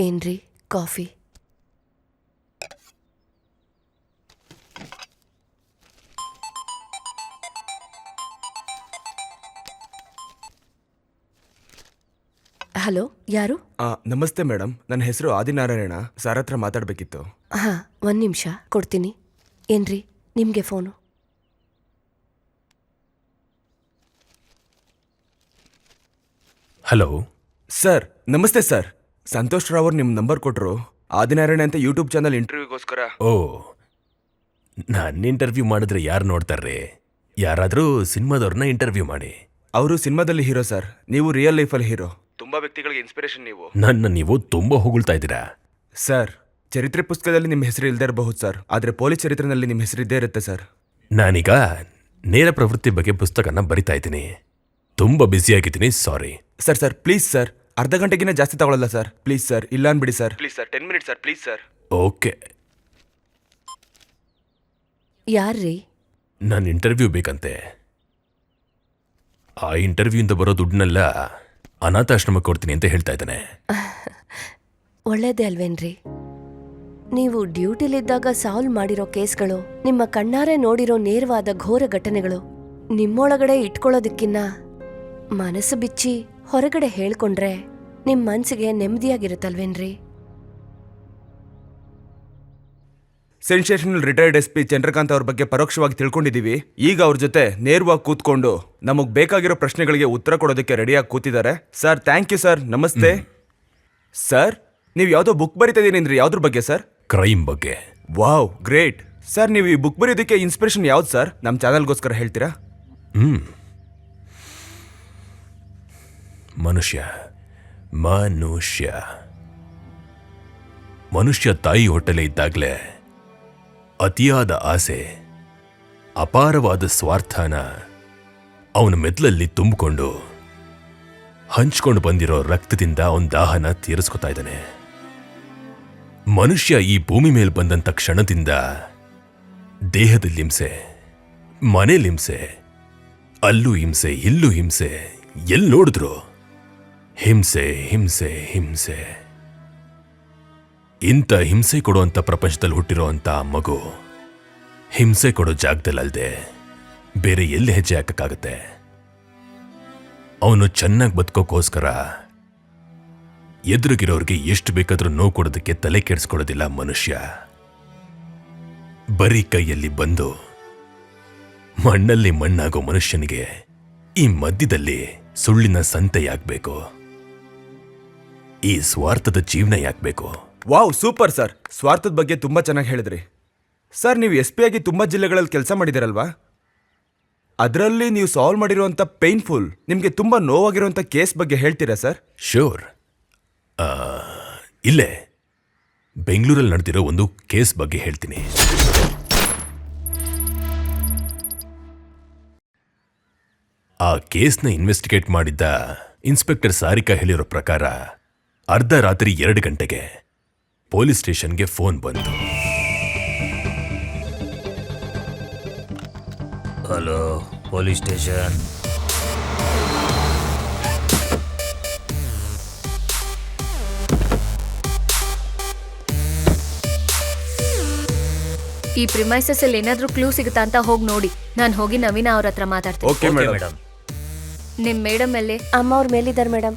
ಏನ್ರಿ coffee? Hello, ಯಾರು? ನಮಸ್ತೆ ಮೇಡಮ್, ನನ್ನ ಹೆಸರು ಆದಿನಾರಾಯಣ. ಸರ್ ಹತ್ರ ಮಾತಾಡಬೇಕಿತ್ತು. ಹಾ, ಒಂದ್ ನಿಮಿಷ ಕೊಡ್ತೀನಿ. ಏನ್ರಿ ನಿಮ್ಗೆ ಫೋನು? ಹಲೋ ಸರ್, ನಮಸ್ತೆ ಸರ್. ಸಂತೋಷ್ ರಾವ್ ಅವ್ರು ನಿಮ್ಮ ನಂಬರ್ ಕೊಟ್ಟರು. ಆದಿನಾರಾಯಣ ಅಂತ ಯೂಟ್ಯೂಬ್ ಚಾನಲ್ ಇಂಟರ್ವ್ಯೂಗೋಸ್ಕರ. ಓ, ನಾನು ಇಂಟರ್ವ್ಯೂ ಮಾಡಿದ್ರೆ ಯಾರು ನೋಡ್ತಾರ್ರಿ? ಯಾರಾದರೂ ಸಿನಿಮಾದವ್ರನ್ನ ಇಂಟರ್ವ್ಯೂ ಮಾಡಿ. ಅವರು ಸಿನಿಮಾದಲ್ಲಿ ಹೀರೋ ಸರ್, ನೀವು ರಿಯಲ್ ಲೈಫಲ್ಲಿ ಹೀರೋ. ತುಂಬಾ ವ್ಯಕ್ತಿಗಳಿಗೆ ಇನ್ಸ್ಪಿರೇಷನ್ ನೀವು. ನೀವು ತುಂಬ ಹೊಗಳ್ತಾ ಇದ್ದೀರಾ. ಸರ್, ಚರಿತ್ರೆ ಪುಸ್ತಕದಲ್ಲಿ ನಿಮ್ಮ ಹೆಸರು ಇಲ್ಲದೆ ಇರಬಹುದು ಸರ್, ಆದರೆ ಪೊಲೀಸ್ ಚರಿತ್ರೆನಲ್ಲಿ ನಿಮ್ಮ ಹೆಸರು ಇದ್ದೇ ಇರುತ್ತೆ ಸರ್. ನಾನೀಗ ನೇರ ಪ್ರವೃತ್ತಿ ಬಗ್ಗೆ ಪುಸ್ತಕನ ಬರಿತಾ ಇದ್ದೀನಿ. ತುಂಬ ಬ್ಯುಸಿಯಾಗಿದ್ದೀನಿ, ಸಾರಿ. ಸರ್ ಪ್ಲೀಸ್ ಸರ್, ಅರ್ಧ ಗಂಟೆಗಿನ್ನ ಜಾಸ್ತಿ ತಗೊಳ್ಳಲ್ಲ ಸರ್. ಪ್ಲೀಸ್ ಸರ್, ಇಲ್ಲ ಅನ್ಬಿಡಿ sir. Please sir, 10 minutes sir, please sir. Okay. ಯಾರ್ರೀ? ನಾನು ಇಂಟರ್ವ್ಯೂ ಬೇಕಂತೆ. ಆ ಇಂಟರ್ವ್ಯೂಯಿಂದ ಬರೋ ದುಡ್ಡನ್ನೆಲ್ಲ ಅನಾಥಾಶ್ರಮಕ್ಕೆ ಕೊಡ್ತೀನಿ ಅಂತ ಹೇಳ್ತಾ ಇದ್ದಾನೆ. ಒಳ್ಳೇದೇ ಅಲ್ವೇನ್ರಿ? ನೀವು ಡ್ಯೂಟಿಲಿದ್ದಾಗ ಸಾಲ್ವ್ ಮಾಡಿರೋ ಕೇಸ್ಗಳು, ನಿಮ್ಮ ಕಣ್ಣಾರೆ ನೋಡಿರೋ ನೇರವಾದ ಘೋರ ಘಟನೆಗಳು ನಿಮ್ಮೊಳಗಡೆ ಇಟ್ಕೊಳ್ಳೋದಕ್ಕಿನ್ನ ಮನಸ್ಸು ಬಿಚ್ಚಿ ಹೊರಗಡೆ ಹೇಳ್ಕೊಂಡ್ರೆ ನಿಮ್ ಮನ್ಸಿಗೆ ನೆಮ್ಮದಿಯಾಗಿರುತ್ತಲ್ವೇನ್ರಿ? ಸೆನ್ಸೇಷನಲ್ ರಿಟೈರ್ಡ್ SP ಚಂದ್ರಕಾಂತ್ ಅವ್ರ ಬಗ್ಗೆ ಪರೋಕ್ಷವಾಗಿ ತಿಳ್ಕೊಂಡಿದೀವಿ. ಈಗ ಅವ್ರ ಜೊತೆ ನೇರವಾಗಿ ಕೂತ್ಕೊಂಡು ನಮಗ್ ಬೇಕಾಗಿರೋ ಪ್ರಶ್ನೆಗಳಿಗೆ ಉತ್ತರ ಕೊಡೋದಕ್ಕೆ ರೆಡಿಯಾಗಿ ಕೂತಿದ್ದಾರೆ. Sir, thank you sir. ನಮಸ್ತೆ ಸರ್. ನೀವು ಯಾವುದೋ ಬುಕ್ ಬರಿತಾ ಇದೀನಿ ಅಂದ್ರೆ ಯಾವ್ದ್ರ ಬಗ್ಗೆ ಸರ್? ಕ್ರೈಮ್ ಬಗ್ಗೆ. Wow, great sir. ನೀವು ಈ ಬುಕ್ ಬರೆಯೋದಕ್ಕೆ ಇನ್ಸ್ಪಿರೇಷನ್ ಯಾವ್ದು ಸರ್? ನಮ್ಮ ಚಾನಲ್ಗೋಸ್ಕರ ಹೇಳ್ತೀರಾ? ಮನುಷ್ಯ ತಾಯಿ ಹೊಟ್ಟೆಲೆ ಇದ್ದಾಗಲೇ ಅತಿಯಾದ ಆಸೆ, ಅಪಾರವಾದ ಸ್ವಾರ್ಥನ ಅವನ ಮೆದುಳಲ್ಲಿ ತುಂಬಿಕೊಂಡು ಹಂಚ್ಕೊಂಡು ಬಂದಿರೋ ರಕ್ತದಿಂದ ಅವನ ದಾಹನ ತೀರಿಸ್ಕೊತಾ ಇದ್ದಾನೆ. ಮನುಷ್ಯ ಈ ಭೂಮಿ ಮೇಲೆ ಬಂದಂಥ ಕ್ಷಣದಿಂದ ದೇಹದಲ್ಲಿ ಹಿಂಸೆ, ಮನೇಲಿ ಹಿಂಸೆ, ಅಲ್ಲೂ ಹಿಂಸೆ, ಇಲ್ಲೂ ಹಿಂಸೆ, ಎಲ್ಲಿ ನೋಡಿದ್ರು ಹಿಂಸೆ ಹಿಂಸೆ ಹಿಂಸೆ. ಇಂಥ ಹಿಂಸೆ ಕೊಡುವಂಥ ಪ್ರಪಂಚದಲ್ಲಿ ಹುಟ್ಟಿರೋ ಅಂಥ ಮಗು ಹಿಂಸೆ ಕೊಡೋ ಜಾಗದಲ್ಲದೆ ಬೇರೆ ಎಲ್ಲಿ ಹೆಜ್ಜೆ ಹಾಕಕ್ಕಾಗತ್ತೆ? ಅವನು ಚೆನ್ನಾಗಿ ಬದುಕೋಕ್ಕೋಸ್ಕರ ಎದುರಿಗಿರೋರಿಗೆ ಎಷ್ಟು ಬೇಕಾದ್ರೂ ನೋವು ಕೊಡೋದಕ್ಕೆ ತಲೆ ಕೆಡಿಸ್ಕೊಳ್ಳೋದಿಲ್ಲ ಮನುಷ್ಯ. ಬರೀ ಕೈಯಲ್ಲಿ ಬಂದು ಮಣ್ಣಲ್ಲಿ ಮಣ್ಣಾಗೋ ಮನುಷ್ಯನಿಗೆ ಈ ಮಧ್ಯದಲ್ಲಿ ಸುಳ್ಳಿನ ಸಂತೆ ಯಾಕಬೇಕು? ಈ ಸ್ವಾರ್ಥದ ಜೀವನ ಯಾಕಬೇಕು? Wow, super sir. ಸ್ವಾರ್ಥದ ಬಗ್ಗೆ ತುಂಬಾ ಚೆನ್ನಾಗಿ ಹೇಳಿದ್ರಿ ಸರ್. ನೀವು SP ಆಗಿ ತುಂಬಾ ಜಿಲ್ಲೆಗಳಲ್ಲಿ ಕೆಲಸ ಮಾಡಿದಿರಲ್ವಾ? ಅದರಲ್ಲಿ ನೀವು ಸಾಲ್ವ್ ಮಾಡಿರುವಂಥ ಪೇನ್ಫುಲ್, ನಿಮಗೆ ತುಂಬಾ ನೋವಾಗಿರುವಂಥ ಕೇಸ್ ಬಗ್ಗೆ ಹೇಳ್ತೀರಾ ಸರ್? ಶೋರ್. ಇಲ್ಲೇ ಬೆಂಗಳೂರಲ್ಲಿ ನಡೆದಿರೋ ಒಂದು ಕೇಸ್ ಬಗ್ಗೆ ಹೇಳ್ತೀನಿ. ಆ ಕೇಸ್ನ ಇನ್ವೆಸ್ಟಿಗೇಟ್ ಮಾಡಿದ್ದ ಇನ್ಸ್ಪೆಕ್ಟರ್ ಸಾರಿಕಾ ಹೇಳಿರೋ ಪ್ರಕಾರ ಅರ್ಧ ರಾತ್ರಿ 2 ಗಂಟೆಗೆ ಪೊಲೀಸ್ ಸ್ಟೇಷನ್ಗೆ ಫೋನ್ ಬಂತು. Hello, police station. ಈ ಪ್ರಿಮೈಸಸ್ ಅಲ್ಲಿ ಏನಾದ್ರೂ ಕ್ಲೂ ಸಿಗುತ್ತಾ ಅಂತ ಹೋಗಿ ನೋಡಿ. ನಾನು ಹೋಗಿ ನವೀನ ಅವ್ರ ಹತ್ರ ಮಾತಾಡ್ತೀನಿ. Okay madam. ನಿಮ್ ಮೇಡಮ್ ಅಲ್ಲಿ? ಅಮ್ಮ ಅವ್ರ ಮೇಲಿದ್ದಾರೆ ಮೇಡಮ್.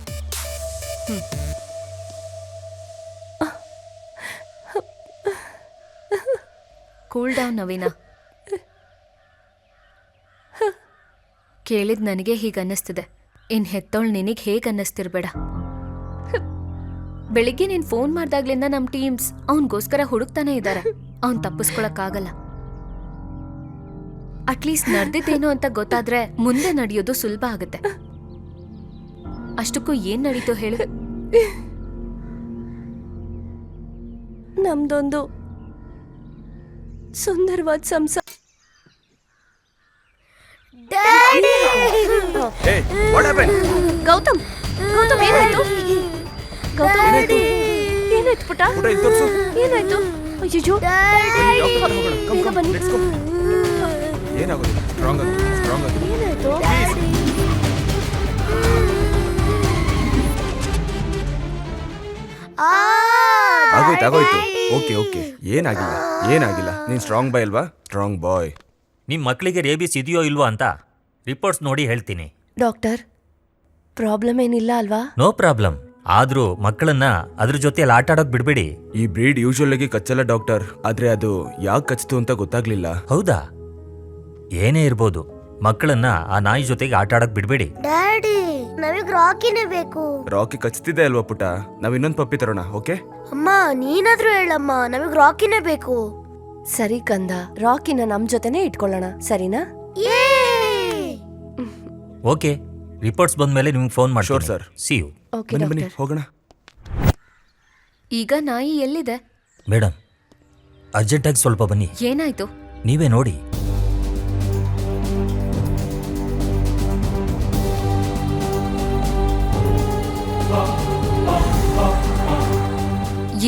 ಕೂಲ್ ಡೌನ್ ನವೀನ. ಕೇಳಿದ್ ನನಗೆ ಹೀಗನ್ನಿಸ್ತಿದೆ. ಇನ್ ಹೆತ್ತೋಳ್ ನಿನಗ್ ಹೇಗ್ ಅನ್ನಿಸ್ತಿರ್ಬೇಡ. ಬೆಳಿಗ್ಗೆ ನೀನ್ ಫೋನ್ ಮಾಡ್ದಾಗ್ಲಿಂದ ನಮ್ ಟೀಮ್ಸ್ ಅವನ್ಗೋಸ್ಕರ ಹುಡುಕ್ತಾನೆ ಇದ್ದಾರೆ. ಅವ್ನ್ ತಪ್ಪಿಸ್ಕೊಳಕ್ಕಾಗಲ್ಲ. ಅಟ್ಲೀಸ್ಟ್ ನಡೆದಿದ್ದೇನು ಅಂತ ಗೊತ್ತಾದ್ರೆ ಮುಂದೆ ನಡೆಯೋದು ಸುಲಭ ಆಗುತ್ತೆ. ಅಷ್ಟಕ್ಕೂ ಏನ್ ನಡೀತೋ ಹೇಳು. ನಮ್ದೊಂದು ಸುಂದರವಾದ ಸಂಸಾರ. ಗೌತಮ್, ಗೌತಮ್ ಏನಾಯ್ತು? ಗೌತಮ್ ಏನಾಯ್ತು ಪುಟ? ಏನಾಯ್ತು? ಅಯ್ಯೋ, ಬೇಗ ಬನ್ನಿ. ಏನಾಗೋದು? ಸ್ಟ್ರಾಂಗ್ ಆಗಿ, ಸ್ಟ್ರಾಂಗ್ ಆಗಿ. ಏನಾಯ್ತು? ಆ ಆಗೋಯ್ತು. ಓಕೆ ಓಕೆ, ಏನಾಗಿಲ್ಲ ಏನಾಗಿಲ್ಲ. ನೀನ್ ಸ್ಟ್ರಾಂಗ್ ಬಾಯ್ ಅಲ್ವಾ? ಸ್ಟ್ರಾಂಗ್ ಬಾಯ್. ನಿಮ್ಮ ಮಕ್ಕಳಿಗೆ ರೇಬಿಸ್ ಇದೆಯೋ ಇಲ್ವೋ ಅಂತ ರಿಪೋರ್ಟ್ಸ್ ನೋಡಿ ಹೇಳ್ತೀನಿ. ಡಾಕ್ಟರ್, ಪ್ರಾಬ್ಲಮ್ ಏನಿಲ್ಲ ಅಲ್ವಾ? No problem. ಆದ್ರೂ ಮಕ್ಕಳನ್ನ ಅದ್ರ ಜೊತೆಯಲ್ಲಿ ಆಟ ಆಡೋಕ್ ಬಿಡ್ಬೇಡಿ. ಈ ಬ್ರೀಡ್ ಯೂಶುವಲ್ ಆಗಿ ಕಚ್ಚಲ್ಲ ಡಾಕ್ಟರ್, ಆದ್ರೆ ಅದು ಯಾಕೆ ಕಚ್ತು ಅಂತ ಗೊತ್ತಾಗ್ಲಿಲ್ಲ. ಹೌದಾ? ಏನೇ ಇರ್ಬೋದು, ಮಕ್ಕಳನ್ನ ಆ ನಾಯಿ ಜೊತೆಗೆ ಆಟ ಆಡಕ್ ಬಿಡ್ಬೇಡಿ. ಡ್ಯಾಡಿ, ನಮಗ್ ರಾಕಿನೇ ಬೇಕು. ರಾಕಿ ಕಚ್ತಿದೆ ಅಲ್ವಾ ಪುಟ? ನಾವ್ ಇನ್ನೊಂದು ಪಪ್ಪಿ ತರೋಣ. ಓಕೆ ಅಮ್ಮ, ನೀನಾದ್ರೂ ಹೇಳಮ್ಮ, ನಮಗ್ ರಾಕಿನೇ ಬೇಕು. ಸರಿ ಕಂದ, ರಾಕಿನ ನಮ್ ಜೊತೆನೆ ಇಟ್ಕೊಳ್ಳೋಣ, ಸರಿನಾ? ಓಕೆ, ರಿಪೋರ್ಟ್ಸ್ ಬಂದ್ಮೇಲೆ ನಿಮ್ಗೆ ಫೋನ್ ಮಾಡಿ. Sure, sir. See you. Okay ಬನ್ನಿ ಬನ್ನಿ ಡಾಕ್ಟರ್. ಹೋಗೋಣ. ಈಗ ನಾಯಿ ಎಲ್ಲಿದೆ? ಮೇಡಮ್, ಅರ್ಜೆಂಟಾಗಿ ಸ್ವಲ್ಪ ಬನ್ನಿ. ಏನಾಯ್ತು? ನೀವೇ ನೋಡಿ.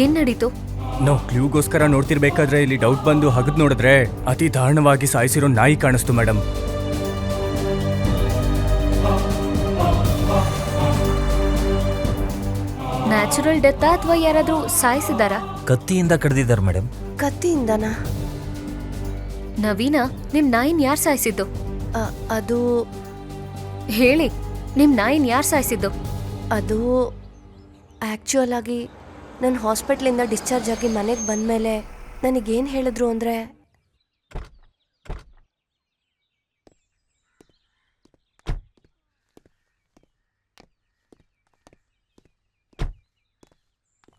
ಏನ್ ನಡೀತು? ನಾವು ಕ್ಲೂಗೋಸ್ಕರ ನೋಡ್ತಿರ್ಬೇಕಾದ್ರೆ ಇಲ್ಲಿ ಡೌಟ್ ಬಂದು ಹಗದ್ ನೋಡಿದ್ರೆ ಅತಿ ದಾರುಣವಾಗಿ ಸಾಯಿಸಿರೋ ನಾಯಿ ಕಾಣಿಸ್ತು ಮೇಡಮ್. ನ್ಯಾಚುರಲ್ ಡೆತ್ ಅಥವಾ ಯಾರಾದ್ರೂ ಸಾಯಿಸಿದಾರಾ? ಕತ್ತಿಯಿಂದ ಕಡ್ದಿದ್ದಾರೆ ಮೇಡಮ್. ಕತ್ತಿಯಿಂದನಾ? ನವೀನ, ನಿಮ್ ನಾಯಿನ್ ಯಾರ್ ಸಾಯಿಸಿದ್ದು? ಅದು ಹೇಳಿ, ನಿಮ್ ನಾಯಿನ್ ಯಾರ್ ಸಾಯಿಸಿದ್ದು? ಅದು ಆ್ಯಕ್ಚುಯಲ್ ಆಗಿ ನಾನು ಹಾಸ್ಪಿಟ್ಲಿಂದ ಡಿಸ್ಚಾರ್ಜ್ ಆಗಿ ಮನೆಗೆ ಬಂದಮೇಲೆ ನನಗೇನು ಹೇಳಿದ್ರು ಅಂದರೆ,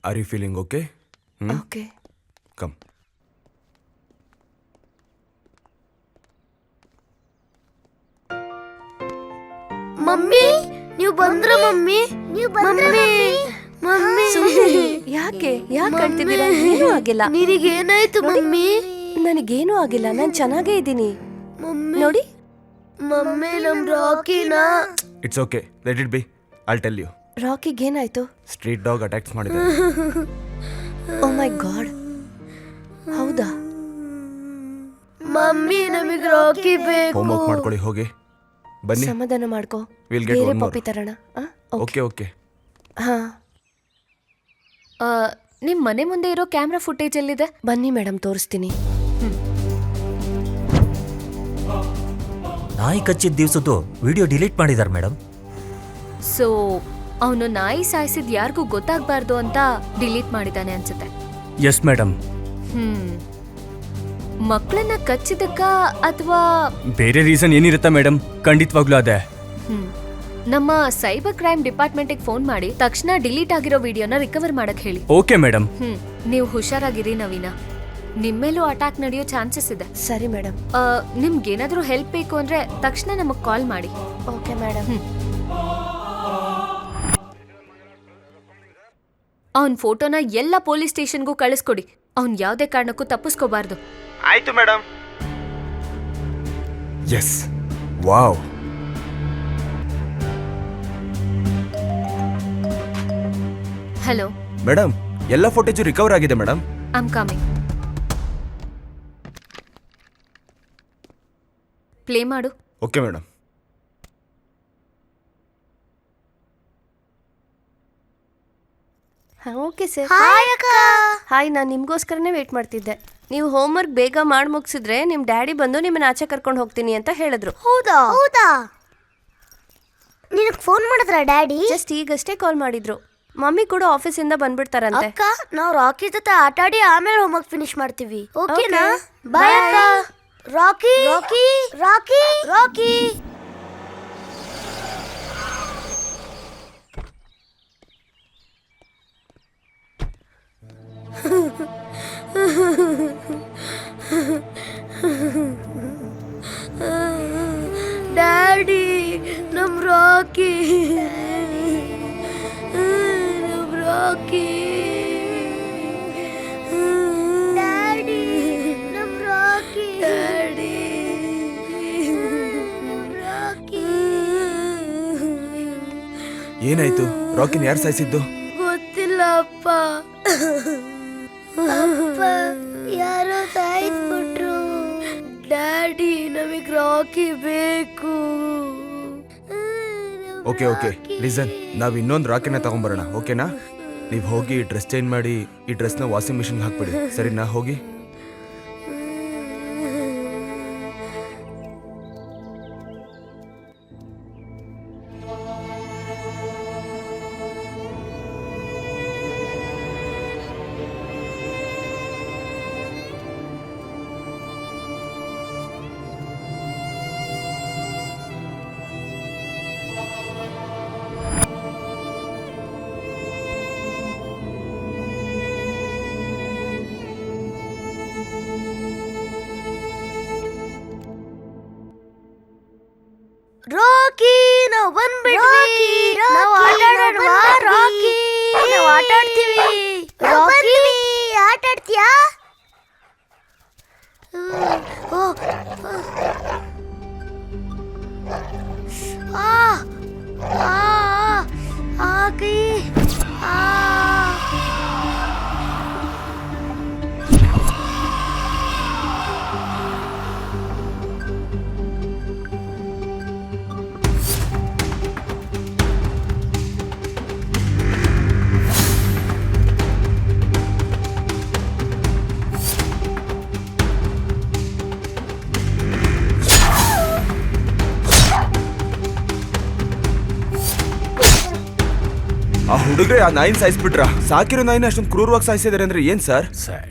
are you feeling okay? Okay come. Mummy, ನೀವು ಬಂದ್ರ ಮಮ್ಮಿ? ನೀವು ಬಂದ್ರೆ ಮಮ್ಮಿ? ಯಾಕೆ ಯಾಕೆ ಕಳ್ತಿದ್ದೀರಾ? ಏನೂ ಆಗಿಲ್ಲ. ನಿನಗೇನಾಯ್ತು ಮಮ್ಮಿ? ನನಗೇನೂ ಆಗಿಲ್ಲ, ನಾನು ಚೆನ್ನಾಗೇ ಇದ್ದೀನಿ. ಮಮ್ಮಿ ನೋಡಿ, ಮಮ್ಮಿ, ನಮ್ ರಾಕಿನ it's okay, let it be. I'll tell you. ರಾಕಿಗೆ ಏನಾಯ್ತು? ಸ್ಟ್ರೀಟ್ ಡಾಗ್ ಅಟ್ಯಾಕ್ಸ್ ಮಾಡಿದೆ. ಓ ಮೈ ಗಾಡ್, ಹೌದಾ? ಮಮ್ಮಿ, ನಮಗ್ ರಾಕಿ ಬೇಕು. ಹೋಮ್ವರ್ಕ್ ಮಾಡ್ಕೊಳ್ಳಿ, ಹೋಗಿ ಬನ್ನಿ. ಸಮಾಧಾನ ಮಾಡ್ಕೋ, We'll get ಬೇರೆ one more. ಪಪ್ಪಿ ತರೋಣ. Okay okay. ಹಾ, ನಿಮ್ ಮನೆ ಮುಂದೆ ಇರೋ ಕ್ಯಾಮ್ರಾ ಫುಟೇಜ್ ಎಲ್ಲಿದೆ? ಬನ್ನಿ ಮೇಡಮ್, ತೋರಿಸ್ತೀನಿ. ನಾಯಿ ಕಚ್ಚಿದ ದಿವ್ಸದ್ದು ವಿಡಿಯೋ ಡಿಲೀಟ್ ಮಾಡಿದ್ದಾರೆ ಮೇಡಮ್. ಸೊ ಅವನು ನಾಯಿ ಸಾಯಿಸಿದ್ ಯಾರಿಗೂ ಗೊತ್ತಾಗ್ಬಾರ್ದು ಅಂತ ಡಿಲೀಟ್ ಮಾಡಿದಾನೆ ಅನ್ಸುತ್ತೆ. Yes madam. ಮಕ್ಕಳನ್ನ ಕಚ್ಚಿದಕ್ಕ ಅಥವಾ ಬೇರೆ ರೀಸನ್ ಏನಿರುತ್ತಾ ಮೇಡಮ್? ಖಂಡಿತವಾಗ್ಲೂ ಅದೇ. ನಮ್ಮ ಸೈಬರ್ ಕ್ರೈಮ್ ಡಿಪಾರ್ಟ್ಮೆಂಟಿಗೆ ಫೋನ್ ಮಾಡಿ ತಕ್ಷಣ ಡಿಲೀಟ್ ಆಗಿರೋ ವಿಡಿಯೋನ ರಿಕವರ್ ಮಾಡಕ್ ಹೇಳಿ. Okay madam. ನೀವು ಹುಷಾರಾಗಿರಿ ನವೀನ. ನಿಮ್ಮೇಲೂ ಅಟ್ಯಾಕ್ ನಡೆಯೋ ಚಾನ್ಸಸ್ ಇದೆ. ಸರಿ ಮೇಡಮ್. ನಿಮ್ಗೇನಾದ್ರೂ ಹೆಲ್ಪ್ ಬೇಕು ಅಂದ್ರೆ ತಕ್ಷಣ ನಮಗ್ ಕಾಲ್ ಮಾಡಿ. Okay madam. ಅವನ್ ಫೋಟೋನ ಎಲ್ಲ ಪೊಲೀಸ್ ಸ್ಟೇಷನ್ಗೂ ಕಳಿಸ್ಕೊಡಿ. ಅವ್ನ್ ಯಾವ್ದೇ ಕಾರಣಕ್ಕೂ ತಪ್ಪಿಸ್ಕೋಬಾರ್ದು. ಆಯ್ತು madam. Yes, wow. Hello madam, ಎಲ್ಲ ಫೋಟೇಜು ರಿಕವರ್ ಆಗಿದೆ ಮೇಡಮ್. I'm coming. ಪ್ಲೇ ಮಾಡು. Okay madam. Okay sir. Hi ಅಕ್ಕ. ಹಾಯ್, ನಾನು ನಿಮಗೋಸ್ಕರನೇ ವೇಟ್ ಮಾಡ್ತಿದ್ದೆ. ನೀವು ಹೋಮ್ವರ್ಕ್ ಬೇಗ ಮಾಡಿ ಮುಗಿಸಿದ್ರೆ ನಿಮ್ಮ ಡ್ಯಾಡಿ ಬಂದು ನಿಮ್ಮನ್ನ ಆಚೆ ಕರ್ಕೊಂಡು ಹೋಗ್ತೀನಿ ಅಂತ ಹೇಳಿದ್ರು. ಹೌದಾ? ಹೌದಾ? ನಿನಗ್ ಫೋನ್ ಮಾಡಿದ್ರ ಡ್ಯಾಡಿ? ಜಸ್ಟ್ ಈಗಷ್ಟೇ ಕಾಲ್ ಮಾಡಿದ್ರು. ಮಮ್ಮಿ ಕೂಡ ಆಫೀಸಿಂದ ಬಂದ್ಬಿಡ್ತಾರಂತೆ. ಅಕ್ಕ, ನಾವು ರಾಕಿ ಜೊತೆ ಆಟ ಆಡಿ ಆಮೇಲೆ ಹೋಮ್ವರ್ಕ್ ಫಿನಿಶ್ ಮಾಡ್ತೀವಿ. ಓಕೆನಾ? ಬಾಯ್ ಅಕ್ಕ. ರಾಕಿ ರಾಕಿ ರಾಕಿ ರಾಕಿ. ಡ್ಯಾಡಿ, ನಮ್ ರಾಕಿ, ನಮ್ ರಾಕಿ. ಡ್ಯಾಡಿ, ನಮ್ ರಾಕಿ. ಡ್ಯಾಡಿ, ನಮ್ ರಾಕಿ. ಏನಾಯ್ತು? ರಾಕಿನ ಯಾರು ಸಾಯಿಸಿದ್ದು? ಗೊತ್ತಿಲ್ಲ ಅಪ್ಪ. ಅಪ್ಪ, ಯಾರೋ ಸಾಯಿಸ್ಬಿಟ್ರು. ಡ್ಯಾಡಿ, ನಮಗ್ ರಾಕಿ ಬೇಕು. ಓಕೆ ಓಕೆ, ಲಿಸನ್, ನಾವ್ ಇನ್ನೊಂದು ರಾಕಿನ ತಗೊಂಬರೋಣ, ಓಕೆನಾ? ನೀವು ಹೋಗಿ ಡ್ರೆಸ್ ಚೇಂಜ್ ಮಾಡಿ ಈ ಡ್ರೆಸ್ನ ವಾಷಿಂಗ್ ಮಿಷಿನ್ಗೆ ಹಾಕ್ಬಿಡಿ ಸರಿನಾ? ಹೋಗಿ. ರಾಕಿ ನಾವು ಬಂದ್ಬಿಟ್ವಿ. ನಾವು ಆಟ ಆಡೋಣವಾ? ರಾಕಿ ನಾವು ಆಟ ಆಡ್ತೀವಿ. ರಾಕಿ ಆಟ ಆಡ್ತೀಯಾ? ರಾಕಿ ಆ ಹುಡುಗ್ರೆ ಆ ನಾಯಿನ ಸಾಯಿಸ್ಬಿಟ್ರ? ಸಾಕಿರೋ ನಾಯಿನ ಅಷ್ಟೊಂದು ಕ್ರೂರವಾಗಿ ಸಾಯಿಸಿದಾರೆ ಅಂದ್ರೆ ಏನ್ ಸರ್? ಸ್ಯಾಡ್.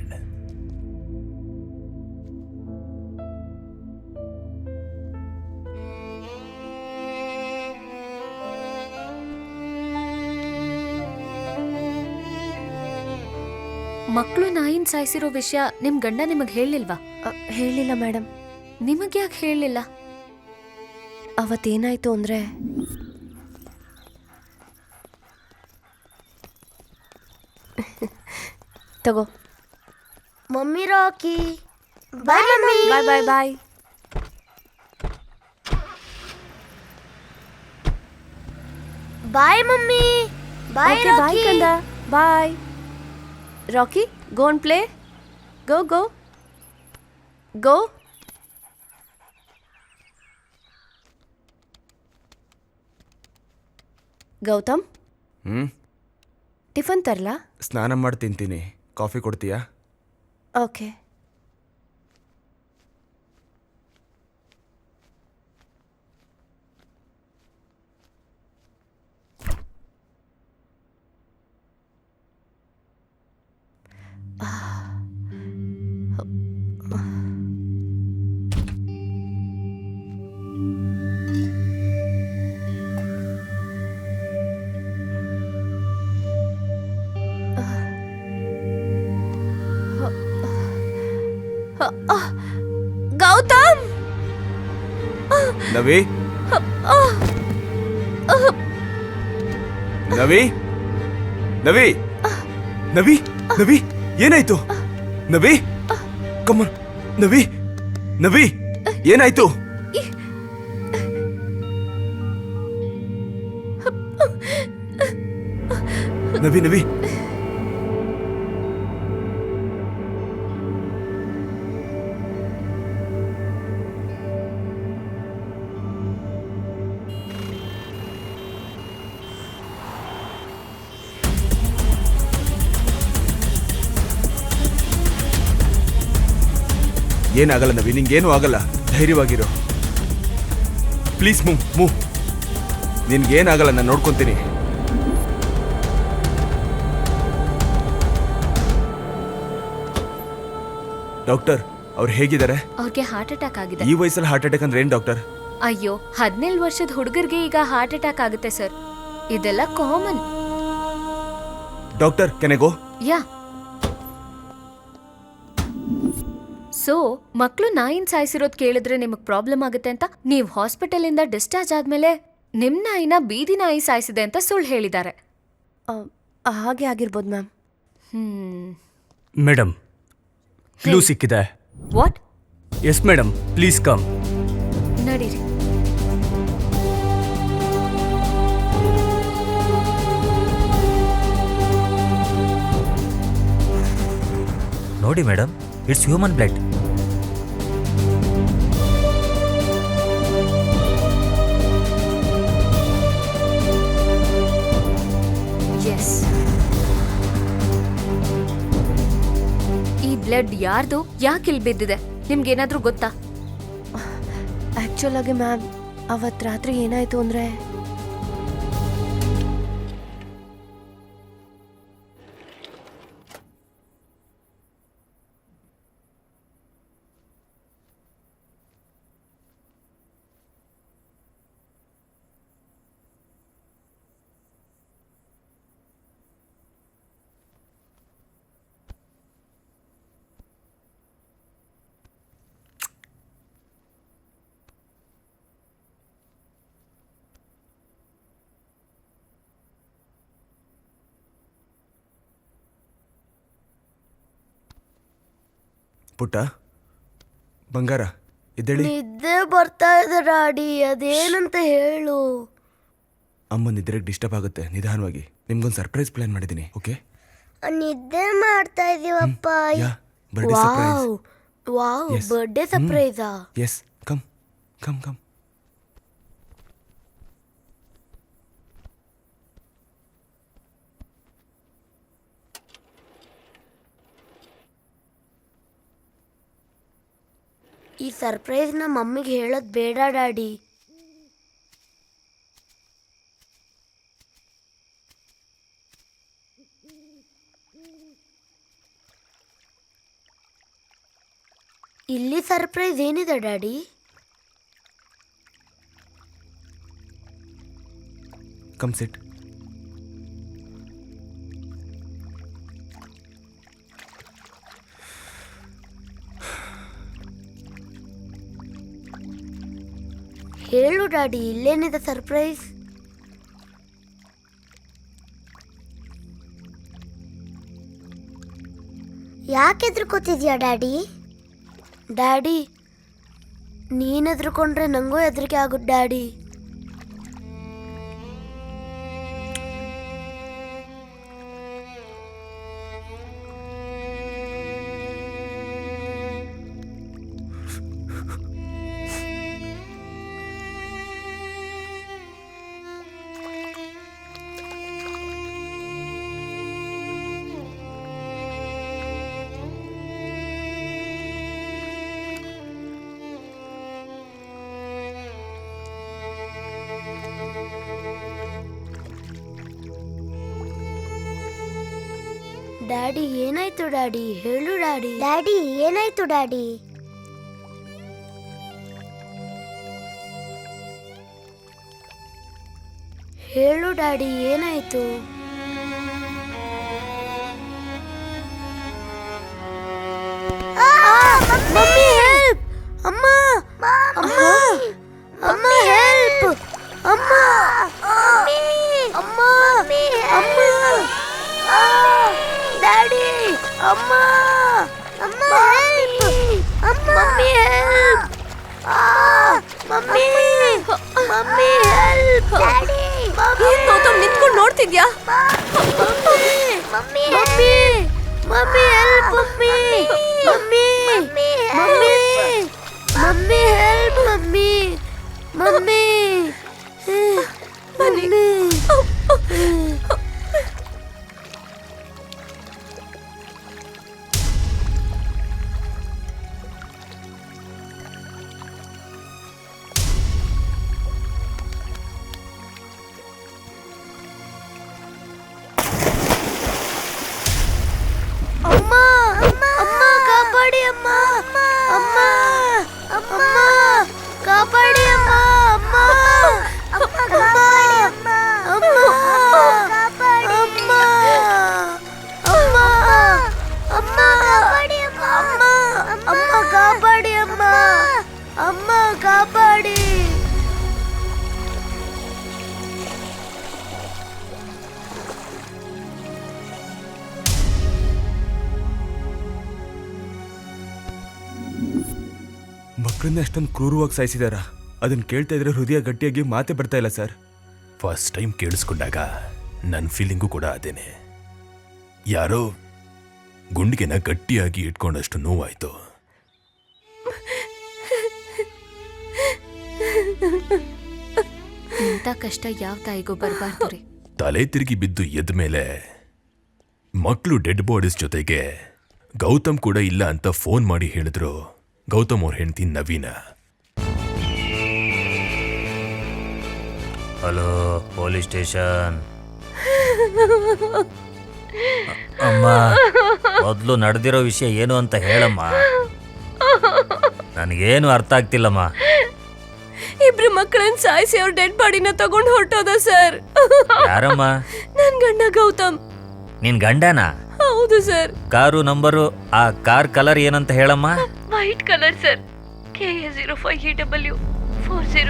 ಮಕ್ಕಳು ನಾಯಿನ್ ಸಾಯಿಸಿರೋ ವಿಷಯ ನಿಮ್ ಗಂಡ ನಿಮಗ್ ಹೇಳಿಲ್ವಾ? ಹೇಳಿಲ್ಲ ಮೇಡಮ್. ನಿಮಗ್ ಯಾಕೆ ಹೇಳಿಲ್ಲ? ಅವತ್ತೇನಾಯ್ತು ಅಂದ್ರೆ ತಗೋ. Mummy Rocky bye mummy. Bye bye bye. Bye mummy. Bye okay bye Rocky. ಕಂದ. Bye. Rocky go and play. Go go go. Gautam, tiffin ತರಲಾ? ಸ್ನಾನ ಮಾಡಿ ತಿಂತೀನಿ. ಕಾಫಿ ಕೊಡ್ತೀಯಾ? ಓಕೆ. ಗೌತಮ್, ನವಿ ನವಿ ನವಿ ನವಿ ನವಿ ಏನಾಯ್ತು? ನವಿ ಕಮನ್. ನವಿ ನವಿ ಏನಾಯ್ತು? ನವಿ ನವಿ ಏನಾಗಲ್ಲ ನವಿ, ನಿಂಗೇನು ಆಗಲ್ಲ. ಧೈರ್ಯವಾಗಿರು. Please move move. ನಿನ್ಗೇನಾಗಲ್ಲ, ನಾನು ನೋಡ್ಕೊಂತೀನಿ. ಡಾಕ್ಟರ್, ಅವ್ರು ಹೇಗಿದ್ದಾರೆ? ಅವ್ರಿಗೆ ಹಾರ್ಟ್ ಅಟ್ಯಾಕ್ ಆಗಿದೆ. ಈ ವಯಸ್ಸಲ್ಲಿ ಹಾರ್ಟ್ ಅಟ್ಯಾಕ್ ಅಂದ್ರೆ ಏನ್ ಡಾಕ್ಟರ್? ಅಯ್ಯೋ, 17 ವರ್ಷದ ಹುಡುಗರಿಗೆ ಈಗ ಹಾರ್ಟ್ ಅಟ್ಯಾಕ್ ಆಗುತ್ತೆ ಸರ್. ಇದೆಲ್ಲ common. Doctor, can I go? Yeah. So ಮಕ್ಕಳು ನಾಯಿನ್ ಸಾಯಿಸಿರೋದ್ ಕೇಳಿದ್ರೆ ನಿಮಗ್ ಪ್ರಾಬ್ಲಮ್ ಆಗುತ್ತೆ ಅಂತ ನೀವು ಹಾಸ್ಪಿಟಲ್ ಇಂದ ಡಿಸ್ಚಾರ್ಜ್ ಆದ್ಮೇಲೆ ನಿಮ್ ನಾಯಿನ ಬೀದಿ ನಾಯಿ ಸಾಯಿಸಿದೆ ಅಂತ ಸುಳ್ಳು ಹೇಳಿದ್ದಾರೆ. ಹಾಗೆ ಆಗಿರ್ಬೋದು ಮ್ಯಾಮ್. ಮೇಡಮ್, ಕ್ಲೂ ಸಿಕ್ಕಿದೆ. What? Yes madam, please come. ನಡೀರಿ. ನೋಡಿ madam, it's human blood. Yes. Blood ಯಾರ್ದು ಯಾಕೆ ಇಲ್ಲಿ ಬಿದ್ದಿದೆ ನಿಮ್ಗೇನಾದ್ರೂ ಗೊತ್ತಾ? ಆ್ಯಕ್ಚುಲ್ ಆಗಿ ಮ್ಯಾಮ್ ಅವತ್ತು ರಾತ್ರಿ ಏನಾಯಿತು ಅಂದರೆ ಪುಟ್ಟ ಬಂಗಾರ ಎದ್ದೇಳಿ. ನಿದ್ದೆ ಬರ್ತಾ ಇದೆ ಡ್ಯಾಡಿ, ಅದೇನಂತ ಹೇಳು. ಅಮ್ಮ ನಿದ್ರೆಗೆ ಡಿಸ್ಟರ್ಬ್ ಆಗುತ್ತೆ, ನಿಧಾನವಾಗಿ. ನಿಮ್ಗೊಂದು ಸರ್ಪ್ರೈಸ್ ಪ್ಲಾನ್ ಮಾಡಿದ್ದೀನಿ, ಓಕೆ? ನಿದ್ದೆ ಮಾಡ್ತಾ ಇದೀವಪ್ಪ. Yeah birthday surprise. Wow, Yes. Birthday ಸರ್ಪ್ರೈಸಾ? Yes, come come come. ಈ ಸರ್ಪ್ರೈಸ್ ನಮ್ಮ ಮಮ್ಮಿಗೆ ಹೇಳೋದು ಬೇಡ ಡ್ಯಾಡಿ. ಇಲ್ಲಿ ಸರ್ಪ್ರೈಸ್ ಏನಿದೆ ಡ್ಯಾಡಿ? ಕಮ್ ಸಿಟ್. ಹೇಳು ಡ್ಯಾಡಿ, ಇಲ್ಲೇನಿದೆ ಸರ್ಪ್ರೈಸ್? ಯಾಕೆ ಹೆದರ್ಕೋತಿದ್ಯಾ ಡ್ಯಾಡಿ? ಡ್ಯಾಡಿ, ನೀನು ಹೆದರ್ಕೊಂಡ್ರೆ ನನಗೂ ಹೆದರಿಕೆ ಆಗುತ್ತೆ ಡ್ಯಾಡಿ. ಡ್ಯಾಡಿ ಏನಾಯ್ತು ಡ್ಯಾಡಿ? ಹೇಳು ಡ್ಯಾಡಿ. ಡ್ಯಾಡಿ ಏನಾಯ್ತು ಡ್ಯಾಡಿ? ಹೇಳು ಡ್ಯಾಡಿ ಏನಾಯ್ತು? Mummy help! ಅಮ್ಮ ಅಮ್ಮ ಅಮ್ಮ ಹೆಲ್ಪ್! ಅಮ್ಮ ಅಮ್ಮ ಅಮ್ಮ ಡ್ಯಾಡಿ ಅಮ್ಮ ಅಮ್ಮ help! Mummy help! Mummy mummy help! Daddy ನಿಂತ್ಕೊಂಡು ನೋಡ್ತಿದ್ಯಾ? Mummy mummy mummy help! Mummy mummy mummy mummy help! Mummy mummy mummy ಅಮ್ಮ ಅಮ್ಮ ಕಾಪಾಡಿ ಅಮ್ಮ ಅಮ್ಮ ಅಮ್ಮ ಕಾಪಾಡಿ ಅಮ್ಮ ಅಮ್ಮ ಅಮ್ಮ ಅಮ್ಮ ಕಾಪಾಡಿ ಅಮ್ಮ ಅಮ್ಮ ಅಮ್ಮ ಕಾಪಾಡಿ ಅಮ್ಮ ಅಮ್ಮ ಕಾಪಾಡಿ ಅಮ್ಮ ಅಮ್ಮ ಕಾಪಾಡಿ. ಮಕ್ಕಳನ್ನ ಅಷ್ಟೊಂದು ಕ್ರೂರವಾಗಿ ಸಾಯಿಸಿದಾರ? ಅದನ್ನ ಕೇಳ್ತಾ ಇದ್ರೆ ಹೃದಯ ಗಟ್ಟಿಯಾಗಿ ಮಾತೇ ಬರ್ತಾ ಇಲ್ಲ ಸರ್. ಫಸ್ಟ್ ಟೈಮ್ ಕೇಳಿಸ್ಕೊಂಡಾಗ ನನ್ನ ಫೀಲಿಂಗು ಕೂಡ ಅದೇನೆ. ಯಾರೋ ಗುಂಡಿಗೆನ ಗಟ್ಟಿಯಾಗಿ ಇಟ್ಕೊಂಡಷ್ಟು ನೋವಾಯ್ತು. ಇಂಥ ಕಷ್ಟ ಯಾವ ತಾಯಿಗೂ ಬರಬಾರ್ದು ರೀ. ತಲೆ ತಿರುಗಿ ಬಿದ್ದು ಎದ್ದ ಮೇಲೆ ಮಕ್ಕಳು ಡೆಡ್ ಬಾಡೀಸ್ ಜೊತೆಗೆ ಗೌತಮ್ ಕೂಡ ಇಲ್ಲ ಅಂತ ಫೋನ್ ಮಾಡಿ ಹೇಳಿದ್ರು ಗೌತಮ್ ಅವ್ರ ಹೆಂಡತಿ ನವೀನ. Hello police station. ಅಮ್ಮ, ಮೊದಲು ನಡೆದಿರೋ ವಿಷಯ ಏನು ಅಂತ ಹೇಳಮ್ಮ. ನನಗೇನು ಅರ್ಥ ಆಗ್ತಿಲ್ಲಮ್ಮ. ಇಬ್ರು ಮಕ್ಕಳನ್ನ ಸಾಯಿಸಿ ಅವ್ರ ಡೆಡ್ ಬಾಡಿನ ತಗೊಂಡು ಹೊರಟೋದ ಸರ್. ಯಾರಮ್ಮ? ನನ್ ಗಂಡ ಗೌತಮ್. ನಿನ್ ಗಂಡನಾ? ಹೌದು ಸರ್. ಕಾರು ನಂಬರು, ಆ ಕಾರ್ ಕಲರ್ ಏನಂತ ಹೇಳಮ್ಮ. White colour sir. KA05EW40.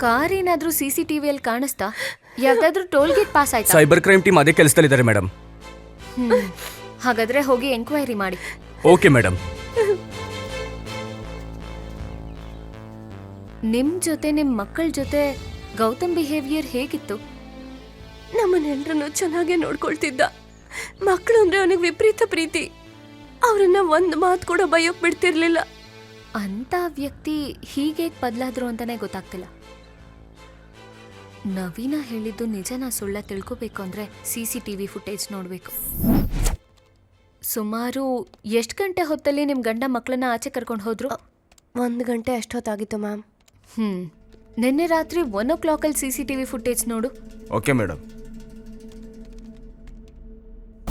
Car ಏನಾದ್ರೂ CCTVಯಲ್ಲಿ ಕಾಣಿಸ್ತಾ? ಯಾವ್ದಾದ್ರೂ ಟೋಲ್ ಗೇಟ್ ಪಾಸ್ ಆಯ್ತಾ? ಸೈಬರ್ ಕ್ರೈಮ್ ಟೀಮ್ ಅದೇ ಕೆಲಸದಲ್ಲಿದ್ದಾರೆ ಮೇಡಮ್. ಹಾಗಾದ್ರೆ ಹೋಗಿ ಎಂಕ್ವೈರಿ ಮಾಡಿ. Okay madam. ನಿಮ್ ಜೊತೆ ನಿಮ್ ಮಕ್ಕಳ ಜೊತೆ ಗೌತಮ್ ಬಿಹೇವಿಯರ್ ಹೇಗಿತ್ತು? ನಮ್ಮನ್ನೆಲ್ರನ್ನೂ ಚೆನ್ನಾಗೇ ನೋಡ್ಕೊಳ್ತಿದ್ದ. ಮಕ್ಕಳು ಅಂದ್ರೆ ಅವನಿಗೆ ವಿಪರೀತ ಪ್ರೀತಿ. ಅವ್ರನ್ನ ಒಂದ್ ಮಾತು ಕೂಡ ಬೈಯೋಕ್ ಬಿಡ್ತಿರ್ಲಿಲ್ಲ. ಅಂತ ವ್ಯಕ್ತಿ ಹೀಗೆ ಬದಲಾದ್ರು ಅಂತಾನೆ ಗೊತ್ತಾಗ್ತಿಲ್ಲ. ನವೀನ ಹೇಳಿದ್ದು ನಿಜನಾ ಸುಳ್ಳ ತಿಳ್ಕೋಬೇಕು ಅಂದ್ರೆ CCTV ಫುಟೇಜ್ ನೋಡ್ಬೇಕು. ಸುಮಾರು ಎಷ್ಟು ಗಂಟೆ ಹೊತ್ತಲ್ಲಿ ನಿಮ್ ಗಂಡ ಮಕ್ಕಳನ್ನ ಆಚೆ ಕರ್ಕೊಂಡು ಹೋದ್ರು? 1 ಗಂಟೆ ಅಷ್ಟೊತ್ತಾಗಿತ್ತು ಮ್ಯಾಮ್. ನಿನ್ನೆ ರಾತ್ರಿ 1 o'clock CCTV ಫುಟೇಜ್ ನೋಡು. Okay madam.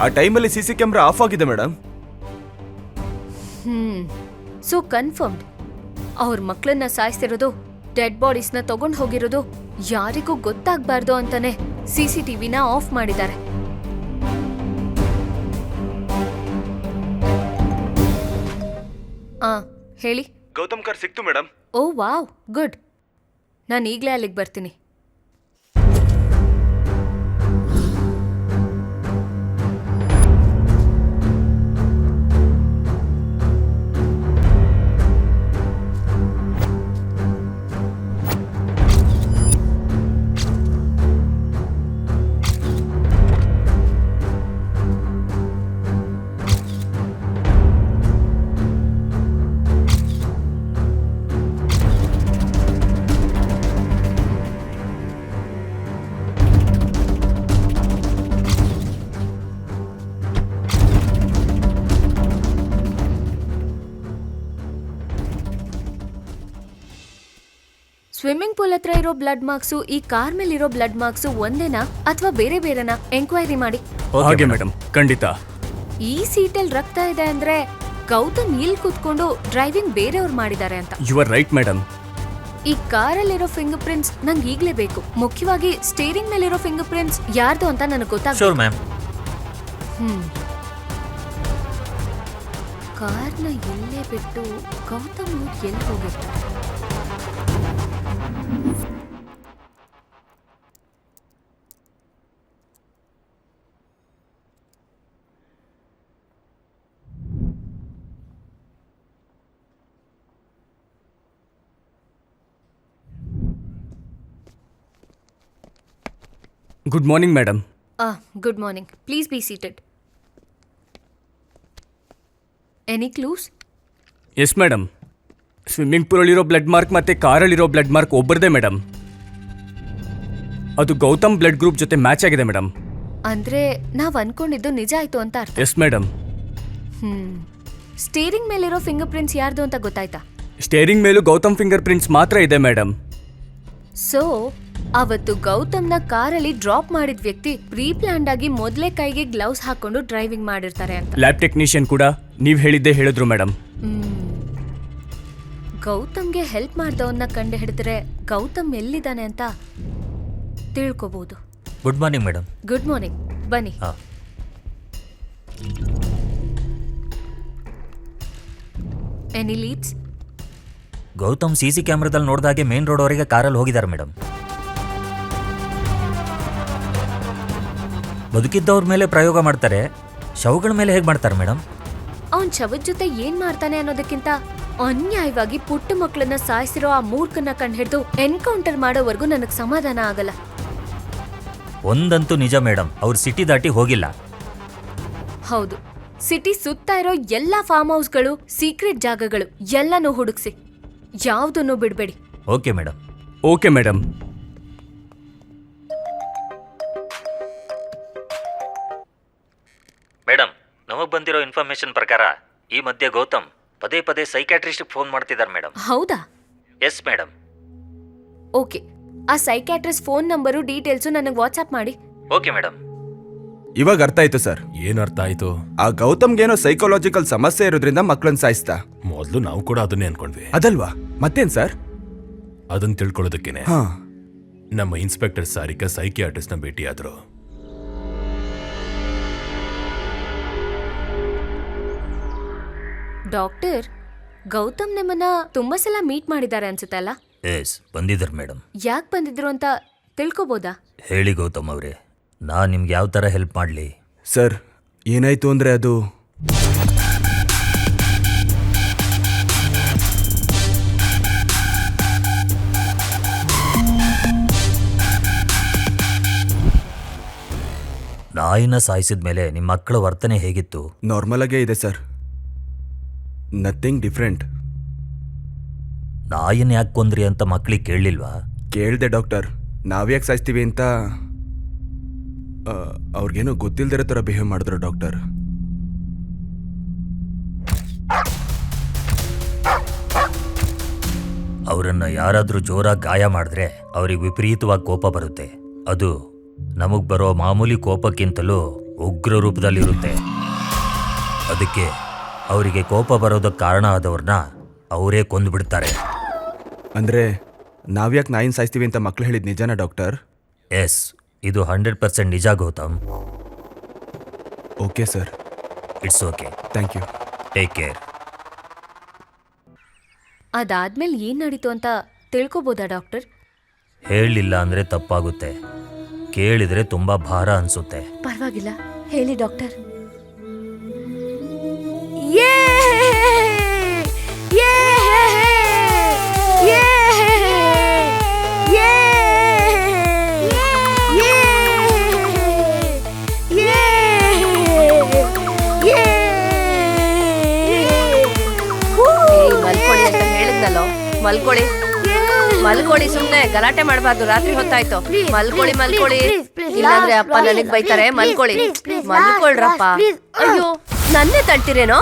ಆ ಟೈಮಲ್ಲಿ CC ಕ್ಯಾಮ್ರಾ ಆಫ್ ಆಗಿದೆ ಮೇಡಮ್. ಸೊ ಕನ್ಫರ್ಮ್ಡ್ ಅವ್ರ ಮಕ್ಕಳನ್ನ ಸಾಯಿಸ್ತಿರೋದು, ಡೆಡ್ ಬಾಡೀಸ್ನ ತಗೊಂಡು ಹೋಗಿರೋದು ಯಾರಿಗೂ ಗೊತ್ತಾಗ್ಬಾರ್ದು ಅಂತಾನೆ CCTVನ ಆಫ್ ಮಾಡಿದ್ದಾರೆ. ಹೇಳಿ. ಗೌತಮ್ ಕಾರ್ ಸಿಕ್ತು ಮೇಡಮ್. ಓ ವಾವ್, ಗುಡ್. ನಾನು ಈಗಲೇ ಅಲ್ಲಿಗೆ ಬರ್ತೀನಿ. ಸ್ವಿಮ್ಮಿಂಗ್ ಪೂಲ್ ಹತ್ರ ಇರೋ ಬ್ಲಡ್ ಮಾರ್ಕ್ಸು ಈ ಕಾರ್ ಮೇಲೆ ಇರೋ ಬ್ಲಡ್ ಮಾರ್ಕ್ಸು ಒಂದೇನಾ ಅಥವಾ ಬೇರೆ ಬೇರೆನಾ? ಎಂಕ್ವೈರಿ ಮಾಡಿ. ಹಾಗೆ ಮೇಡಮ್, ಖಂಡಿತ. ಈ ಸೀಟಲ್ಲಿ ರಕ್ತ ಇದೆ ಅಂದ್ರೆ ಗೌತಮ್ ಇಲ್ಲಿ ಕೂತ್ಕೊಂಡು ಡ್ರೈವಿಂಗ್ ಬೇರೆಯವ್ರು ಮಾಡಿದ್ದಾರೆ ಅಂತ. You are right madam. ಈ ಕಾರಲ್ಲಿರೋ ಫಿಂಗರ್ ಪ್ರಿಂಟ್ಸ್ ನಂಗೆ ಈಗಲೇ ಬೇಕು. ಮುಖ್ಯವಾಗಿ ಸ್ಟೇರಿಂಗ್ ಮೇಲಿರೋ ಫಿಂಗರ್ ಪ್ರಿಂಟ್ಸ್ ಯಾರ್ದು ಅಂತ ನನಗೆ ಗೊತ್ತಾಗ್ತದೆ. Sure ma'am. ಕಾರ್ನ ಎಲ್ಲೇ ಬಿಟ್ಟು ಗೌತಮ್ ಎಲ್ಲಿ ಹೋಗಿರ್ತಾರೆ? Good morning madam. Good morning. Please be seated. Any clues? Yes madam. Swimming ಪೂಲಲ್ಲಿರೋ ಬ್ಲಡ್ ಮಾರ್ಕ್ ಮತ್ತೆ ಕಾರಲ್ಲಿರೋ ಬ್ಲಡ್ ಮಾರ್ಕ್ ಒಬ್ಬರದೇ ಮೇಡಮ್. ಅದು ಗೌತಮ್ ಬ್ಲಡ್ ಗ್ರೂಪ್ ಜೊತೆ ಮ್ಯಾಚ್ ಆಗಿದೆ ಮೇಡಮ್. ಅಂದ್ರೆ ನಾವ್ ಅನ್ಕೊಂಡಿದ್ದು ನಿಜ ಆಯ್ತು ಅಂತ ಅರ್ಥ. Yes madam. ಸ್ಟೇರಿಂಗ್ ಮೇಲಿರೋ ಫಿಂಗರ್ ಪ್ರಿಂಟ್ಸ್ ಯಾರ್ದು ಅಂತ ಗೊತ್ತಾಯ್ತಾ? ಸ್ಟೇರಿಂಗ್ ಮೇಲೂ ಗೌತಮ್ ಫಿಂಗರ್ ಪ್ರಿಂಟ್ಸ್ ಮಾತ್ರ ಇದೆ ಮೇಡಮ್. ಸೊ ಅವತ್ತು ಗೌತಮ್ನ ಕಾರಲ್ಲಿ ಡ್ರಾಪ್ ಮಾಡಿದ ವ್ಯಕ್ತಿ ಪ್ರೀ ಪ್ಲಾನ್ಡ್ ಆಗಿ ಮೊದಲೇ ಕೈಗೆ ಗ್ಲೌಸ್ ಹಾಕೊಂಡು ಡ್ರೈವಿಂಗ್ ಮಾಡಿರ್ತಾರೆ ಅಂತ. ಲ್ಯಾಬ್ ಟೆಕ್ನಿಷಿಯನ್ ಕೂಡ ನೀವ್ ಹೇಳಿದ್ದೆ ಹೇಳಿದ್ರು ಮೇಡಮ್. ಗೌತಮ್ಗೆ ಹೆಲ್ಪ್ ಮಾಡ್ದವನ್ನ ಕಂಡು ಹಿಡಿದ್ರೆ ಗೌತಮ್ ಎಲ್ಲಿದ್ದಾನೆ ಅಂತ ತಿಳ್ಕೋಬಹುದು. Good morning madam. Good morning. ಬನ್ನಿ. Any leads? ಗೌತಮ್ CC ಕ್ಯಾಮ್ರಾದಲ್ಲಿ ನೋಡಿದಾಗೆ ಮೇನ್ ರೋಡ್ ವರೆಗೆ ಕಾರಲ್ಲಿ ಹೋಗಿದ್ದಾರೆ ಮೇಡಮ್. ಬದುಕಿದ್ದವ್ರ ಮೇಲೆ ಪ್ರಯೋಗ ಮಾಡ್ತಾರೆ, ಶವಗಳ ಮೇಲೆ ಹೇಗೆ ಮಾಡ್ತಾರೆ ಮೇಡಮ್? ಅವನ್ ಶವದ ಜೊತೆ ಏನ್ ಮಾಡ್ತಾನೆ ಅನ್ನೋದಕ್ಕಿಂತ ಅನ್ಯಾಯವಾಗಿ ಪುಟ್ಟ ಮಕ್ಕಳನ್ನ ಸಾಯಿಸಿರೋ ಆ ಮೂರ್ಖನ ಕಂಡು ಹಿಡಿದು ಎನ್ಕೌಂಟರ್ ಮಾಡೋವರೆಗೂ ನನಗೆ ಸಮಾಧಾನ ಆಗಲ್ಲ. ಒಂದಂತೂ ನಿಜ ಮೇಡಮ್, ಅವ್ರು ಸಿಟಿ ದಾಟಿ ಹೋಗಿಲ್ಲ. ಹೌದು, ಸಿಟಿ ಸುತ್ತ ಇರೋ ಎಲ್ಲ ಫಾರ್ಮ್ ಹೌಸ್ಗಳು, ಸೀಕ್ರೆಟ್ ಜಾಗಗಳು ಎಲ್ಲನೂ ಹುಡುಕ್ಸಿ. ಯಾವುದನ್ನು ಬಿಡಬೇಡಿ. Okay madam. Okay madam. Madam, ನಮಗೆ ಬಂದಿರೋ ಇನ್ಫಾರ್ಮೇಶನ್ ಪ್ರಕಾರ ಈ ಮಧ್ಯೆ ಗೌತಮ್ ಪದೇ ಪದೇ ಸೈಕ್ಯಾಟ್ರಿಸ್ಟ್ ಫೋನ್ ಮಾಡ್ತಿದ್ದಾರೆ ಮೇಡಮ್. ಹೌದಾ? Yes madam. ಓಕೆ, ಆ ಸೈಕ್ಯಾಟ್ರಿಸ್ಟ್ ಫೋನ್ ನಂಬರು ಡೀಟೇಲ್ಸು ನನಗೆ ವಾಟ್ಸ್ಆಪ್ ಮಾಡಿ. Okay madam. ಇವಾಗ ಅರ್ಥ ಆಯ್ತು ಸರ್. ಏನ್ ಅರ್ಥ ಆಯ್ತು? ಆ ಗೌತಮ್ಗೇನೋ ಸೈಕಾಲಜಿಕಲ್ ಸಮಸ್ಯೆ ಇರೋದ್ರಿಂದ ಮಕ್ಕಳನ್ನ ಸಾಯಿಸ್ತಾ. ಮೊದಲು ನಾವು ಕೂಡ ಅದನ್ನೇ ಅನ್ಕೊಂಡ್ವಿ. ಅದಲ್ವಾ? ಮತ್ತೇನ್ ಸರ್? ಅದನ್ನ ತಿಳ್ಕೊಳ್ಳೋದಕ್ಕೇನೆ ಹಾ. ನಮ್ಮ ಇನ್ಸ್ಪೆಕ್ಟರ್ ಸಾರಿಕಾ ಸೈಕಿಯಾಟ್ರಿಸ್ಟ್ನ ಭೇಟಿಯಾದ್ರು. ಡಾಕ್ಟರ್, ಗೌತಮ್ ನಿಮ್ಮನ್ನ ತುಂಬಾ ಸಲ ಮೀಟ್ ಮಾಡಿದ್ದಾರೆ ಅನ್ಸುತ್ತೆ ಅಲ್ಲ? ಎಸ್, ಬಂದಿದ್ದಾರೆ ಮೇಡಮ್. ಯಾಕೆ ಬಂದಿದ್ರು ಅಂತ ತಿಳ್ಕೊಬೋದಾ? ಹೇಳಿ ಗೌತಮ್ ಅವರೇ, ನಾನು ನಿಮ್ಗೆ ಯಾವ ಥರ ಹೆಲ್ಪ್ ಮಾಡಲಿ? ಸರ್, ಏನಾಯ್ತು ಅಂದ್ರೆ ಅದು ನಾಯಿನ ಸಾಯಿಸಿದ ಮೇಲೆ ನಿಮ್ಮ ಮಕ್ಕಳ ವರ್ತನೆ ಹೇಗಿತ್ತು? ನಾರ್ಮಲ್ ಆಗೇ ಇದೆ ಸರ್. Nothing different. ನಾಯಿನ ಯಾಕೆ ಕೊಂದ್ರಿ ಅಂತ ಮಕ್ಕಳಿಗೆ ಕೇಳಲಿಲ್ವಾ? ಕೇಳ್ದೆ ಡಾಕ್ಟರ್. ನಾವ್ಯಾಕೆ ಸಾಯಿಸ್ತೀವಿ ಅಂತ. ಅವ್ರಿಗೇನೋ ಗೊತ್ತಿಲ್ದಿರೋ ಥರ ಬಿಹೇವ್ ಮಾಡಿದ್ರು ಡಾಕ್ಟರ್. ಅವರನ್ನು ಯಾರಾದರೂ ಜೋರಾಗಿ ಗಾಯ ಮಾಡಿದ್ರೆ ಅವ್ರಿಗೆ ವಿಪರೀತವಾಗಿ ಕೋಪ ಬರುತ್ತೆ. ಅದು ನಮಗೆ ಬರೋ ಮಾಮೂಲಿ ಕೋಪಕ್ಕಿಂತಲೂ ಉಗ್ರ ರೂಪದಲ್ಲಿರುತ್ತೆ. ಅದಕ್ಕೆ ಅವರಿಗೆ ಕೋಪ ಬರೋದಕ್ಕೆ ಕಾರಣ ಆದವ್ರನ್ನ ಅವರೇ ಕೊಂದುಬಿಡ್ತಾರೆ. ಅಂದ್ರೆ ನಾವ್ಯಾಕೆ ನಾಯಿನ ಸಾಯಿಸ್ತೀವಿ ಅಂತ ಮಕ್ಳು ಹೇಳಿದ್ ನಿಜಾನ ಡಾಕ್ಟರ್? ಎಸ್, ಇದು 100% ನಿಜ Gautam. Okay sir. It's okay. Thank you. Take care. ಅದಾದ್ಮೇಲೆ ಏನ್ ನಡೀತು ಅಂತ ತಿಳ್ಕೊಬೋದಾ ಡಾಕ್ಟರ್? ಹೇಳಲಿಲ್ಲ ಅಂದರೆ ತಪ್ಪಾಗುತ್ತೆ, ಕೇಳಿದರೆ ತುಂಬ ಭಾರ ಅನಿಸುತ್ತೆ. ಪರವಾಗಿಲ್ಲ, ಹೇಳಿ ಡಾಕ್ಟರ್. ಮಲ್ಕೊಳ್ಳಿ ಅಂತ ಹೇಳಿದ್ನಲ್ಲೋ, ಮಲ್ಕೊಳ್ಳಿ ಮಲ್ಕೊಳ್ಳಿ, ಸುಮ್ನೆ ಗಲಾಟೆ ಮಾಡಬಾರ್ದು. ರಾತ್ರಿ ಹೊತ್ತಾಯ್ತು. ಮಲ್ಕೊಳ್ಳಿ ಮಲ್ಕೊಳ್ಳಿ, ಇಲ್ಲಾಂದ್ರೆ ಅಪ್ಪ ನನಗ್ ಬೈತಾರೆ. ಮಲ್ಕೊಳ್ಳಿ, ಮಲ್ಕೊಳ್ರಪ್ಪ. ಅಯ್ಯೋ, ನನ್ನೇ ತಳ್ತೀರೇನೋ?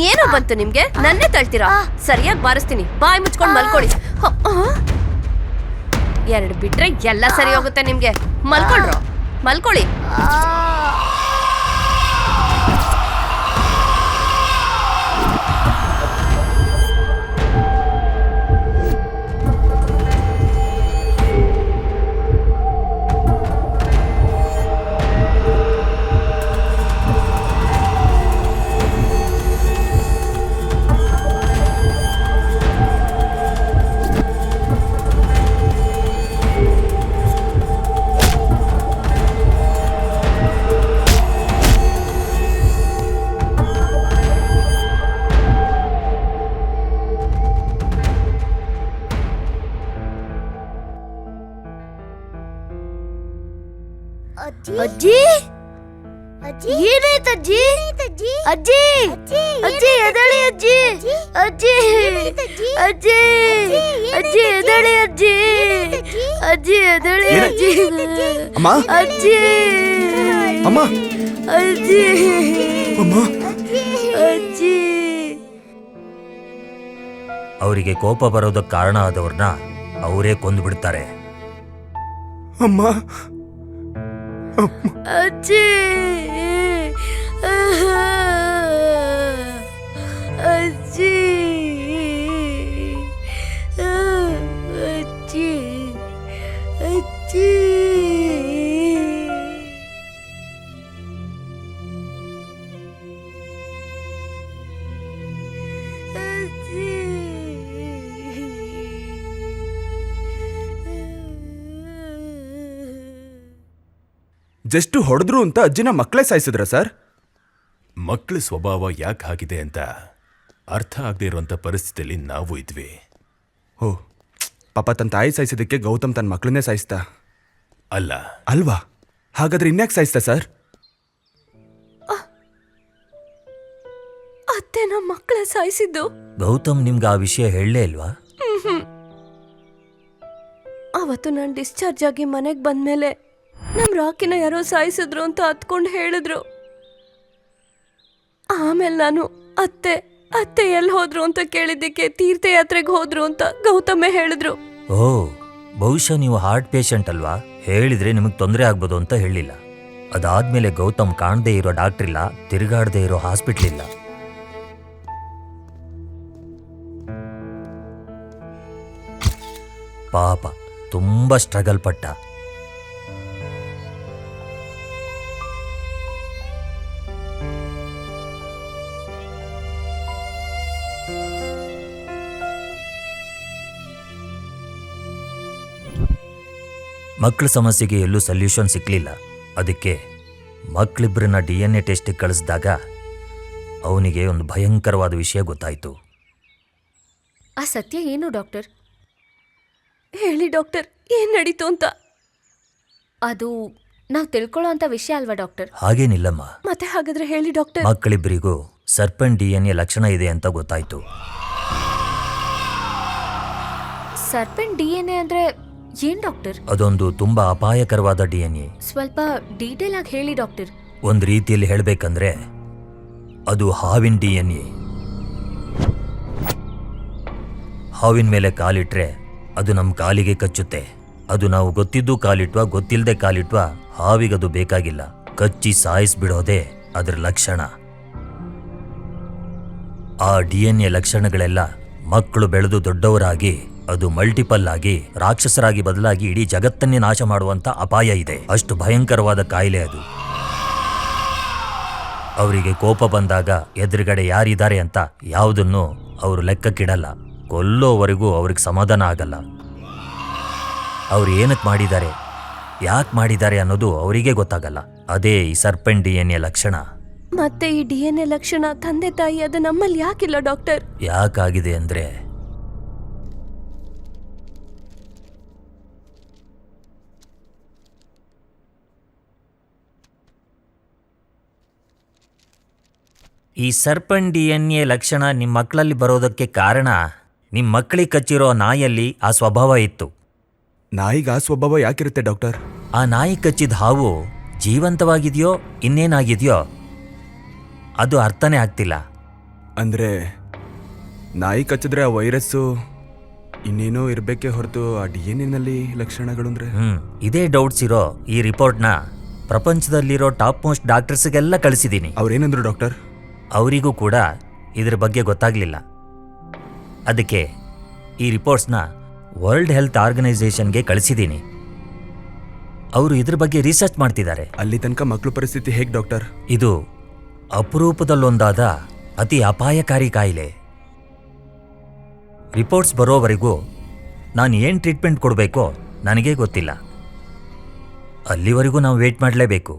ಏನೋ ಬಂತು ನಿಮ್ಗೆ? ನನ್ನೇ ತಳ್ತೀರಾ? ಸರಿಯಾಗಿ ಬಾರಿಸ್ತೀನಿ. ಬಾಯಿ ಮುಚ್ಕೊಂಡು ಮಲ್ಕೊಳ್ಳಿ. ಎರಡು ಬಿಟ್ರೆ ಎಲ್ಲ ಸರಿ ಹೋಗುತ್ತೆ ನಿಮ್ಗೆ. ಮಲ್ಕೊಳ್ರು, ಮಲ್ಕೊಳ್ಳಿ. ಅಜ್ಜಿ, ಏನಾಯ್ತು ಅಜ್ಜಿ? ಅಜ್ಜಿ, ಅಜ್ಜಿ ಎದಳಿ ಅಜ್ಜಿ, ಅಜ್ಜಿ, ಅಜ್ಜಿ, ಅಜ್ಜಿ ಎದಳಿ ಅಜ್ಜಿ, ಅಜ್ಜಿ ಎದಳಿ ಅಜ್ಜಿ, ಅಮ್ಮ, ಅಜ್ಜಿ, ಅಮ್ಮ, ಅಜ್ಜಿ, ಅಮ್ಮ. ಅಜ್ಜಿ. ಅವರಿಗೆ ಕೋಪ ಬರೋದಕ್ಕೆ ಕಾರಣ ಆದವ್ರನ್ನ ಅವರೇ ಕೊಂದುಬಿಡ್ತಾರೆ. ಅಮ್ಮ, ಅಜ್ಜಿ, ಅಜ್ಜಿ, ಅಜ್ಜಿ, ಅಜ್ಜಿ. ಜಸ್ಟ್ ಹೊಡೆದ್ರು ಅಂತ ಅಜ್ಜಿನ ಮಕ್ಕಳೇ ಸಾಯಿಸಿದ್ರ ಸರ್? ಮಕ್ಕಳ ಸ್ವಭಾವ ಯಾಕೆ ಆಗಿದೆ ಅಂತ ಅರ್ಥ ಆಗದೆ ಇರುವಂಥ ಪರಿಸ್ಥಿತಿಯಲ್ಲಿ ನಾವು ಇದ್ವಿ. ಓ, ಪಾಪ ತನ್ನ ತಾಯಿ ಸಾಯಿಸಿದ್ದಕ್ಕೆ ಗೌತಮ್ ತನ್ನ ಮಕ್ಕಳನ್ನೇ ಸಾಯಿಸ್ತಾ? ಅಲ್ಲ, ಅಲ್ವಾ? ಹಾಗಾದ್ರೆ ಇನ್ಯಾಕೆ ಸಾಯಿಸ್ತಾ ಸರ್? ಅತ್ತೆ ನಮ್ಮ ಮಕ್ಕಳ ಸಾಯಿಸಿದ್ದು. ಗೌತಮ್ ನಿಮ್ಗೆ ಆ ವಿಷಯ ಹೇಳಲೇ ಇಲ್ವಾ? ಅವತ್ತು ನಾನು ಡಿಸ್ಚಾರ್ಜ್ ಆಗಿ ಮನೆಗೆ ಬಂದ್ಮೇಲೆ ನಮ್ ರಾಕಿನ ಯಾರೋ ಸಾಯಿಸಿದ್ರು ಅಂತ ಹತ್ಕೊಂಡು ಹೇಳಿದ್ರು. ಆಮೇಲೆ ನಾನು ಅತ್ತೆ ಅತ್ತೆ ಎಲ್ಲಿ ಹೋದ್ರು ಅಂತ ಕೇಳಿದ್ದಕ್ಕೆ ತೀರ್ಥಯಾತ್ರೆಗೆ ಹೋದ್ರು ಅಂತ ಗೌತಮೇ ಹೇಳಿದ್ರು. ಓ, ಬಹುಶಃ ನೀವು ಹಾರ್ಟ್ ಪೇಷಂಟ್ ಅಲ್ವಾ? ಹೇಳಿದ್ರೆ ನಿಮಗೆ ತೊಂದರೆ ಆಗ್ಬೋದು ಅಂತ ಹೇಳಿಲ್ಲ. ಅದಾದ್ಮೇಲೆ ಗೌತಮ್ ಕಾಣದೇ ಇರೋ ಡಾಕ್ಟರ್ ಇಲ್ಲ, ತಿರುಗಾಡದೇ ಇರೋ ಹಾಸ್ಪಿಟ್ಲ್ ಇಲ್ಲ. ಪಾಪ ತುಂಬಾ ಸ್ಟ್ರಗಲ್ ಪಟ್ಟ. ಮಕ್ಕಳ ಸಮಸ್ಯೆಗೆ ಎಲ್ಲೂ ಸೊಲ್ಯೂಷನ್ ಸಿಕ್ಲಿಲ್ಲ. ಅದಕ್ಕೆ ಮಕ್ಕಳಿಬ್ಬರನ್ನ DNA ಟೆಸ್ಟಿಗೆ ಕಳಿಸಿದಾಗ ಅವನಿಗೆ ಒಂದು ಭಯಂಕರವಾದ ವಿಷಯ ಗೊತ್ತಾಯಿತು. ಆ ಸತ್ಯ ಏನು ಡಾಕ್ಟರ್? ಹೇಳಿ ಡಾಕ್ಟರ್, ಏನ್ ನಡೀತು ಅಂತ. ಅದು ನಾವು ತಿಳ್ಕೊಳ್ಳೋ ಅಂತ ವಿಷಯ ಅಲ್ವಾ ಡಾಕ್ಟರ್? ಹಾಗೇನಿಲ್ಲಮ್ಮ. ಮತ್ತೆ ಹಾಗಾದ್ರೆ ಹೇಳಿ ಡಾಕ್ಟರ್. ಮಕ್ಕಳಿಬ್ಬರಿಗೂ ಸರ್ಪೆಂಟ್ DNA ಲಕ್ಷಣ ಇದೆ ಅಂತ ಗೊತ್ತಾಯ್ತು. ಸರ್ಪೆಂಟ್ DNA ಅಂದ್ರೆ ಏನ್ ಡಾಕ್ಟರ್? ಅದೊಂದು ತುಂಬಾ ಅಪಾಯಕರವಾದ DNA. ಸ್ವಲ್ಪ ಡೀಟೇಲ್ ಆಗಿ ಹೇಳಿ ಡಾಕ್ಟರ್. ಒಂದು ರೀತಿಯಲ್ಲಿ ಹೇಳಬೇಕಂದ್ರೆ ಅದು ಹಾವಿನ DNA. ಹಾವಿನ ಮೇಲೆ ಕಾಲಿಟ್ರೆ ಅದು ನಮ್ಮ ಕಾಲಿಗೆ ಕಚ್ಚುತ್ತೆ. ಅದು ನಾವು ಗೊತ್ತಿದ್ದು ಕಾಲಿಟ್ವಾ ಗೊತ್ತಿಲ್ಲದೆ ಕಾಲಿಟ್ವಾ ಹಾವಿಗದು ಬೇಕಾಗಿಲ್ಲ, ಕಚ್ಚಿ ಸಾಯಿಸ್ಬಿಡೋದೇ ಅದರ ಲಕ್ಷಣ. ಆ DNA ಲಕ್ಷಣಗಳೆಲ್ಲ ಮಕ್ಕಳು ಬೆಳೆದು ದೊಡ್ಡವರಾಗಿ ಅದು ಮಲ್ಟಿಪಲ್ ಆಗಿ ರಾಕ್ಷಸರಾಗಿ ಬದಲಾಗಿ ಇಡೀ ಜಗತ್ತನ್ನೇ ನಾಶ ಮಾಡುವಂತ ಅಪಾಯ ಇದೆ. ಅಷ್ಟು ಭಯಂಕರವಾದ ಕಾಯಿಲೆ ಅದು. ಅವರಿಗೆ ಕೋಪ ಬಂದಾಗ ಎದುರುಗಡೆ ಯಾರಿದ್ದಾರೆ ಅಂತ ಯಾವುದನ್ನು ಅವರು ಲೆಕ್ಕಕ್ಕಿಡಲ್ಲ. ಕೊಲ್ಲೋವರೆಗೂ ಅವ್ರಿಗೆ ಸಮಾಧಾನ ಆಗಲ್ಲ. ಅವ್ರು ಏನಕ್ಕೆ ಮಾಡಿದ್ದಾರೆ, ಯಾಕೆ ಮಾಡಿದ್ದಾರೆ ಅನ್ನೋದು ಅವರಿಗೆ ಗೊತ್ತಾಗಲ್ಲ. ಅದೇ ಈ ಸರ್ಪೆಂಟ್ DNA ಲಕ್ಷಣ. ಮತ್ತೆ ಈ DNA ಲಕ್ಷಣ ತಂದೆ ತಾಯಿ ಅದು ನಮ್ಮಲ್ಲಿ ಯಾಕಿಲ್ಲ ಡಾಕ್ಟರ್? ಯಾಕಾಗಿದೆ ಅಂದ್ರೆ ಈ ಸರ್ಪೆಂಟ್ DNA ಲಕ್ಷಣ ನಿಮ್ಮ ಮಕ್ಕಳಲ್ಲಿ ಬರೋದಕ್ಕೆ ಕಾರಣ ನಿಮ್ಮ ಮಕ್ಕಳಿಗೆ ಕಚ್ಚಿರೋ ನಾಯಲ್ಲಿ ಆ ಸ್ವಭಾವ ಇತ್ತು. ನಾಯಿಗೆ ಆ ಸ್ವಭಾವ ಯಾಕಿರುತ್ತೆ ಡಾಕ್ಟರ್? ಆ ನಾಯಿ ಕಚ್ಚಿದ ಹಾವು ಜೀವಂತವಾಗಿದೆಯೋ ಇನ್ನೇನಾಗಿದೆಯೋ ಅದು ಅರ್ಥನೇ ಆಗ್ತಿಲ್ಲ. ಅಂದ್ರೆ ನಾಯಿ ಕಚ್ಚಿದ್ರೆ ಆ ವೈರಸ್ಸು ಇನ್ನೇನೋ ಇರಬೇಕೇ ಹೊರತು ಆ DNA ಲಕ್ಷಣಗಳು ಅಂದ್ರೆ. ಇದೇ ಡೌಟ್ಸ್ ಇರೋ ಈ ರಿಪೋರ್ಟ್ನ ಪ್ರಪಂಚದಲ್ಲಿರೋ ಟಾಪ್ ಮೋಸ್ಟ್ ಡಾಕ್ಟರ್ಸ್ಗೆಲ್ಲ ಕಳಿಸಿದ್ದೀನಿ. ಅವ್ರೇನಂದ್ರು ಡಾಕ್ಟರ್? ಅವರಿಗೂ ಕೂಡ ಇದ್ರ ಬಗ್ಗೆ ಗೊತ್ತಾಗಲಿಲ್ಲ. ಅದಕ್ಕೆ ಈ ರಿಪೋರ್ಟ್ಸ್ನ ವರ್ಲ್ಡ್ ಹೆಲ್ತ್ ಆರ್ಗನೈಸೇಷನ್ಗೆ ಕಳಿಸಿದ್ದೀನಿ. ಅವರು ಇದ್ರ ಬಗ್ಗೆ ರಿಸರ್ಚ್ ಮಾಡ್ತಿದ್ದಾರೆ. ಅಲ್ಲಿ ತನಕ ಮಕ್ಕಳ ಪರಿಸ್ಥಿತಿ ಹೇಗೆ ಡಾಕ್ಟರ್? ಇದು ಅಪರೂಪದಲ್ಲೊಂದಾದ ಅತಿ ಅಪಾಯಕಾರಿ ಕಾಯಿಲೆ. ರಿಪೋರ್ಟ್ಸ್ ಬರೋವರೆಗೂ ನಾನು ಏನು ಟ್ರೀಟ್ಮೆಂಟ್ ಕೊಡಬೇಕೋ ನನಗೇ ಗೊತ್ತಿಲ್ಲ. ಅಲ್ಲಿವರೆಗೂ ನಾವು ವೇಟ್ ಮಾಡಲೇಬೇಕು.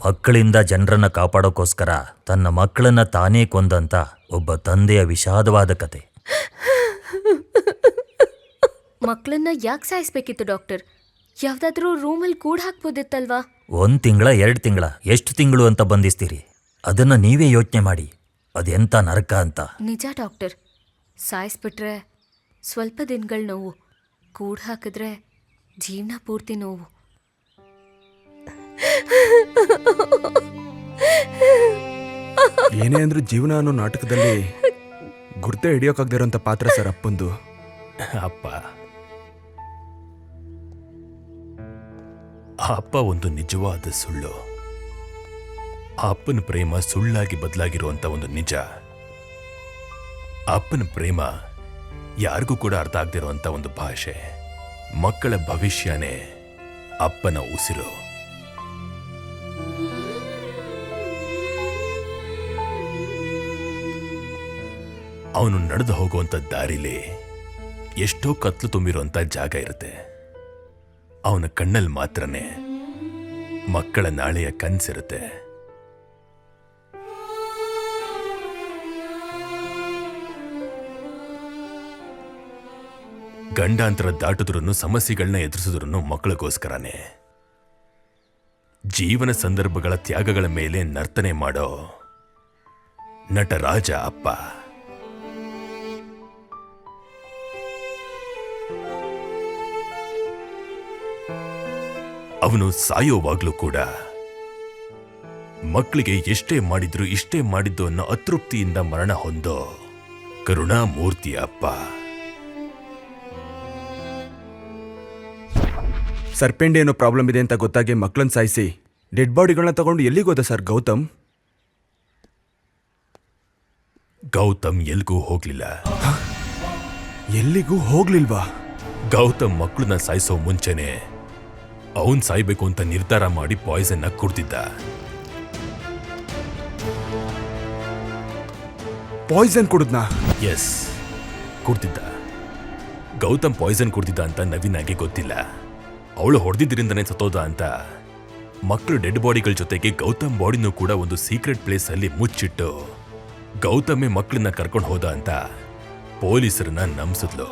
ಮಕ್ಕಳಿಂದ ಜನರನ್ನ ಕಾಪಾಡೋಕ್ಕೋಸ್ಕರ ತನ್ನ ಮಕ್ಕಳನ್ನ ತಾನೇ ಕೊಂದಂತ ಒಬ್ಬ ತಂದೆಯ ವಿಷಾದವಾದ ಕತೆ. ಮಕ್ಕಳನ್ನ ಯಾಕೆ ಸಾಯಿಸ್ಬೇಕಿತ್ತು ಡಾಕ್ಟರ್? ಯಾವ್ದಾದ್ರೂ ರೂಮಲ್ಲಿ ಕೂಡ ಹಾಕ್ಬೋದಿತ್ತಲ್ವಾ? 1 ತಿಂಗಳ 2 ತಿಂಗಳ ಎಷ್ಟು ತಿಂಗಳು ಅಂತ ಬಂಧಿಸ್ತೀರಿ? ಅದನ್ನ ನೀವೇ ಯೋಚನೆ ಮಾಡಿ, ಅದೆಂತ ನರಕ ಅಂತ. ನಿಜ ಡಾಕ್ಟರ್, ಸಾಯಿಸ್ಬಿಟ್ರೆ ಸ್ವಲ್ಪ ದಿನಗಳ ನೋವು, ಕೂಡ ಹಾಕಿದ್ರೆ ಜೀವನ ಪೂರ್ತಿ ನೋವು. ಏನೇ ಅಂದ್ರೂ ಜೀವನ ಅನ್ನೋ ನಾಟಕದಲ್ಲಿ ಗುರ್ತೆ ಹಿಡಿಯೋಕಾಗ್ದಿರೋಂಥ ಪಾತ್ರ ಸರ್ ಅಪ್ಪಂದು. ಅಪ್ಪ ಆ ಅಪ್ಪ ಒಂದು ನಿಜವಾದ ಸುಳ್ಳು. ಆ ಅಪ್ಪನ ಪ್ರೇಮ ಸುಳ್ಳಾಗಿ ಬದಲಾಗಿರುವಂತ ಒಂದು ನಿಜ. ಆ ಅಪ್ಪನ ಪ್ರೇಮ ಯಾರಿಗೂ ಕೂಡ ಅರ್ಥ ಆಗದಿರುವಂತ ಒಂದು ಭಾಷೆ. ಮಕ್ಕಳ ಭವಿಷ್ಯನೇ ಅಪ್ಪನ ಉಸಿರು. ಅವನು ನಡೆದು ಹೋಗುವಂತ ದಾರಿಲಿ ಎಷ್ಟೋ ಕತ್ಲು ತುಂಬಿರುವಂತ ಜಾಗ ಇರುತ್ತೆ. ಅವನ ಕಣ್ಣಲ್ಲಿ ಮಾತ್ರನೇ ಮಕ್ಕಳ ನಾಳೆಯ ಕನ್ಸಿರುತ್ತೆ. ಗಂಡಾಂತರ ದಾಟಿದ್ರೂ ಸಮಸ್ಯೆಗಳನ್ನ ಎದುರಿಸಿದ್ರು ಮಕ್ಕಳಿಗೋಸ್ಕರನೇ. ಜೀವನ ಸಂದರ್ಭಗಳ ತ್ಯಾಗಗಳ ಮೇಲೆ ನರ್ತನೆ ಮಾಡೋ ನಟರಾಜ ಅಪ್ಪ. ಅವನು ಸಾಯೋವಾಗ್ಲೂ ಕೂಡ ಮಕ್ಕಳಿಗೆ ಎಷ್ಟೇ ಮಾಡಿದ್ರು ಇಷ್ಟೇ ಮಾಡಿದ್ದು ಅನ್ನೋ ಅತೃಪ್ತಿಯಿಂದ ಮರಣ ಹೊಂದೋ ಕರುಣಾಮೂರ್ತಿ ಅಪ್ಪ. ಸರ್ಪೆಂಡ್ ಏನೋ ಪ್ರಾಬ್ಲಮ್ ಇದೆ ಅಂತ ಗೊತ್ತಾಗಿ ಮಕ್ಕಳನ್ನ ಸಾಯಿಸಿ ಡೆಡ್ ಬಾಡಿಗಳನ್ನ ತಗೊಂಡು ಎಲ್ಲಿಗೋದ ಸರ್ ಗೌತಮ್? ಗೌತಮ್ ಎಲ್ಗೂ ಹೋಗ್ಲಿಲ್ಲ. ಎಲ್ಲಿಗೂ ಹೋಗ್ಲಿಲ್ವಾ? ಗೌತಮ್ ಮಕ್ಕಳನ್ನ ಸಾಯಿಸೋ ಮುಂಚೆನೆ ಅವನ್ ಸಾಯ್ಬೇಕು ಅಂತ ನಿರ್ಧಾರ ಮಾಡಿ ಪಾಯ್ಸನ್ನ ಕುಡ್ದಿದ್ದ. ಪಾಯ್ಸನ್ ಕುಡಿದ್ನಾ? ಎಸ್, ಕುಡ್ದಿದ್ದ. ಗೌತಮ್ ಪಾಯ್ಸನ್ ಕುಡ್ದಿದ್ದ ಅಂತ ನವೀನಾಗೆ ಗೊತ್ತಿಲ್ಲ. ಅವಳು ಹೊಡೆದಿದ್ದರಿಂದನೇ ಸತ್ತೋದ ಅಂತ ಮಕ್ಕಳು ಡೆಡ್ ಬಾಡಿಗಳ ಜೊತೆಗೆ ಗೌತಮ್ ಬಾಡಿನೂ ಕೂಡ ಒಂದು ಸೀಕ್ರೆಟ್ ಪ್ಲೇಸ್ ಅಲ್ಲಿ ಮುಚ್ಚಿಟ್ಟು ಗೌತಮೇ ಮಕ್ಕಳನ್ನ ಕರ್ಕೊಂಡು ಹೋದ ಅಂತ ಪೊಲೀಸರನ್ನ ನಂಬಿಸಿದ್ಲು.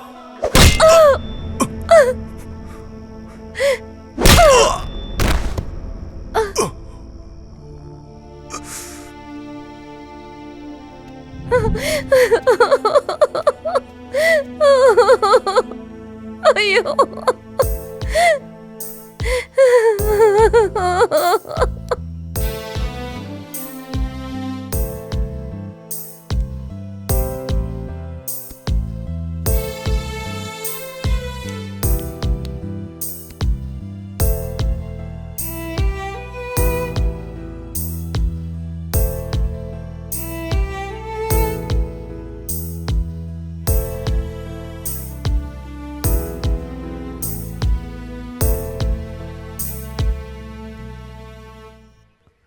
ಅಯ್ಯೋ,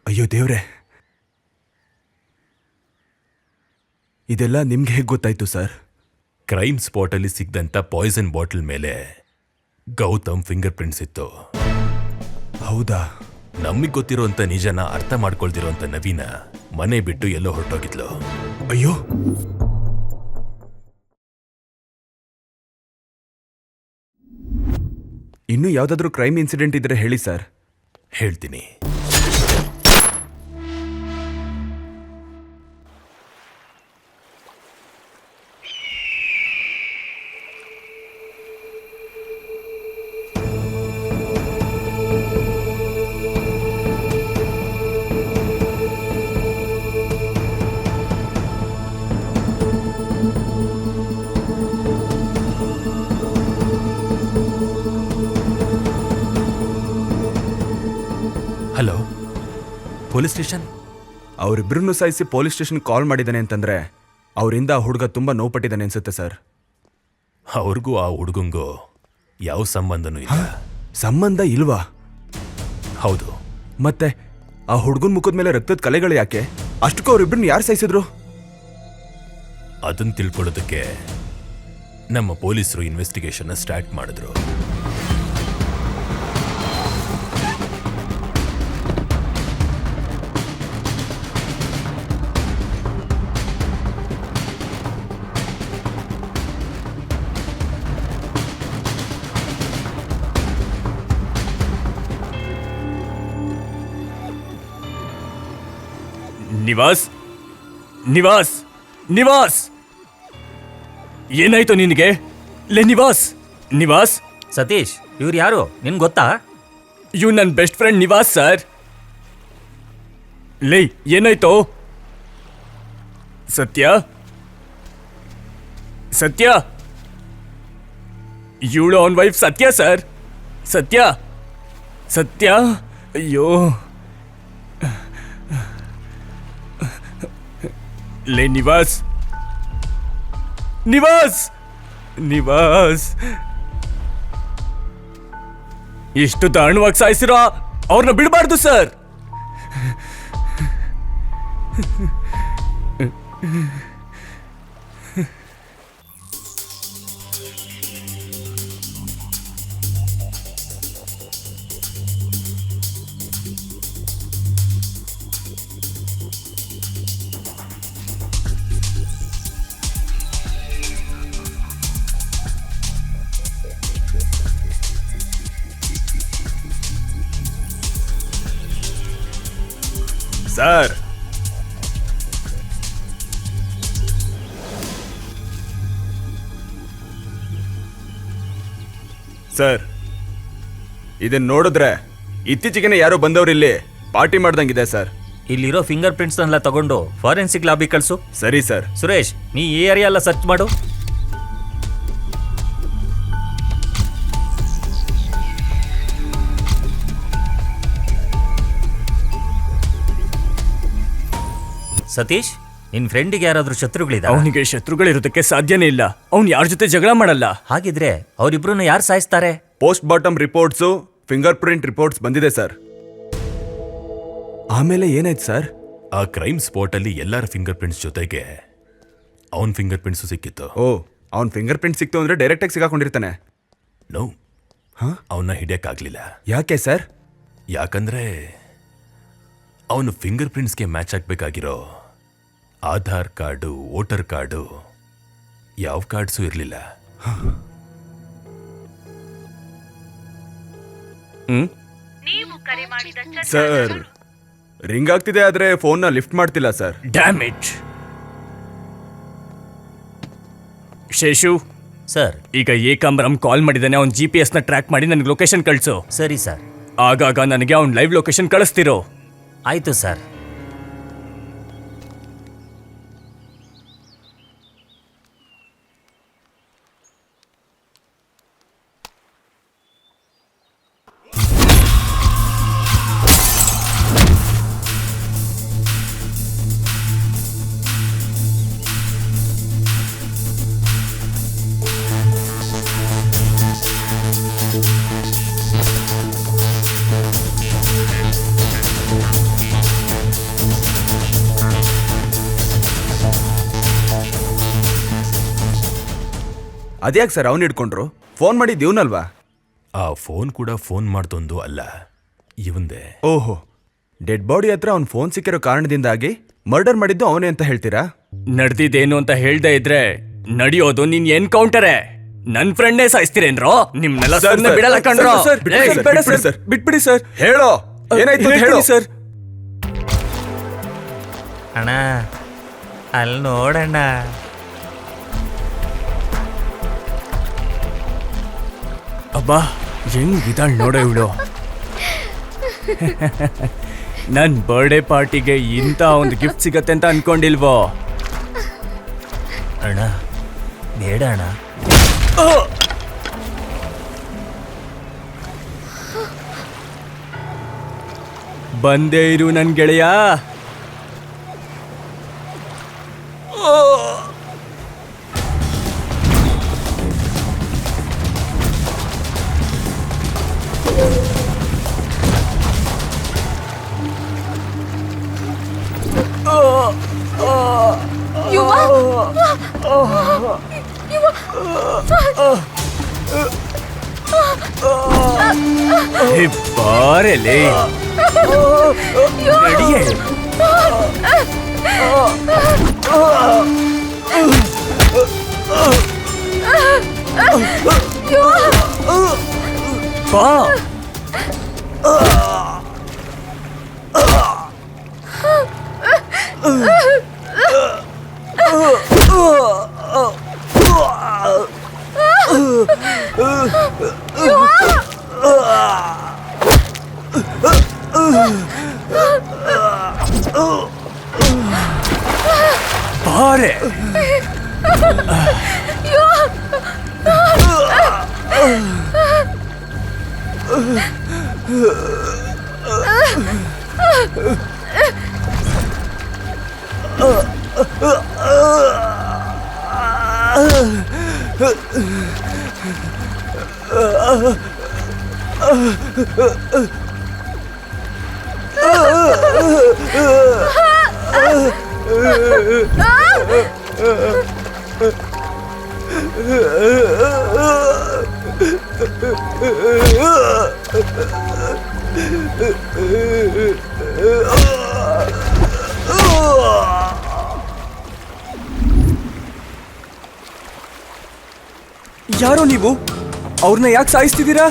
ಅಯ್ಯೋ ದೇವ್ರೆ, ಇದೆಲ್ಲ ನಿಮ್ಗೆ ಹೇಗೆ ಗೊತ್ತಾಯ್ತು ಸರ್? ಕ್ರೈಮ್ ಸ್ಪಾಟ್ ಅಲ್ಲಿ ಸಿಗ್ದಂತ ಪಾಯ್ಸನ್ ಬಾಟಲ್ ಮೇಲೆ ಗೌತಮ್ ಫಿಂಗರ್ ಪ್ರಿಂಟ್ಸ್ ಇತ್ತು. ಹೌದಾ? ನಮಗ್ ಗೊತ್ತಿರೋಂತ ನಿಜನ ಅರ್ಥ ಮಾಡ್ಕೊಳ್ದಿರೋಂತ ನವೀನ ಮನೆ ಬಿಟ್ಟು ಎಲ್ಲೋ ಹೊರಟೋಗಿದ್ಲು. ಅಯ್ಯೋ, ಇನ್ನೂ ಯಾವ್ದಾದ್ರೂ ಕ್ರೈಮ್ ಇನ್ಸಿಡೆಂಟ್ ಇದ್ರೆ ಹೇಳಿ ಸರ್. ಹೇಳ್ತೀನಿ. Hello, police station? ಅವರಿಬ್ಬರನ್ನು ಸಾಯಿಸಿ ಪೊಲೀಸ್ ಸ್ಟೇಷನ್ ಕಾಲ್ ಮಾಡಿದ್ದಾನೆ ಅಂತಂದ್ರೆ ಅವರಿಂದ ಆ ಹುಡುಗ ತುಂಬಾ ನೋವುಪಟ್ಟಿದ್ದಾನೆ ಅನ್ಸುತ್ತೆ ಸರ್. ಅವ್ರಿಗೂ ಆ ಹುಡುಗಂಗೂ ಯಾವ ಸಂಬಂಧನೂ ಇಲ್ಲ. ಸಂಬಂಧ ಇಲ್ವಾ? ಹೌದು. ಮತ್ತೆ ಆ ಹುಡುಗನ ಮುಖದ ಮೇಲೆ ರಕ್ತದ ಕಲೆಗಳು ಯಾಕೆ? ಅಷ್ಟಕ್ಕೂ ಅವರಿಬ್ಬರನ್ನ ಯಾರು ಸಾಯಿಸಿದ್ರು? ಅದನ್ನ ತಿಳ್ಕೊಳ್ಳೋದಕ್ಕೆ ನಮ್ಮ ಪೊಲೀಸರು ಇನ್ವೆಸ್ಟಿಗೇಷನ್ ಸ್ಟಾರ್ಟ್ ಮಾಡಿದ್ರು. ನಿವಾಸ್, ನಿವಾಸ್, ನಿವಾಸ್, ಏನಾಯ್ತು ನಿನಗೆ? ಲೇ ನಿವಾಸ್, ನಿವಾಸ್. ಸತೀಶ್, ಇವ್ರು ಯಾರು ನಿನ್ ಗೊತ್ತಾ? ಇವ್ ನನ್ನ ಬೆಸ್ಟ್ ಫ್ರೆಂಡ್ ನಿವಾಸ್ ಸರ್. ಲೇ, ಏನಾಯ್ತು? ಸತ್ಯ, ಸತ್ಯ, ಇವಳು ಅವನ ವೈಫ್ ಸತ್ಯ ಸರ್. ಸತ್ಯ, ಸತ್ಯ. ಅಯ್ಯೋ, ಲೇ ನಿವಾಸ್, ನಿವಾಸ್, ನಿವಾಸ್, ಎಷ್ಟು ದಾರುಣವಾಗಿ ಸಾಯಿಸಿರೋ ಅವ್ರನ್ನ ಬಿಡಬಾರ್ದು ಸರ್. ಸರ್ ಸರ್ ಇದನ್ನ ನೋಡಿದ್ರೆ ಇತ್ತೀಚೆಗೆ ಯಾರೋ ಬಂದವರಿಲ್ಲಿ ಪಾರ್ಟಿ ಮಾಡ್ದಂಗಿದೆ ಸರ್. ಇಲ್ಲಿರೋ ಫಿಂಗರ್ ಪ್ರಿಂಟ್ಸ್ನೆಲ್ಲ ತಗೊಂಡು ಫಾರೆನ್ಸಿಕ್ ಲ್ಯಾಬಿಗೆ ಕಳಿಸು. ಸರಿ ಸರ್. ಸುರೇಶ್, ನೀ ಈ ಏರಿಯಾ ಎಲ್ಲ ಸರ್ಚ್ ಮಾಡು. ಸತೀಶ್, ನಿನ್ ಫ್ರೆಂಡಿಗೆ ಯಾರಾದ್ರೂ ಶತ್ರುಗಳಿದ್ದಾರೆ? ಅವನಿಗೆ ಶತ್ರುಗಳಿರೋದಕ್ಕೆ ಸಾಧ್ಯನೇ ಇಲ್ಲ. ಅವ್ನು ಯಾರ ಜೊತೆ ಜಗಳ ಮಾಡಲ್ಲ. ಹಾಗಿದ್ರೆ ಅವರಿಬ್ರನ್ನ ಯಾರು ಸಾಯಿಸ್ತಾರೆ? Postmortem reports, fingerprint reports ಬಂದಿದೆ ಸರ್. ಆಮೇಲೆ ಏನಾಯ್ತು ಸರ್? ಆ ಕ್ರೈಮ್ ಸ್ಪಾಟ್ ಅಲ್ಲಿ ಎಲ್ಲರ ಫಿಂಗರ್ ಪ್ರಿಂಟ್ಸ್ ಜೊತೆಗೆ ಅವನ್ ಫಿಂಗರ್ ಪ್ರಿಂಟ್ಸ್ ಸಿಕ್ಕಿತ್ತು. ಓ, ಅವ್ನ್ ಫಿಂಗರ್ ಪ್ರಿಂಟ್ ಸಿಕ್ತು ಅಂದ್ರೆ ಡೈರೆಕ್ಟ್ ಆಗಿ ಸಿಗಾಕೊಂಡಿರ್ತಾನೆ. ನೋ, ಅವನ್ನ ಹಿಡಿಯಕ್ಕಾಗ್ಲಿಲ್ಲ. ಯಾಕೆ ಸರ್? ಯಾಕಂದ್ರೆ ಅವನು ಫಿಂಗರ್ ಪ್ರಿಂಟ್ಸ್ಗೆ ಮ್ಯಾಚ್ ಆಗ್ಬೇಕಾಗಿರೋ ಆಧಾರ್ ಕಾರ್ಡು, ವೋಟರ್ ಕಾರ್ಡು, ಯಾವ ಕಾರ್ಡ್ಸು ಇರಲಿಲ್ಲ. ಸರ್, ರಿಂಗ್ ಆಗ್ತಿದೆ ಆದ್ರೆ ಫೋನ್ ನ ಲಿಫ್ಟ್ ಮಾಡ್ತಿಲ್ಲ sir. Damn it. Seshu sir. ಈಗ ಏಕಾಂಬರಂ ಕಾಲ್ ಮಾಡಿದ್ದಾನೆ. ಅವ್ನ GPS ನ ಟ್ರ್ಯಾಕ್ ಮಾಡಿ ನನಗೆ ಲೊಕೇಶನ್ ಕಳಿಸು. ಸರಿ ಸರ್. ಆಗಾಗ ನನಗೆ ಅವ್ನ ಲೈವ್ ಲೊಕೇಶನ್ ಕಳಿಸ್ತಿರೋ. ಆಯ್ತು ಸರ್. ಅದ್ಯಾಕೆ ಸರ್ ಅವ್ನು ಹಿಡ್ಕೊಂಡ್ರು? ಫೋನ್ ಮಾಡಿದ್ದು ಇವನಲ್ವಾ? ಆ ಫೋನ್ ಕೂಡ ಫೋನ್ ಮಾಡ್ದೊಂದು ಅಲ್ಲ, ಇವಂದೇ. ಓಹೋ, ಡೆಡ್ ಬಾಡಿ ಹತ್ರ ಅವ್ನ್ ಫೋನ್ ಸಿಕ್ಕಿರೋ ಕಾರಣದಿಂದಾಗಿ ಮರ್ಡರ್ ಮಾಡಿದ್ದು ಅವನೇ ಅಂತ ಹೇಳ್ತೀರಾ? ನಡೆದಿದ್ದೇನು ಅಂತ ಹೇಳ್ದೆ ಇದ್ರೆ ನಡೆಯೋದು ನಿನ್ ಎನ್ಕೌಂಟರೇ. ನನ್ ಫ್ರೆಂಡೇ ಸಾಯಿಸ್ತೀರೇನ್ರೋ? ನಿಮ್ನೆಲ್ಲ ಸುಮ್ನೆ ಬಿಡಲ್ಲ ಕಣ್ರೋ. ಬಿಟ್ಬಿಡಿ ಸರ್. ಹೇಳೋ, ಏನಾಯ್ತು ಅಂತ ಹೇಳು ಸರ್. ಅಣ್ಣ, ಅಲ್ಲಿ ನೋಡಣ್ಣ. ಅಬ್ಬಾ, ಹೆಂಗಿದಾಳ್ ನೋಡೋ ಇವಳು. ನನ್ ಬರ್ಡೇ ಪಾರ್ಟಿಗೆ ಇಂಥ ಒಂದು ಗಿಫ್ಟ್ ಸಿಗತ್ತೆ ಅಂತ ಅನ್ಕೊಂಡಿಲ್ವೋ? ಅಣ್ಣ, ಬೇಡ ಅಣ್ಣ. ಬಂದೇ ಇರು ನನ್ ಗೆಳೆಯ. ಬಾರೆಲೆ ನಡಿಯೇ. ಬಾ. ಬಾರೆ. ಯಾರೋ ನೀವು? ಅವ್ರನ್ನ ಯಾಕೆ ಸಾಯಿಸ್ತಿದ್ದೀರಾ?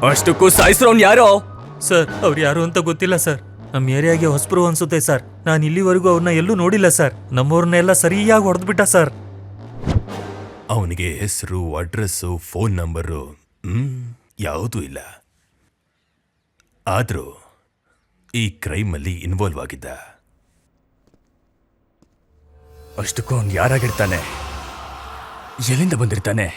ಅಷ್ಟಕ್ಕೂ ಸಾಯಿಸ್ರೋನ್ ಯಾರೋ? ಸರ್ ಅವ್ರು ಯಾರು ಅಂತ ಗೊತ್ತಿಲ್ಲ ಸರ್. ನಮ್ಮ ಏರಿಯಾಗೆ ಹೊಸಬ್ರು ಅನ್ಸುತ್ತೆ ಸರ್. ನಾನು ಇಲ್ಲಿವರೆಗೂ ಅವ್ರನ್ನ ಎಲ್ಲೂ ನೋಡಿಲ್ಲ ಸರ್. ನಮ್ಮವ್ರನ್ನೆಲ್ಲ ಸರಿಯಾಗಿ ಹೊಡೆದ್ಬಿಟ್ಟ ಸರ್. ಅವನಿಗೆ ಹೆಸರು, ಅಡ್ರೆಸ್ಸು, ಫೋನ್ ನಂಬರು ಯಾವುದೂ ಇಲ್ಲ. ಆದರೂ ಈ ಕ್ರೈಮಲ್ಲಿ ಇನ್ವಾಲ್ವ್ ಆಗಿದ್ದ. ಅಷ್ಟಕ್ಕೂ ಅವ್ನು ಯಾರಾಗಿರ್ತಾನೆ? ಎಲ್ಲಿಂದ ಬಂದಿರ್ತಾನೆ?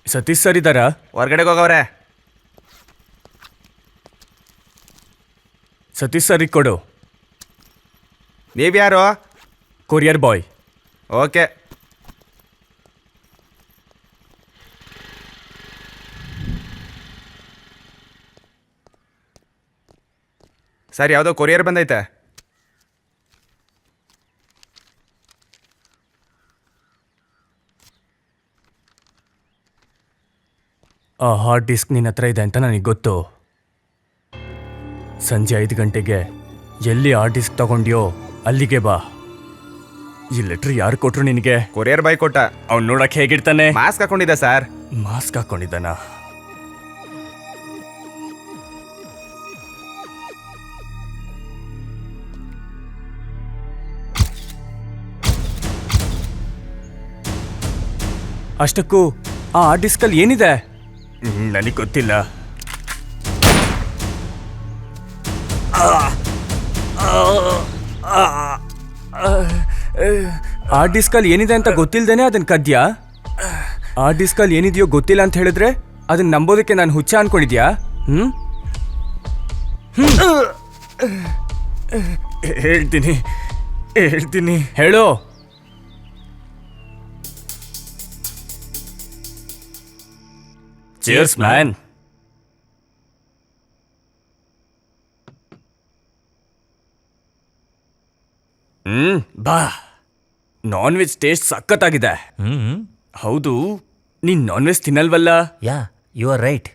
ಸತೀಶ್ ಸರ್ ಇದ್ದಾರಾ? ಹೊರ್ಗಡೆಗೆ ಹೋಗವ್ರೆ. ಸತೀಶ್ ಸರ್ ಕೊಡು. ನೀವ್ಯಾರು? ಕೊರಿಯರ್ ಬಾಯ್. ಓಕೆ. ಸರ್, ಯಾವುದೋ ಕೊರಿಯರ್ ಬಂದೈತೆ. ಆ ಹಾರ್ಡ್ ಡಿಸ್ಕ್ ನಿನ್ನ ಹತ್ರ ಇದೆ ಅಂತ ನನಗೆ ಗೊತ್ತು. ಸಂಜೆ 5 ಗಂಟೆಗೆ ಎಲ್ಲಿ ಹಾರ್ಡ್ ಡಿಸ್ಕ್ ತಗೊಂಡ್ಯೋ ಅಲ್ಲಿಗೆ ಬಾ. ಈ ಲೆಟ್ರ್ ಯಾರು ಕೊಟ್ರು ನಿನಗೆ? ಕೊರಿಯರ್ ಬಾಯ್ ಕೊಟ್ಟ. ಅವ್ನು ನೋಡಕ್ ಹೇಗಿರ್ತಾನೆ? ಮಾಸ್ಕ್ ಹಾಕೊಂಡಿದ್ದ ಸರ್. ಮಾಸ್ಕ್ ಹಾಕೊಂಡಿದ್ದಾನ? ಅಷ್ಟಕ್ಕೂ ಆ ಹಾರ್ಡ್ ಡಿಸ್ಕಲ್ಲಿ ಏನಿದೆ? ನನಗೆ ಗೊತ್ತಿಲ್ಲ. ಆ ಡಿಸ್ಕಲ್ಲಿ ಏನಿದೆ ಅಂತ ಗೊತ್ತಿಲ್ದೇನೆ ಅದನ್ನ ಕದ್ಯಾ? ಆ ಡಿಸ್ಕಲ್ಲಿ ಏನಿದೆಯೋ ಗೊತ್ತಿಲ್ಲ ಅಂತ ಹೇಳಿದ್ರೆ ಅದನ್ನ ನಂಬೋದಕ್ಕೆ ನಾನು ಹುಚ್ಚ ಅನ್ಕೊಂಡಿದ್ಯಾ? ಹೇಳ್ತೀನಿ ಹೇಳು. Cheers, man. ಬಾ. ನಾನ್ ವೆಜ್ ಟೇಸ್ಟ್ ಸಖತ್ತಾಗಿದೆ. ಹೌದು, ನೀನ್ ನಾನ್ ವೆಜ್ ತಿನ್ನಲ್ವಲ್ಲ? Yeah, you are right.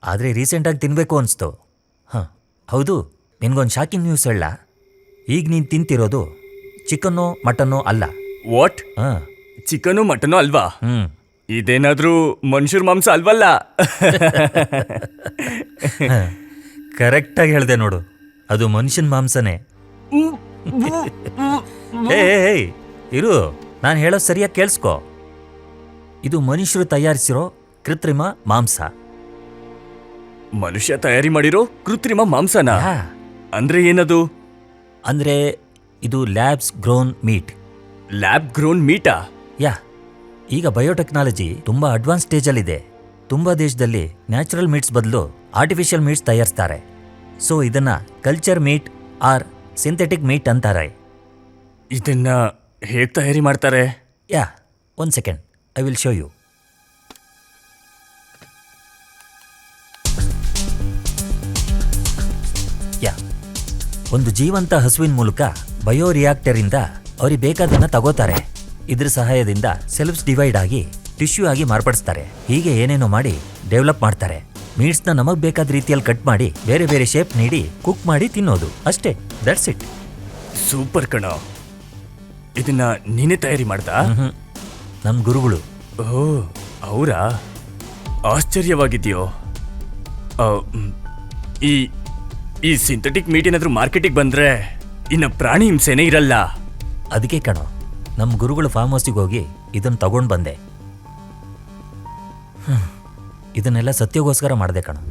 ಆದರೆ ರೀಸೆಂಟಾಗಿ ತಿನ್ನಬೇಕು ಅನಿಸ್ತು. ಹಾಂ ಹೌದು, ನಿನ್ಗೊಂದು ಶಾಕಿಂಗ್ ನ್ಯೂಸ್ ಹೇಳ. ಈಗ ನೀನು ತಿಂತಿರೋದು ಚಿಕನ್ನೋ ಮಟನ್ನೋ ಅಲ್ಲ. ವಾಟ್? ಹಾಂ, ಚಿಕನು ಮಟನು ಅಲ್ವಾ? ಇದೇನಾದ್ರೂ ಮನುಷ್ಯರ ಮಾಂಸ ಅಲ್ವಲ್ಲ? ಕರೆಕ್ಟಾಗಿ ಹೇಳಿದೆ ನೋಡು, ಅದು ಮನುಷ್ಯನ ಮಾಂಸನೇ. ಏಯ್ ಇರು, ನಾನು ಹೇಳೋದು ಸರಿಯಾಗಿ ಕೇಳಿಸ್ಕೊ. ಇದು ಮನುಷ್ಯರು ತಯಾರಿಸಿರೋ ಕೃತ್ರಿಮ ಮಾಂಸ. ಮನುಷ್ಯ ತಯಾರಿ ಮಾಡಿರೋ ಕೃತ್ರಿಮ ಮಾಂಸನ? ಅಂದ್ರೆ ಏನದು? ಅಂದ್ರೆ ಇದು labs grown meat. Lab grown ಮೀಟಾ? ಯಾ, ಈಗ ಬಯೋಟೆಕ್ನಾಲಜಿ ತುಂಬಾ ಅಡ್ವಾನ್ಸ್ ಸ್ಟೇಜಲ್ಲಿದೆ. ತುಂಬಾ ದೇಶದಲ್ಲಿ ನ್ಯಾಚುರಲ್ ಮೀಟ್ಸ್ ಬದಲು ಆರ್ಟಿಫಿಷಿಯಲ್ ಮೀಟ್ಸ್ ತಯಾರಿಸ್ತಾರೆ. ಸೊ ಇದನ್ನ culture meat or synthetic meat ಅಂತಾರೆ. ಇದನ್ನ ಹೇಗೆ ತಯಾರಿ ಮಾಡ್ತಾರೆ? Yeah, 1 second, I will show you. Yeah, ಒಂದು ಜೀವಂತ ಹಸುವಿನ ಮೂಲಕ ಬಯೋ ರಿಯಾಕ್ಟರಿಂದ ಅವ್ರಿಗೆ ಬೇಕಾದನ್ನ ತಗೋತಾರೆ. ಇದ್ರ ಸಹಾಯದಿಂದ ಸೆಲ್ಫ್ಸ್ ಡಿವೈಡ್ ಆಗಿ ಟಿಶ್ಯೂ ಆಗಿ ಮಾರ್ಪಡಿಸ್ತಾರೆ. ಹೀಗೆ ಏನೇನೋ ಮಾಡಿ ಡೆವಲಪ್ ಮಾಡ್ತಾರೆ. ಮೀಟ್ಸ್ನ ನಮಗ್ ಬೇಕಾದ ರೀತಿಯಲ್ಲಿ ಕಟ್ ಮಾಡಿ ಬೇರೆ ಬೇರೆ ಶೇಪ್ ನೀಡಿ ಕುಕ್ ಮಾಡಿ ತಿನ್ನೋದು ಅಷ್ಟೇ. That's it. ಸೂಪರ್ ಕಣ. ಇದನ್ನ ನೀನೇ ತಯಾರಿ ಮಾಡ್ದಾ? ನಮ್ಮ ಗುರುಗಳು. ಓ, ಅವರಾ? ಆಶ್ಚರ್ಯವಾಗಿದೆಯೋ. ಈ ಈ ಸಿಂಥೆಟಿಕ್ ಮೀಟ್ ಏನಾದ್ರೂ ಮಾರ್ಕೆಟಿಗೆ ಬಂದ್ರೆ ಇನ್ನು ಪ್ರಾಣಿ ಹಿಂಸೆನೇ ಇರಲ್ಲ. ಅದಕ್ಕೆ ಕಣೋ, ನಮ್ಮ ಗುರುಗಳು ಫಾರ್ಮ್ ಹೌಸಿಗೆ ಹೋಗಿ ಇದನ್ನು ತಗೊಂಡು ಬಂದೆ. ಇದನ್ನೆಲ್ಲ ಸತ್ಯಗೋಸ್ಕರ ಮಾಡಿದೆ ಕಣೋ.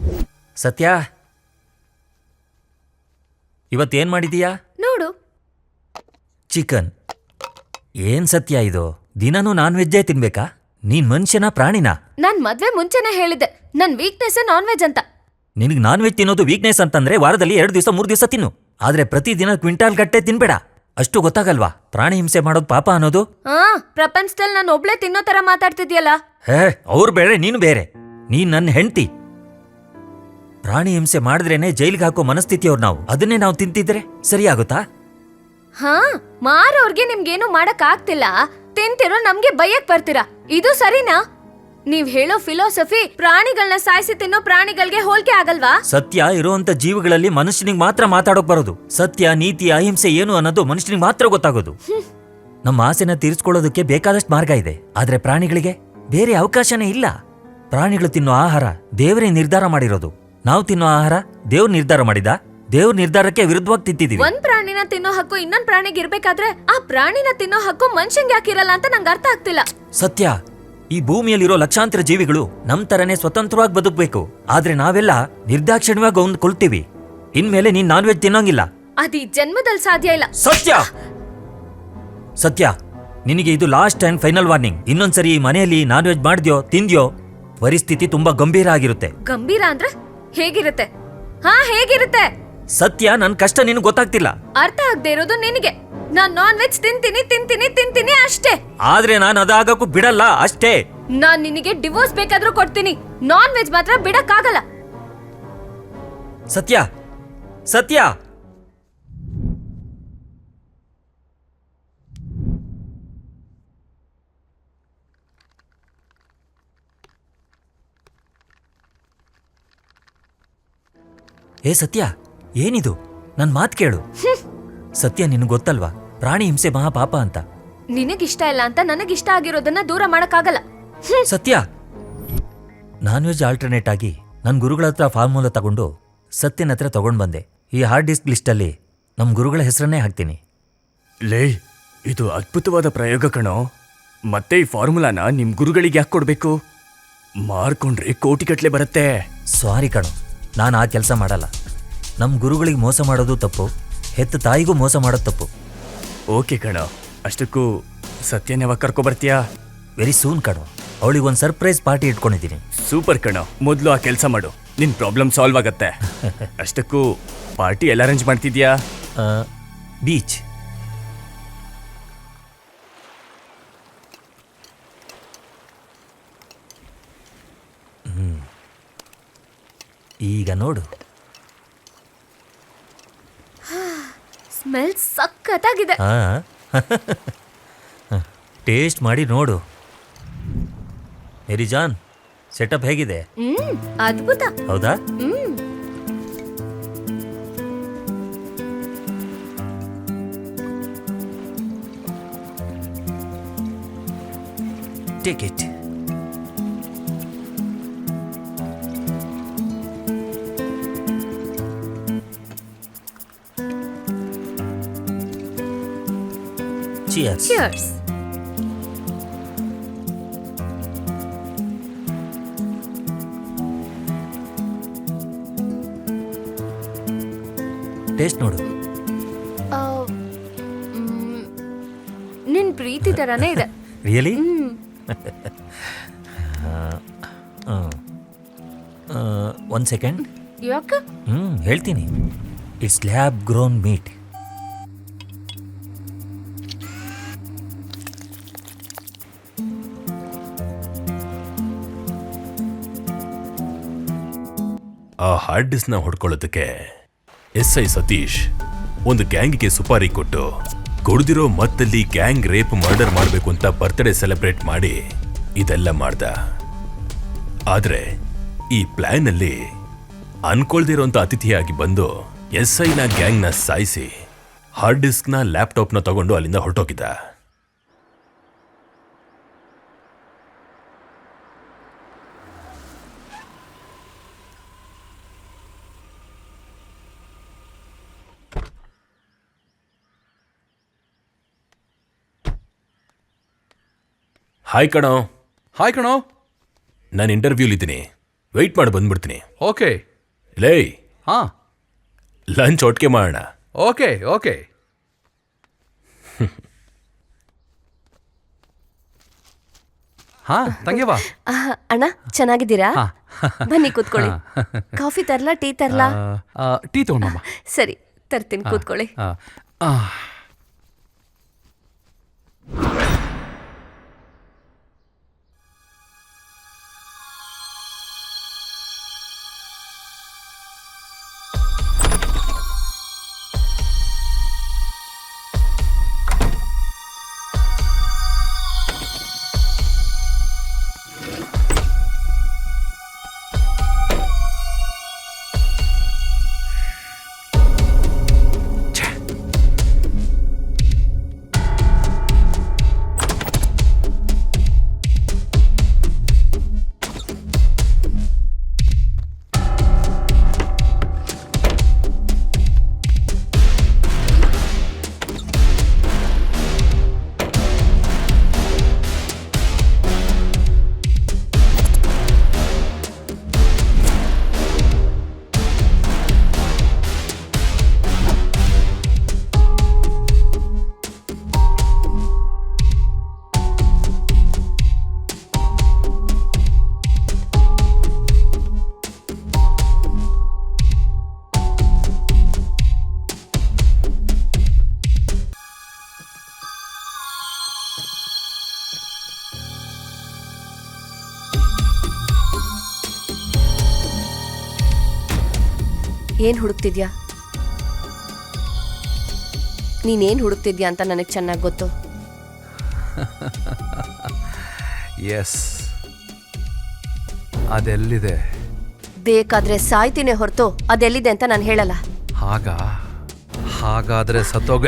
ಸತ್ಯ, ಇವತ್ತೇನ್ ಮಾಡಿದೀಯಾ? ನೋಡು. ಚಿಕನ್. ಏನ್ ಸತ್ಯ ಇದು? ದಿನನೂ ನಾನ್ ವೆಜ್ಜೇ ತಿನ್ಬೇಕಾ? ನೀನ್ ಮನುಷ್ಯನ ಪ್ರಾಣಿನ? ನಾನ್ ಮದ್ವೆ ಮುಂಚೆನೆ ಹೇಳಿದ್ದೆ ನನ್ ವೀಕ್ನೆಸ್ ನಾನ್ ವೆಜ್ ಅಂತ. ನಿನಗೆ ನಾನ್ ವೆಜ್ ತಿನ್ನೋದು ವೀಕ್ನೆಸ್ ಅಂತಂದ್ರೆ ವಾರದಲ್ಲಿ 2 ದಿವಸ 3 ದಿವಸ ತಿನ್ನು. ಆದ್ರೆ ಪ್ರತಿದಿನ ಕ್ವಿಂಟಾಲ್ ಗಟ್ಟೆ ತಿನ್ಬೇಡ. ಅಷ್ಟು ಗೊತ್ತಾಗಲ್ವಾ ಪ್ರಾಣಿ ಹಿಂಸೆ ಮಾಡೋದು ಪಾಪ ಅನ್ನೋದು? ಪ್ರಪಂಚದಲ್ಲಿ ನಾನು ಒಬ್ಳೆ ತಿನ್ನೋ ತರ ಮಾತಾಡ್ತಿದ್ಯಲ್ಲ. ಹೇ, ಅವ್ರು ಬೇರೆ ನೀನು ಬೇರೆ. ನೀನ್ ನನ್ನ ಹೆಂಡತಿ. ಪ್ರಾಣಿ ಹಿಂಸೆ ಮಾಡಿದ್ರೇನೆ ಜೈಲಿಗೆ ಹಾಕೋ ಮನಸ್ಥಿತಿಯವ್ರು ನಾವು. ಅದನ್ನೇ ನಾವು ತಿಂತಿದ್ರೆ ಸರಿಯಾಗುತ್ತಾ? ಮಾರೋರ್ಗೆ ನಿಮ್ಗೇನು ಮಾಡಕ್ ಆಗ್ತಿಲ್ಲ, ತಿಂತಿರೋ ನಮ್ಗೆ ಬೈಯಕ್ ಬರ್ತೀರಾ. ಇದು ಸರಿನಾ? ನೀವ್ ಹೇಳೋ ಫಿಲಾಸಫಿ ಪ್ರಾಣಿಗಳನ್ನ ಸಾಯಿಸಿ ತಿನ್ನೋ ಪ್ರಾಣಿಗಳಿಗೆ ಹೋಲಿಕೆ ಆಗಲ್ವಾ? ಸತ್ಯ ಇರುವಂತ ಜೀವಿಗಳಲ್ಲಿ ಮನುಷ್ಯನಿಗೆ ಮಾತ್ರ ಮಾತಾಡೋಕ್ ಬರೋದು. ಸತ್ಯ, ನೀತಿ, ಅಹಿಂಸೆ ಏನು ಅನ್ನೋದು ಮನುಷ್ಯನಿಗೆ ಮಾತ್ರ ಗೊತ್ತಾಗೋದು. ನಮ್ಮ ಆಸೆನ ತೀರಿಸ್ಕೊಳ್ಳೋದಕ್ಕೆ ಬೇಕಾದಷ್ಟು ಮಾರ್ಗ ಇದೆ, ಆದ್ರೆ ಪ್ರಾಣಿಗಳಿಗೆ ಬೇರೆ ಅವಕಾಶನೇ ಇಲ್ಲ. ಪ್ರಾಣಿಗಳು ತಿನ್ನೋ ಆಹಾರ ದೇವರೇ ನಿರ್ಧಾರ ಮಾಡಿರೋದು. ನಾವು ತಿನ್ನೋ ಆಹಾರ ದೇವ್ರ ನಿರ್ಧಾರ ಮಾಡಿದ? ದೇವ್ರ ನಿರ್ಧಾರಕ್ಕೆ ವಿರುದ್ಧವಾಗಿ ತಿಂತಿದೀವಿ. ಒಂದ್ ಪ್ರಾಣಿನ ತಿನ್ನೋ ಹಕ್ಕು ಇನ್ನೊಂದ್ ಪ್ರಾಣಿಗೆ ಇರ್ಬೇಕಾದ್ರೆ ಆ ಪ್ರಾಣಿನ ತಿನ್ನೋ ಹಕ್ಕು ಮನುಷ್ಯಂಗೆ ಯಾಕಿರಲ್ಲ ಅಂತ ನಂಗೆ ಅರ್ಥ ಆಗ್ತಿಲ್ಲ. ಸತ್ಯ, ಈ ಭೂಮಿಯಲ್ಲಿರೋ ಲಕ್ಷಾಂತರ ಜೀವಿಗಳು ನಮ್ ತರನೇ ಸ್ವತಂತ್ರವಾಗಿ ಬದುಕಬೇಕು. ಆದ್ರೆ ನಾವೆಲ್ಲ ನಿರ್ದಾಕ್ಷಿಣ್ಯವಾಗಿ ಹೊಂದ್ಕೊಳ್ತೀವಿ. ಇನ್ಮೇಲೆ ನೀನ್ ನಾನ್ ವೆಜ್ ತಿನ್ನೋಂಗಿಲ್ಲ. ಅದು ಈ ಜನ್ಮದಲ್ಲಿ ಸಾಧ್ಯ ಇಲ್ಲ. ಸತ್ಯ, ಸತ್ಯ, ನಿನಗೆ ಇದು ಲಾಸ್ಟ್ ಅಂಡ್ ಫೈನಲ್ ವಾರ್ನಿಂಗ್. ಇನ್ನೊಂದ್ಸರಿ ಈ ಮನೆಯಲ್ಲಿ ನಾನ್ ವೆಜ್ ಮಾಡ್ದ್ಯೋ ತಿಂದ್ಯೋ ಪರಿಸ್ಥಿತಿ ತುಂಬಾ ಗಂಭೀರ ಆಗಿರುತ್ತೆ. ಗಂಭೀರ ಅಂದ್ರೆ ಹೇಗಿರುತ್ತೆ? ಹೇಗಿರುತ್ತೆ? ಸತ್ಯ, ನನ್ ಕಷ್ಟ ನಿನಗೆ ಗೊತ್ತಾಗ್ತಿಲ್ಲ. ಅರ್ಥ ಆಗದೆ ಇರೋದು ನಿನಗೆ. ನಾನ್ ನಾನ್ ವೆಜ್ ತಿಂತೀನಿ ಅಷ್ಟೇ. ಆದ್ರೆ ನಾನು ಅದಾಗಕ್ಕೂ ಬಿಡಲ್ಲ ಅಷ್ಟೇ. ನಾನ್ ನಿನಗೆ ಡಿವೋರ್ಸ್ ಬೇಕಾದ್ರೂ ಕೊಡ್ತೀನಿ, ನಾನ್ ವೆಜ್ ಮಾತ್ರ ಬಿಡಕ್ಕಾಗಲ್ಲ. ಸತ್ಯ, ಸತ್ಯ, ಏ ಸತ್ಯ, ಏನಿದು? ನನ್ ಮಾತ್ ಕೇಳು. ಸತ್ಯ, ನಿನಗೆ ಗೊತ್ತಲ್ವಾ ಪ್ರಾಣಿ ಹಿಂಸೆ ಮಹಾಪಾಪ ಅಂತ. ನಿನಗಿಷ್ಟ ಇಲ್ಲ ಅಂತ ನನಗಿಷ್ಟ ಆಗಿರೋದನ್ನ ದೂರ ಮಾಡಕ್ಕಾಗಲ್ಲ. ಸತ್ಯ, ನಾನ್ ವೆಜ್ ಆಲ್ಟರ್ನೇಟ್ ಆಗಿ ನನ್ ಗುರುಗಳ ಹತ್ರ ಫಾರ್ಮುಲಾ ತಗೊಂಡು ಸತ್ಯನ ಹತ್ರ ತಗೊಂಡ್ ಬಂದೆ. ಈ ಹಾರ್ಡ್ ಡಿಸ್ಕ್ ಲಿಸ್ಟಲ್ಲಿ ನಮ್ ಗುರುಗಳ ಹೆಸರನ್ನೇ ಹಾಕ್ತೀನಿ. ಲೇ, ಇದು ಅದ್ಭುತವಾದ ಪ್ರಯೋಗ ಕಣೋ. ಮತ್ತೆ ಈ ಫಾರ್ಮುಲಾನ ನಿಮ್ ಗುರುಗಳಿಗೆ ಯಾಕೆ ಕೊಡ್ಬೇಕು? ಮಾರ್ಕೊಂಡ್ರೆ ಕೋಟಿಗಟ್ಲೆ ಬರುತ್ತೆ. ಸಾರಿ ಕಣೋ, ನಾನು ಆ ಕೆಲಸ ಮಾಡಲ್ಲ. ನಮ್ ಗುರುಗಳಿಗೆ ಮೋಸ ಮಾಡೋದು ತಪ್ಪು, ಹೆತ್ತ ತಾಯಿಗೂ ಮೋಸ ಮಾಡೋದು ತಪ್ಪು. ಓಕೆ ಕಣೋ, ಅಷ್ಟಕ್ಕೂ ಸತ್ಯನ ಯಾವಾಗ ಕರ್ಕೊಬರ್ತೀಯಾ? ವೆರಿ ಸೂನ್ ಕಣೋ. ಅವಳಿಗೆ ಒಂದು ಸರ್ಪ್ರೈಸ್ ಪಾರ್ಟಿ ಇಟ್ಕೊಂಡಿದ್ದೀನಿ. ಸೂಪರ್ ಕಣೋ, ಮೊದಲು ಆ ಕೆಲಸ ಮಾಡು, ನಿನ್ ಪ್ರಾಬ್ಲಮ್ ಸಾಲ್ವ್ ಆಗತ್ತೆ. ಅಷ್ಟಕ್ಕೂ ಪಾರ್ಟಿ ಎಲ್ಲ ಅರೇಂಜ್ ಮಾಡ್ತಿದ್ಯಾ? ಬೀಚ್. ಈಗ ನೋಡು, ಸ್ಮೆಲ್ ಸಖತ್ತಾಗಿದೆ. ಟೇಸ್ಟ್ ಮಾಡಿ ನೋಡು. ಮೇರಿ ಜಾನ್, ಸೆಟಪ್ ಹೇಗಿದೆ? ಅದ್ಭುತ. ಹೌದಾ? Take it. Cheers. Cheers. Taste ನೋಡು. ನಿನ್ ಪ್ರೀತಿ ತರಾನೇ ಇದೆ. ರಿಯಲಿ? One second. ಯಾಕ? ಹೇಳ್ತೀನಿ. It's lab grown meat. ಆ ಹಾರ್ಡ್ ಡಿಸ್ಕ್ನ ಹೊಡ್ಕೊಳ್ಳೋದಕ್ಕೆ SI ಸತೀಶ್ ಒಂದು ಗ್ಯಾಂಗ್ಗೆ ಸುಪಾರಿ ಕೊಟ್ಟು ಕುಡ್ದಿರೋ ಮತ್ತಲ್ಲಿ ಗ್ಯಾಂಗ್ ರೇಪ್ ಮರ್ಡರ್ ಮಾಡಬೇಕು ಅಂತ ಬರ್ತ್ಡೇ ಸೆಲೆಬ್ರೇಟ್ ಮಾಡಿ ಇದೆಲ್ಲ ಮಾಡ್ದ. ಆದ್ರೆ ಈ ಪ್ಲಾನ್ ಅಲ್ಲಿ ಅನ್ಕೊಳ್ದಿರೋಂಥ ಅತಿಥಿಯಾಗಿ ಬಂದು SIನ ಗ್ಯಾಂಗ್ನ ಸಾಯಿಸಿ ಹಾರ್ಡ್ ಡಿಸ್ಕ್ನ ಲ್ಯಾಪ್ಟಾಪ್ನ ತಗೊಂಡು ಅಲ್ಲಿಂದ ಹೊರಟೋಗಿದ್ದ. ಹಾಯ್ ಕಣೋ. ಹಾಯ್ ಕಣೋ. ನಾನು ಇಂಟರ್ವ್ಯೂಲಿದ್ದೀನಿ, ವೆಯ್ಟ್ ಮಾಡಿ ಬಂದ್ಬಿಡ್ತೀನಿ. ಓಕೆ. ಲೇ, ಹಾಂ, ಲಂಚ್ ಒಟ್ಟಿಗೆ ಮಾಡೋಣ. Okay okay. ಹಾಂ, ತಂಗ್ಯವಾ. ಅಣ್ಣ ಚೆನ್ನಾಗಿದ್ದೀರಾ? ಹಾ. ಬನ್ನಿ ಕೂತ್ಕೊಳ್ಳಿ. ಕಾಫಿ ತರ್ಲಾ, ಟೀ ತರ್ಲಾ? ಟೀ ತಗೊಂಡಮ್ಮ. ಸರಿ ತರ್ತೀನಿ, ಕೂತ್ಕೊಳ್ಳಿ. ಏನ್ ಹುಡುಕ್ತಿದ್ಯಾ? ನೀನೇನ್ ಹುಡುಕ್ತಿದ್ಯಾ ಅಂತ ನನಗೆ ಚೆನ್ನಾಗಿ ಗೊತ್ತು. ಎಸ್, ಅದೆಲ್ಲಿದೆ? ಬೇಕಾದ್ರೆ ಸಾಯ್ತೀನಿ ಹೊರತು ಅದೆಲ್ಲಿದೆ ಅಂತ ನಾನು ಹೇಳಲ್ಲ. ಹಾಗಾದ್ರೆ ಸತ್ತೋಗ.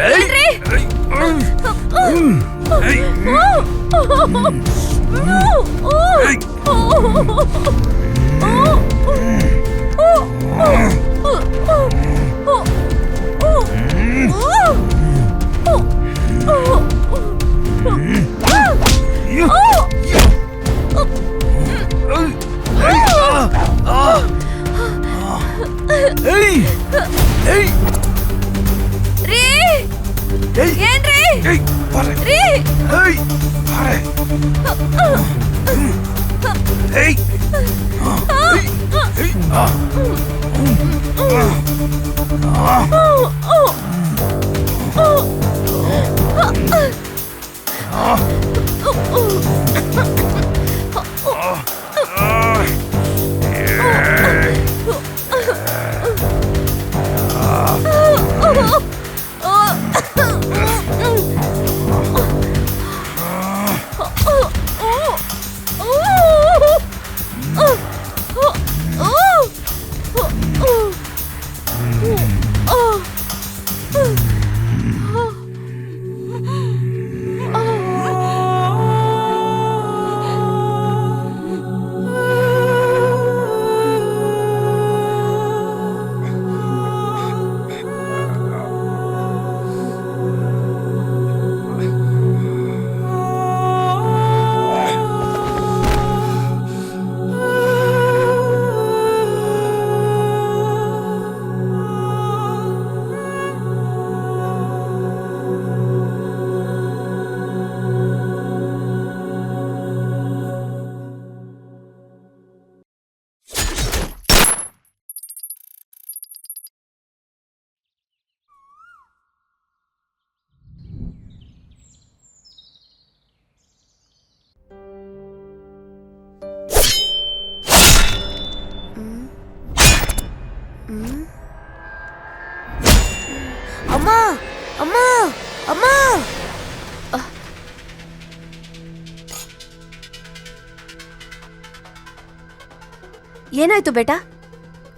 ಅಮ್ಮ ಅಮ್ಮ ಅಮ್ಮ ಏನಾಯ್ತು ಬೇಟಾ?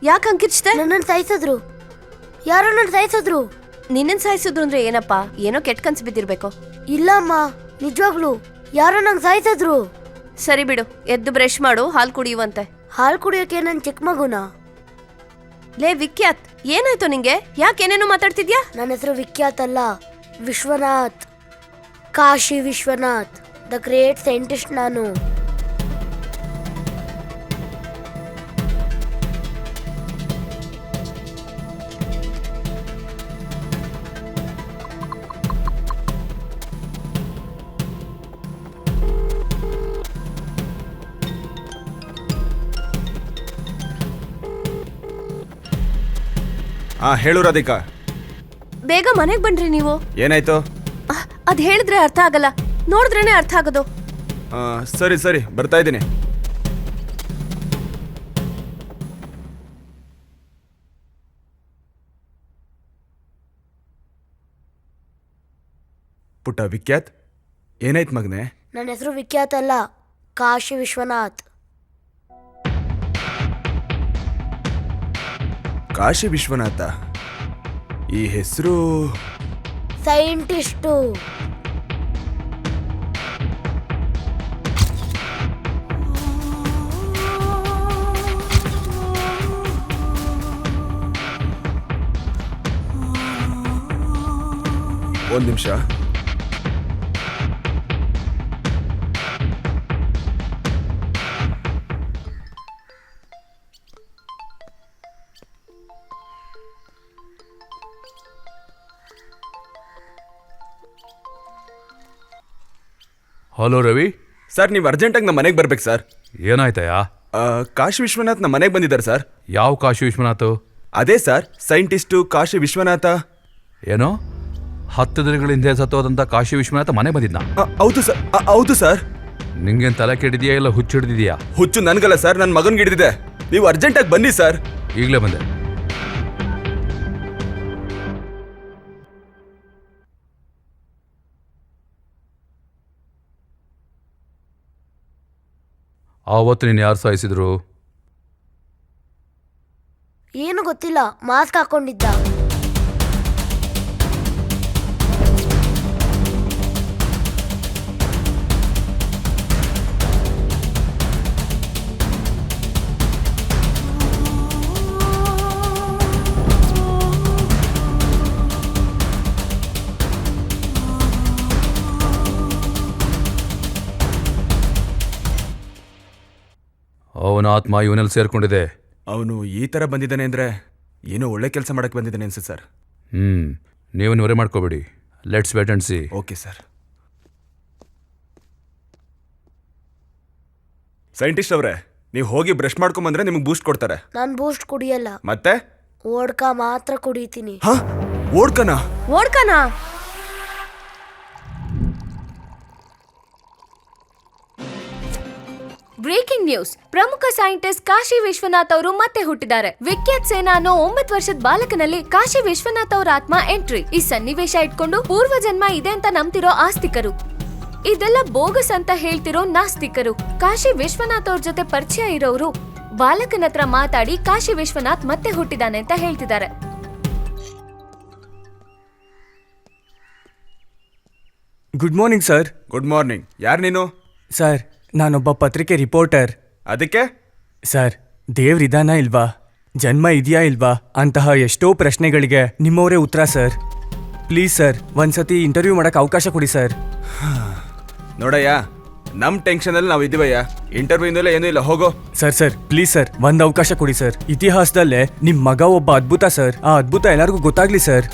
ಯಾಕೆ ಅಂಕಿಚ್ತೆ? ನನ್ನನ್ನು ಸಾಯಿಸಿದ್ರು. ಯಾರೋ ನನ್ನ ಸಾಯಿಸಿದ್ರು. ನಿನ್ನನ್ ಸಾಯಿಸಿದ್ರು ಅಂದ್ರೆ ಏನಪ್ಪ? ಏನೋ ಕೆಟ್ಟ ಕನ್ಸು ಬಿದ್ದಿರ್ಬೇಕು. ಇಲ್ಲ ಅಮ್ಮ, ನಿಜವಾಗ್ಲು ಯಾರೋ ನಂಗೆ ಸಾಯಿಸಿದ್ರು. ಸರಿ ಬಿಡು, ಎದ್ದು ಬ್ರಷ್ ಮಾಡು, ಹಾಲು ಕುಡಿಯುವಂತೆ. ಹಾಲು ಕುಡಿಯೋಕೆ ನನ್ನ ಚಿಕ್ಕ ಮಗುನ. ಲೇ ವಿಖ್ಯಾತ್, ಏನಾಯ್ತು ನಿಂಗೆ? ಯಾಕೇನೇನೋ ಮಾತಾಡ್ತಿದ್ಯಾ? ನನ್ನ ಹೆಸರು ವಿಖ್ಯಾತ್ ಅಲ್ಲ, Vishwanath. Kashi Vishwanath, the great scientist ನಾನು. ಹೇಳು ರಾಧಿಕಾ. ಬೇಗ ಮನೆಗೆ ಬನ್ರಿ ನೀವು. ಏನಾಯ್ತು? ಅದ್ ಹೇಳಿದ್ರೆ ಅರ್ಥ ಆಗಲ್ಲ, ನೋಡಿದ್ರೇನೆ ಅರ್ಥ ಆಗೋದು. ಸರಿ ಸರಿ, ಬರ್ತಾ ಇದ್ದೀನಿ. ಪುಟ್ಟ ವಿಖ್ಯಾತ್, ಏನಾಯ್ತು ಮಗನೆ? ನನ್ನ ಹೆಸರು ವಿಖ್ಯಾತ್ ಅಲ್ಲ, ಕಾಶಿ ವಿಶ್ವನಾಥ್. ಕಾಶಿ ವಿಶ್ವನಾಥ? ಈ ಹೆಸರು ಸೈಂಟಿಸ್ಟು. ಒಂದು ನಿಮಿಷ. ಹಲೋ ರವಿ. ಸರ್, ನೀವು ಅರ್ಜೆಂಟಾಗಿ ನಮ್ಮ ಮನೆಗೆ ಬರ್ಬೇಕು ಸರ್. ಏನಾಯ್ತಯ್ಯ? ಕಾಶಿ ವಿಶ್ವನಾಥ್ ನಮ್ಮ ಮನೆಗೆ ಬಂದಿದ್ದಾರೆ ಸರ್. ಯಾವ ಕಾಶಿ ವಿಶ್ವನಾಥ್? ಅದೇ ಸರ್, ಸೈಂಟಿಸ್ಟು ಕಾಶಿ ವಿಶ್ವನಾಥ. ಏನೋ 10 ದಿನಗಳ ಹಿಂದೆ ಸತ್ತೋದಂತ ಕಾಶಿ ವಿಶ್ವನಾಥ ಮನೆ ಬಂದಿದ್ನ? ಹೌದು ಸರ್, ಹೌದು ಸರ್. ನಿಂಗೇನು ತಲೆ ಕೆಡಿದೆಯಾ ಇಲ್ಲ ಹುಚ್ಚು ಹಿಡಿದಿದ್ಯಾ? ಹುಚ್ಚು ನನ್ಗಲ್ಲ ಸರ್, ನನ್ನ ಮಗನ್ಗೆ ಹಿಡಿದಿದೆ. ನೀವು ಅರ್ಜೆಂಟಾಗಿ ಬನ್ನಿ ಸರ್. ಈಗಲೇ ಬಂದೆ. ಆವತ್ತು ನೀನು ಯಾರು ಸಾಯಿಸಿದ್ರು? ಏನು ಗೊತ್ತಿಲ್ಲ, ಮಾಸ್ಕ್ ಹಾಕೊಂಡಿದ್ದ. ಅವನ ಆತ್ಮ ಇವನಲ್ಲಿ ಸೇರ್ಕೊಂಡಿದೆ. ಅವನು ಈ ಥರ ಬಂದಿದ್ದಾನೆ ಅಂದರೆ ಏನೋ ಒಳ್ಳೆ ಕೆಲಸ ಮಾಡಕ್ಕೆ ಬಂದಿದ್ದಾನೆ ಅನ್ಸುತ್ತೆ ಸರ್. ನೀವು ಹೊರೆ ಮಾಡ್ಕೋಬೇಡಿ. Let's wait and see. Okay sir. Scientist ಅವರೇ, ನೀವು ಹೋಗಿ ಬ್ರಷ್ ಮಾಡ್ಕೊಂಬಂದ್ರೆ ನಿಮಗೆ ಬೂಸ್ಟ್ ಕೊಡ್ತಾರೆ. ನಾನು ಬೂಸ್ಟ್ ಕುಡಿಯಲ್ಲ, ಮತ್ತೆ ಓಡ್ಕ ಮಾತ್ರ ಕುಡಿತೀನಿ. ಹಾ, ಓಡ್ಕನಾ? ಓಡ್ಕನಾ? Breaking news. ಪ್ರಮುಖ ಸೈಂಟಿಸ್ಟ್ ಕಾಶಿ ವಿಶ್ವನಾಥ್ ಅವರು ಮತ್ತೆ ಹುಟ್ಟಿದ್ದಾರೆ. ವಿಖ್ಯಾತ್ ಸೇನಾ ಅನ್ನೋ 9 ವರ್ಷದ ಬಾಲಕನಲ್ಲಿ ಕಾಶಿ ವಿಶ್ವನಾಥ್ ಅವರ ಆತ್ಮ ಎಂಟ್ರಿ. ಈ ಸನ್ನಿವೇಶ ಇಟ್ಕೊಂಡು ಪೂರ್ವ ಜನ್ಮ ಇದೆ ಅಂತ ನಂಬ್ತಿರೋ ಆಸ್ತಿಕರು, ಇದೆಲ್ಲ ಬೋಗಸ್ ಅಂತ ಹೇಳ್ತಿರೋ ನಾಸ್ತಿಕರು, ಕಾಶಿ ವಿಶ್ವನಾಥ್ ಅವ್ರ ಜೊತೆ ಪರಿಚಯ ಇರೋರು ಬಾಲಕನ ಹತ್ರ ಮಾತಾಡಿ ಕಾಶಿ ವಿಶ್ವನಾಥ್ ಮತ್ತೆ ಹುಟ್ಟಿದಾನೆ ಅಂತ ಹೇಳ್ತಿದ್ದಾರೆ. Good morning sir. Good morning. ಯಾರು ನೀನು? ಸರ್, ನಾನೊಬ್ಬ ಪತ್ರಿಕೆ ರಿಪೋರ್ಟರ್. ಅದಕ್ಕೆ ಸರ್, ದೇವ್ರಿದಾನ ಇಲ್ವಾ, ಜನ್ಮ ಇದೆಯಾ ಇಲ್ವಾ ಅಂತಹ ಎಷ್ಟೋ ಪ್ರಶ್ನೆಗಳಿಗೆ ನಿಮ್ಮವರೇ ಉತ್ತರ ಸರ್. ಪ್ಲೀಸ್ ಸರ್, ಒಂದ್ಸತಿ ಇಂಟರ್ವ್ಯೂ ಮಾಡಕ್ಕೆ ಅವಕಾಶ ಕೊಡಿ ಸರ್. ನೋಡಯ್ಯ, ನಮ್ಮ ಟೆನ್ಷನಲ್ಲಿ ನಾವು ಇದೀವಯ್ಯ. ಇಂಟರ್ವ್ಯೂಯಿಂದಲೇ ಏನೂ ಇಲ್ಲ, ಹೋಗೋ. ಸರ್ ಪ್ಲೀಸ್ ಸರ್, ಒಂದು ಅವಕಾಶ ಕೊಡಿ ಸರ್. ಇತಿಹಾಸದಲ್ಲೇ ನಿಮ್ಮ ಮಗ ಒಬ್ಬ ಅದ್ಭುತ ಸರ್. ಆ ಅದ್ಭುತ ಎಲ್ಲರಿಗೂ ಗೊತ್ತಾಗ್ಲಿ ಸರ್.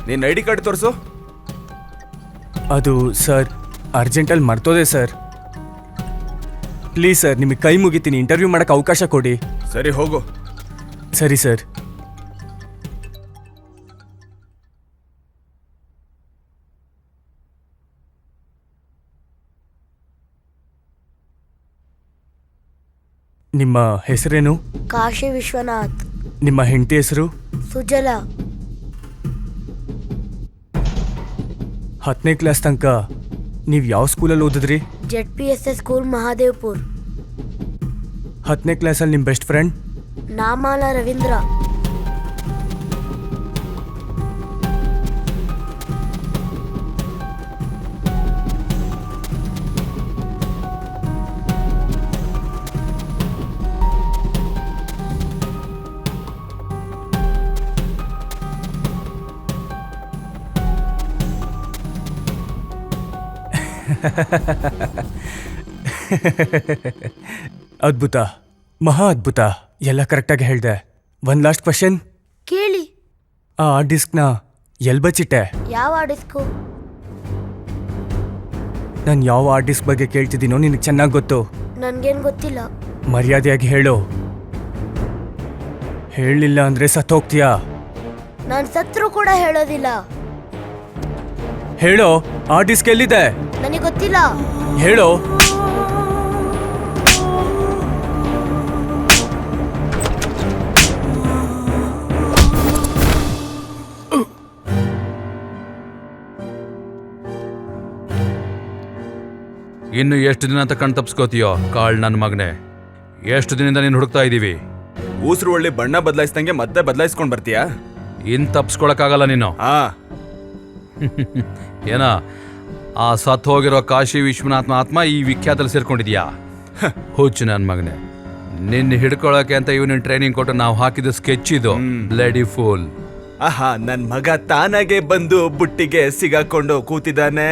ನೀನು ಐ ಡಿ ಕಾರ್ಡ್ ತೋರಿಸು. ಅದು ಸರ್ ಅರ್ಜೆಂಟಲ್ಲಿ ಮರ್ತೋದೆ ಸರ್. ಪ್ಲೀಸ್ ಸರ್, ನಿಮಗೆ ಕೈ ಮುಗಿತೀನಿ, ಇಂಟರ್ವ್ಯೂ ಮಾಡಕ್ಕೆ ಅವಕಾಶ ಕೊಡಿ. ಸರಿ, ಹೋಗು. ಸರಿ ಸರ್. ನಿಮ್ಮ ಹೆಸರೇನು? ಕಾಶಿ ವಿಶ್ವನಾಥ್. ನಿಮ್ಮ ಹೆಂಡತಿ ಹೆಸರು? ಸುಜಲ. 10ನೇ ಕ್ಲಾಸ್ ತನಕ ನೀವು ಯಾವ ಸ್ಕೂಲಲ್ಲಿ ಓದಿದ್ರಿ? ZPSS school, ಮಹಾದೇವ್ಪುರ್. 10ನೇ ಕ್ಲಾಸಲ್ಲಿ ನಿಮ್ಮ ಬೆಸ್ಟ್ ಫ್ರೆಂಡ್? ನಾಮಾಲ ರವೀಂದ್ರ. ಅದ್ಭುತ, ಮಹಾ ಅದ್ಭುತ. ಎಲ್ಲ ಕರೆಕ್ಟಾಗಿ ಹೇಳಿದೆ. ಒಂದು ಲಾಸ್ಟ್ ಕ್ವಶನ್ ಕೇಳಿ. ಆ ಡಿಸ್ಕ್ನ ಎಲ್ಲಿ ಬಚ್ಚಿಟ್ಟೆ? ಯಾವ ಡಿಸ್ಕು? ನಾನು ಯಾವ ಡಿಸ್ಕ್ ಬಗ್ಗೆ ಕೇಳ್ತಿದ್ದೀನೋ ನಿನಗೆ ಚೆನ್ನಾಗಿ ಗೊತ್ತು. ನನ್ಗೇನ್ ಗೊತ್ತಿಲ್ಲ. ಮರ್ಯಾದೆಯಾಗಿ ಹೇಳು. ಹೇಳಲಿಲ್ಲ ಅಂದ್ರೆ ಸತ್ತೋಗ್ತೀಯಾ? ನಾನು ಸತ್ರು ಕೂಡ ಹೇಳೋದಿಲ್ಲ. ಹೇಳೋ, ಆ ಡಿಸ್ಕ್ ಎಲ್ಲಿದೆ? ನನಗೆ ಗೊತ್ತಿಲ್ಲ. ಹೇಳೋ. ಇನ್ನು ಎಷ್ಟು ದಿನ ಅಂತ ಕಣ್ ತಪ್ಸ್ಕೋತೀಯೋ ಕಾಳ್ ನನ್ನ ಮಗನೇ? ಎಷ್ಟು ದಿನದಿಂದ ನೀನು ಹುಡುಕ್ತಾ ಇದ್ದೀವಿ. ಊಸರು ಒಳ್ಳೆ ಬಣ್ಣ ಬದಲಾಯಿಸ್ದಂಗೆ ಮತ್ತೆ ಬದಲಾಯಿಸ್ಕೊಂಡು ಬರ್ತೀಯಾ? ಇನ್ ತಪ್ಸ್ಕೊಳಕ್ಕಾಗಲ್ಲ ನೀನು. ಹಾ. ಏನ ಆ ಸತ್ ಹೋಗಿರೋ ಕಾಶಿ ವಿಶ್ವನಾಥ್ನ ಆತ್ಮ ಈ ವಿಖ್ಯಾತಲ್ಲಿ ಸೇರ್ಕೊಂಡಿದ್ಯಾ? ಹುಚ್ಚು ನನ್ನ ಮಗನೇ, ನಿನ್ನ ಹಿಡ್ಕೊಳಕ್ಕೆ ಅಂತ ಇವನಿಗೆ ಟ್ರೈನಿಂಗ್ ಕೊಟ್ಟು ನಾವು ಹಾಕಿದ ಸ್ಕೆಚ್ ಇದು. Bloody fool. ಆಹಾ, ನನ್ ಮಗ ತಾನಾಗೆ ಬಂದು ಬುಟ್ಟಿಗೆ ಸಿಗಾಕೊಂಡು ಕೂತಿದ್ದಾನೆ.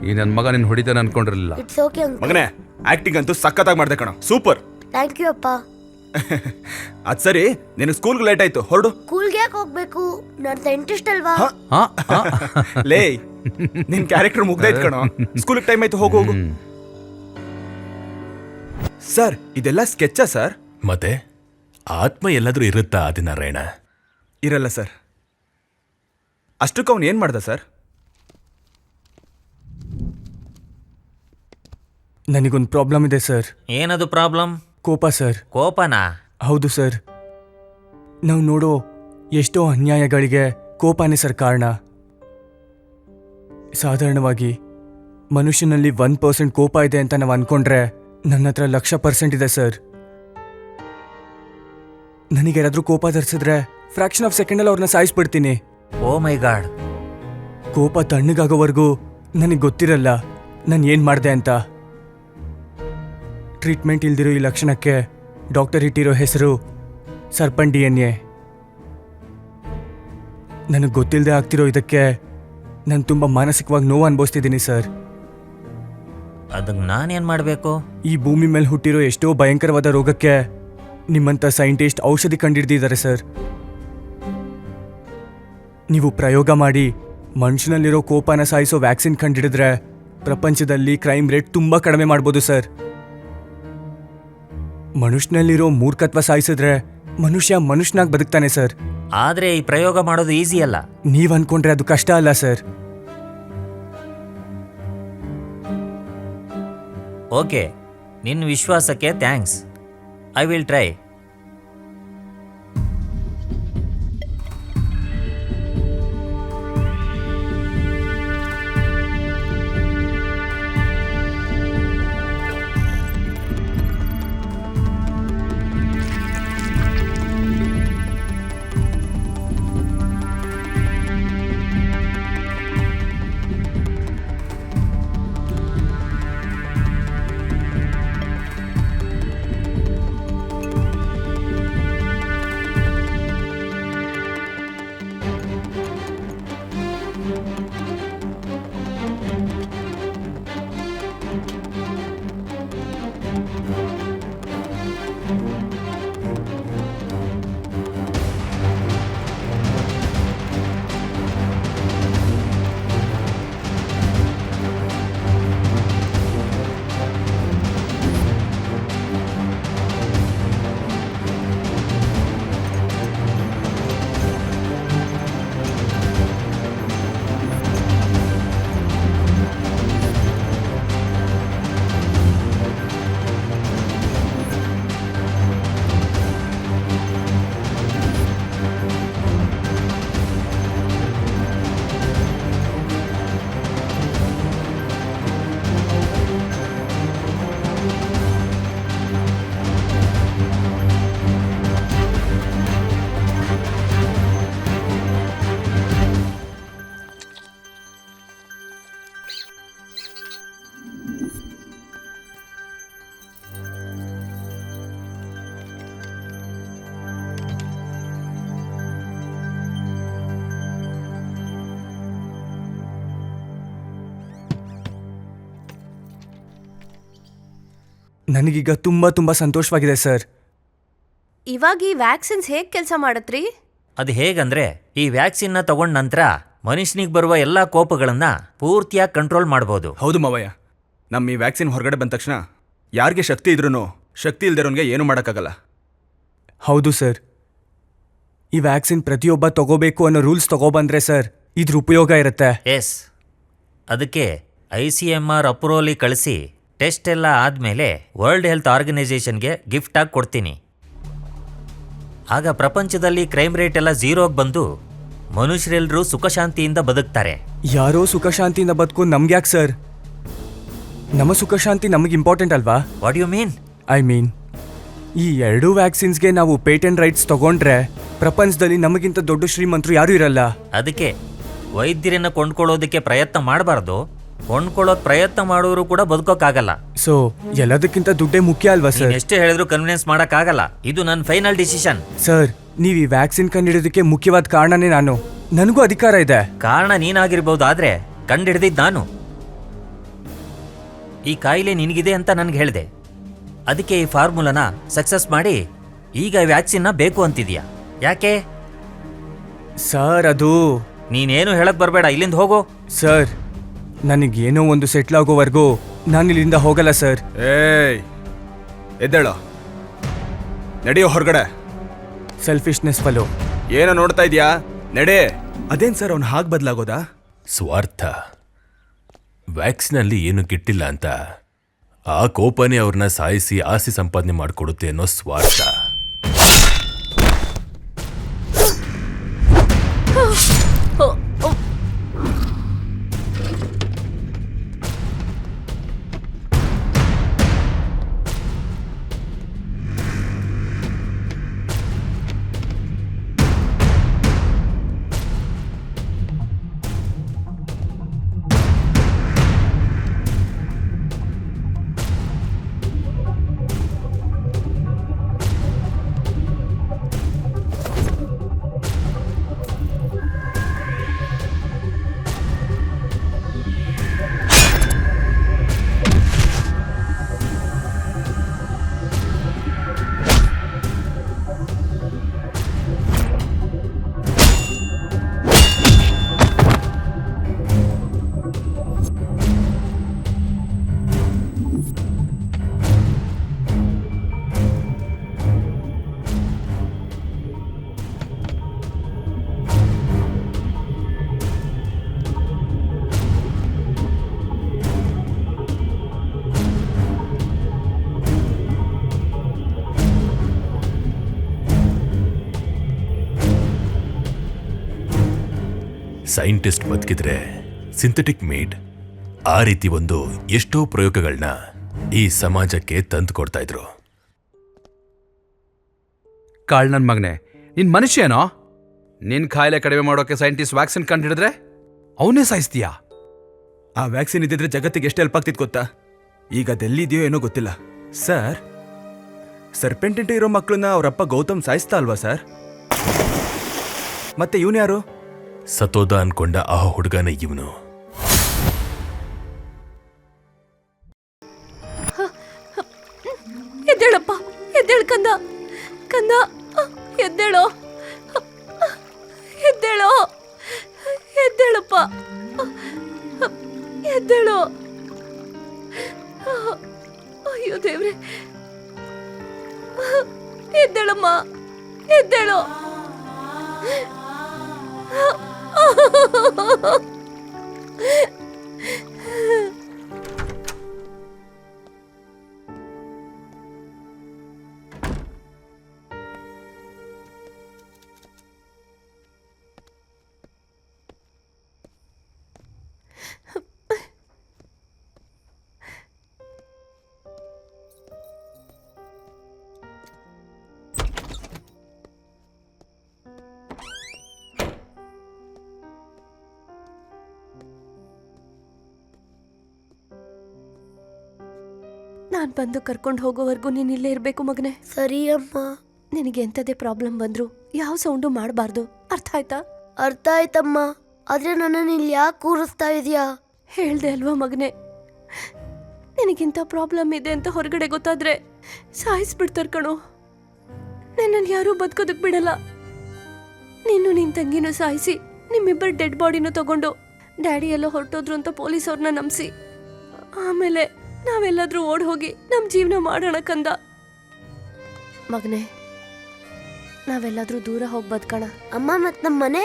ಈ ನನ್ನ ಮಗ ನಿನ್ನ ಹೊಡಿತಾನೆ ಅನ್ಕೊಂಡಿರಲಿಲ್ಲ. It's okay uncle. ಮಗನೇ, ಆಕ್ಟಿಂಗ್ ಅಂತೂ ಸಖತ್ತಾಗಿ ಮಾಡ್ದೆ ಕಣ. ಸೂಪರ್. ಥ್ಯಾಂಕ್ ಯು ಅಪ್ಪ. ಅದ್ ಸರಿ, ನಿನ್ ಸ್ಕೂಲ್ಗೆ ಲೇಟ್ ಆಯ್ತು, ಹೊರಡು. ಸ್ಕೂಲ್ಗೆ ಯಾಕೆ ಹೋಗ್ಬೇಕು? ನಾನು ಸೈಂಟಿಸ್ಟ್ ಅಲ್ವಾ? ಲೇ, ನಿನ್ ಕ್ಯಾರೆಕ್ಟರ್ ಮುಗ್ದೈತ್ ಕಣೋ. ಸ್ಕೂಲ್ ಟೈಮ್ ಆಯ್ತು, ಹೋಗು ಹೋಗು. ಸರ್, ಇದೆಲ್ಲ ಸ್ಕೆಚ್ಚಾ ಸರ್? ಮತ್ತೆ ಆತ್ಮ ಎಲ್ಲಾದ್ರೂ ಇರುತ್ತಾ ಆದಿನಾರಾಯಣ? ಇರಲ್ಲ ಸರ್. ಅಷ್ಟಕ್ಕೆ ಅವ್ನು ಏನ್ ಮಾಡ್ದ ಸರ್? ನನಗೊಂದು ಪ್ರಾಬ್ಲಮ್ ಇದೆ ಸರ್. ಏನದು ಪ್ರಾಬ್ಲಮ್? ಕೋಪ ಸರ್. ಕೋಪನಾ? ಹೌದು ಸರ್. ನಾವು ನೋಡೋ ಎಷ್ಟೋ ಅನ್ಯಾಯಗಳಿಗೆ ಕೋಪನೇ ಸರ್ ಕಾರಣ. ಸಾಧಾರಣವಾಗಿ ಮನುಷ್ಯನಲ್ಲಿ 1% ಕೋಪ ಇದೆ ಅಂತ ನಾವು ಅನ್ಕೊಂಡ್ರೆ ನನ್ನ ಹತ್ರ 1,00,000% ಇದೆ ಸರ್. ನನಗೇನಾದ್ರೂ ಕೋಪ ತರಿಸಿದ್ರೆ ಫ್ರಾಕ್ಷನ್ ಆಫ್ ಸೆಕೆಂಡಲ್ಲಿ ಅವ್ರನ್ನ ಸಾಯಿಸ್ಬಿಡ್ತೀನಿ. ಓ ಮೈ ಗಾಡ್. ಕೋಪ ತಣ್ಣಗಾಗೋವರೆಗೂ ನನಗೆ ಗೊತ್ತಿರಲ್ಲ ನಾನು ಏನು ಮಾಡಿದೆ ಅಂತ. ಟ್ರೀಟ್ಮೆಂಟ್ ಇಲ್ದಿರೋ ಈ ಲಕ್ಷಣಕ್ಕೆ ಡಾಕ್ಟರ್ ಇಟ್ಟಿರೋ ಹೆಸರು ಸರ್ಪನ್ DNA. ನನಗೆ ಗೊತ್ತಿಲ್ಲದೆ ಆಗ್ತಿರೋ ಇದಕ್ಕೆ ನಾನು ತುಂಬ ಮಾನಸಿಕವಾಗಿ ನೋವು ಅನುಭವಿಸ್ತಿದ್ದೀನಿ ಸರ್. ಅದಕ್ಕೆ ನಾನೇನು ಮಾಡಬೇಕು? ಈ ಭೂಮಿ ಮೇಲೆ ಹುಟ್ಟಿರೋ ಎಷ್ಟೋ ಭಯಂಕರವಾದ ರೋಗಕ್ಕೆ ನಿಮ್ಮಂಥ ಸೈಂಟಿಸ್ಟ್ ಔಷಧಿ ಕಂಡಿಡ್ದಿದ್ದಾರೆ ಸರ್. ನೀವು ಪ್ರಯೋಗ ಮಾಡಿ ಮನುಷ್ಯನಲ್ಲಿರೋ ಕೋಪನ ಸಾಯಿಸೋ ವ್ಯಾಕ್ಸಿನ್ ಕಂಡಿಡಿದ್ರೆ ಪ್ರಪಂಚದಲ್ಲಿ ಕ್ರೈಮ್ ರೇಟ್ ತುಂಬ ಕಡಿಮೆ ಮಾಡ್ಬೋದು ಸರ್. ಮನುಷ್ಯನಲ್ಲಿರೋ ಮೂರ್ಖತ್ವ ಸಾಯಿಸಿದ್ರೆ ಮನುಷ್ಯನಾಗಿ ಬದುಕ್ತಾನೆ ಸರ್. ಆದರೆ ಈ ಪ್ರಯೋಗ ಮಾಡೋದು ಈಸಿ ಅಲ್ಲ. ನೀವ್ ಅನ್ಕೊಂಡ್ರೆ ಅದು ಕಷ್ಟ ಅಲ್ಲ ಸರ್. ಓಕೆ, ನಿನ್ನ ವಿಶ್ವಾಸಕ್ಕೆ ಥ್ಯಾಂಕ್ಸ್. I will try. ನನಗೀಗ ತುಂಬ ಸಂತೋಷವಾಗಿದೆ ಸರ್. ಇವಾಗ ಈ ವ್ಯಾಕ್ಸಿನ್ಸ್ ಹೇಗ್ ಕೆಲಸ ಮಾಡತ್ರಿ? ಅದು ಹೇಗಂದ್ರೆ, ಈ ವ್ಯಾಕ್ಸಿನ್ನ ತಗೊಂಡ ನಂತರ ಮನುಷ್ಯನಿಗೆ ಬರುವ ಎಲ್ಲ ಕೋಪಗಳನ್ನ ಪೂರ್ತಿಯಾಗಿ ಕಂಟ್ರೋಲ್ ಮಾಡ್ಬೋದು. ಹೌದು ಮಾವಯ್ಯ, ನಮ್ಮ ಈ ವ್ಯಾಕ್ಸಿನ್ ಹೊರಗಡೆ ಬಂದ ತಕ್ಷಣ ಯಾರಿಗೆ ಶಕ್ತಿ ಇದ್ರೂ ಶಕ್ತಿ ಇಲ್ದಿರೋನ್ಗೆ ಏನು ಮಾಡೋಕ್ಕಾಗಲ್ಲ. ಹೌದು ಸರ್. ಈ ವ್ಯಾಕ್ಸಿನ್ ಪ್ರತಿಯೊಬ್ಬ ತಗೋಬೇಕು ಅನ್ನೋ ರೂಲ್ಸ್ ತಗೋಬಂದ್ರೆ ಸರ್ ಇದ್ರ ಉಪಯೋಗ ಇರುತ್ತೆ. ಎಸ್, ಅದಕ್ಕೆ ICMR ಅಪ್ರೂವಲಿ ಕಳಿಸಿ ಟೆಸ್ಟ್ ಎಲ್ಲ ಆದಮೇಲೆ ವರ್ಲ್ಡ್ ಹೆಲ್ತ್ ಆರ್ಗನೈಸೇಷನ್ಗೆ ಗಿಫ್ಟಾಗಿ ಕೊಡ್ತೀನಿ. ಆಗ ಪ್ರಪಂಚದಲ್ಲಿ ಕ್ರೈಮ್ ರೇಟ್ ಎಲ್ಲ ಝೀರೋಗೆ ಬಂದು ಮನುಷ್ಯರೆಲ್ಲರೂ ಸುಖಶಾಂತಿಯಿಂದ ಬದುಕ್ತಾರೆ. ಯಾರೋ ಸುಖಶಾಂತಿಯಿಂದ ಬದುಕು ನಮ್ಗ್ಯಾಕೆ ಸರ್? ನಮ್ಮ ಸುಖಶಾಂತಿ ನಮಗೆ ಇಂಪಾರ್ಟೆಂಟ್ ಅಲ್ವಾ? What you mean? I mean ಈ 2 ವ್ಯಾಕ್ಸಿನ್ಸ್ಗೆ ನಾವು ಪೇಟೆಂಟ್ ರೈಟ್ಸ್ ತಗೊಂಡ್ರೆ ಪ್ರಪಂಚದಲ್ಲಿ ನಮಗಿಂತ ದೊಡ್ಡ ಶ್ರೀಮಂತರು ಯಾರೂ ಇರಲ್ಲ. ಅದಕ್ಕೆ ವೈದ್ಯರನ್ನ ಕೊಂಡ್ಕೊಳ್ಳೋದಕ್ಕೆ ಪ್ರಯತ್ನ ಮಾಡಬಾರ್ದು, ಕೊಂಡ್ಕೊಳ್ಳೋಕ್ ಪ್ರಯತ್ನ ಮಾಡೋರು ಕೂಡ ಬದುಕೋಕ್ಕಾಗಲ್ಲ. ಸೊ ಎಲ್ಲದಕ್ಕಿಂತ ದುಡ್ಡೇ ಮುಖ್ಯ ಅಲ್ವಾ ಸರ್? ಎಷ್ಟೇ ಹೇಳಿದ್ರು ಕನ್ವಿನ್ಸ್ ಮಾಡೋಕ್ಕಾಗಲ್ಲ. ಇದು ನನ್ನ ಫೈನಲ್ ಡಿಸಿಷನ್. ಸರ್, ನೀವು ಈ ವ್ಯಾಕ್ಸಿನ್ ಕಂಡಿಡೋದಕ್ಕೆ ಮುಖ್ಯವಾದ ಕಾರಣನೇ ನಾನು. ನನಗೂ ಅಧಿಕಾರ ಇದೆ. ಕಾರಣ ನೀನಾಗಿರ್ಬೋದು, ಆದ್ರೆ ಕಂಡಿಡ್ದಿದ್ದು ನಾನು. ಈ ಕಾಯಿಲೆ ನಿನಗಿದೆ ಅಂತ ನನ್ಗೆ ಹೇಳಿದೆ. ಅದಕ್ಕೆ ಈ ಫಾರ್ಮುಲಾನ ಸಕ್ಸಸ್ ಮಾಡಿ ಈಗ ವ್ಯಾಕ್ಸಿನ್ನ ಬೇಕು ಅಂತಿದ್ಯಾ. ಯಾಕೆ ಸರ್? ಅದು ನೀನೇನು ಹೇಳಕ್ ಬರಬೇಡ, ಇಲ್ಲಿಂದ ಹೋಗೋ. ಸರ್, ನನಗೇನೋ ಒಂದು ಸೆಟ್ಲ್ ಆಗೋವರೆಗೂ ನಾನು ಇಲ್ಲಿಂದ ಹೋಗಲ್ಲ ಸರ್. ಏಯ್, ಎದ್ದೇಳೋ, ನಡೆಯೋ ಹೊರಗಡೆ. ಸೆಲ್ಫಿಶ್ನೆಸ್ ಫಲೋ. ಏನೋ ನೋಡ್ತಾ ಇದೀಯಾ? ನಡೆ. ಅದೇನ್ ಸರ್ ಅವ್ನು ಹಾಗೆ ಬದಲಾಗೋದಾ? ಸ್ವಾರ್ಥ. ವ್ಯಾಕ್ಸಿನಲ್ಲಿ ಏನು ಕೆಟ್ಟಿಲ್ಲ ಅಂತ ಆ ಕೋಪನೇ ಅವ್ರನ್ನ ಸಾಯಿಸಿ ಆಸ್ತಿ ಸಂಪಾದನೆ ಮಾಡಿಕೊಡುತ್ತೆ ಅನ್ನೋ ಸ್ವಾರ್ಥ. ಸೈಂಟಿಸ್ಟ್ ಬದುಕಿದ್ರೆ ಸಿಂಥೆಟಿಕ್ ಮೇಡ್ ಆ ರೀತಿ ಒಂದು ಎಷ್ಟೋ ಪ್ರಯೋಗಗಳನ್ನ ಈ ಸಮಾಜಕ್ಕೆ ತಂದು ಕೊಡ್ತಾ ಇದ್ರು. ಕಾಳ್ ನನ್ ಮಗನೆ, ನಿನ್ ಮನುಷ್ಯನೋ? ನಿನ್ ಕಾಯಿಲೆ ಕಡಿಮೆ ಮಾಡೋಕೆ ಸೈಂಟಿಸ್ಟ್ ವ್ಯಾಕ್ಸಿನ್ ಕಂಡು ಹಿಡಿದ್ರೆ ಅವನೇ ಸಾಯಿಸ್ತೀಯಾ? ಆ ವ್ಯಾಕ್ಸಿನ್ ಇದ್ದಿದ್ರೆ ಜಗತ್ತಿಗೆ ಎಷ್ಟು ಹೆಲ್ಪ್ ಆಗ್ತಿತ್ತು ಗೊತ್ತಾ? ಈಗ ಅದೆಲ್ಲಿದೆಯೋ ಏನೋ ಗೊತ್ತಿಲ್ಲ. ಸರ್, ಸರ್ಪೆಂಟೆಂಟ್ ಇರೋ ಮಕ್ಕಳನ್ನ ಅವರಪ್ಪ ಗೌತಮ್ ಸಾಯಿಸ್ತಾ ಅಲ್ವಾ ಸರ್? ಮತ್ತೆ ಇವನು ಯಾರು? ಸತೋದ ಅನ್ಕೊಂಡ ಆ ಹುಡುಗನ ಇವನು. ಎದ್ದೇಳಪ್ಪ, ಎದ್ದೇಳು ಕಂದ, ಕಂದ ಎದ್ದೇಳೋ, ಎದ್ದೇಳೋ, ಎದ್ದೇಳಪ್ಪ, ಎದ್ದೇಳೋ. ಅಯ್ಯೋ ದೇವ್ರೆ, ಎದ್ದೇಳಮ್ಮ, ಎದ್ದೇಳೋ. ನಾನ್ ಬಂದು ಕರ್ಕೊಂಡು ಹೋಗೋವರೆಗೂ ನೀನ್ ಇಲ್ಲೇ ಇರ್ಬೇಕು ಮಗನೆ. ಸರಿ ಅಮ್ಮ. ನಿನಗೆ ಎಂಥದೇ ಪ್ರಾಬ್ಲಮ್ ಬಂದ್ರು ಯಾವ ಸೌಂಡು ಮಾಡಬಾರ್ದು, ಅರ್ಥ ಆಯ್ತಾ? ಅರ್ಥ ಆಯ್ತಮ್ಮ. ಆದ್ರೆ ನನ್ನನ್ನು ಇಲ್ಲಿ ಯಾಕೆ ಕೂರಿಸ್ತಾ ಇದೀಯಾ? ಹೇಳ್ದೆ ಅಲ್ವಾ ಮಗನೆ, ನಿನಗಿಂತ ಪ್ರಾಬ್ಲಮ್ ಇದೆ ಅಂತ ಹೊರಗಡೆ ಗೊತ್ತಾದ್ರೆ ಸಾಯಿಸ್ಬಿಡ್ತಾರ ಕಣೋ. ನನ್ನನ್ನು ಯಾರೂ ಬದುಕೋದಕ್ ಬಿಡಲ್ಲ. ನೀನು ನಿನ್ ತಂಗಿನೂ ಸಾಯಿಸಿ ನಿಮ್ಮಿಬ್ಬರ ಡೆಡ್ ಬಾಡಿನೂ ತಗೊಂಡು ಡ್ಯಾಡಿ ಎಲ್ಲ ಹೊರಟೋದ್ರು ಅಂತ ಪೊಲೀಸವ್ರನ್ನ ನಂಬಿಸಿ ಆಮೇಲೆ ನಾವೆಲ್ಲಾದ್ರೂ ಓಡ್ ಹೋಗಿ ನಮ್ ಜೀವನ ಮಾಡೋಣ ಕಂದ. ಮಗನೆ, ನಾವೆಲ್ಲಾದ್ರೂ ದೂರ ಹೋಗಿ ಬದುಕೋಣ. ಅಮ್ಮ, ಮತ್ ನಮ್ಮ ಮನೆ?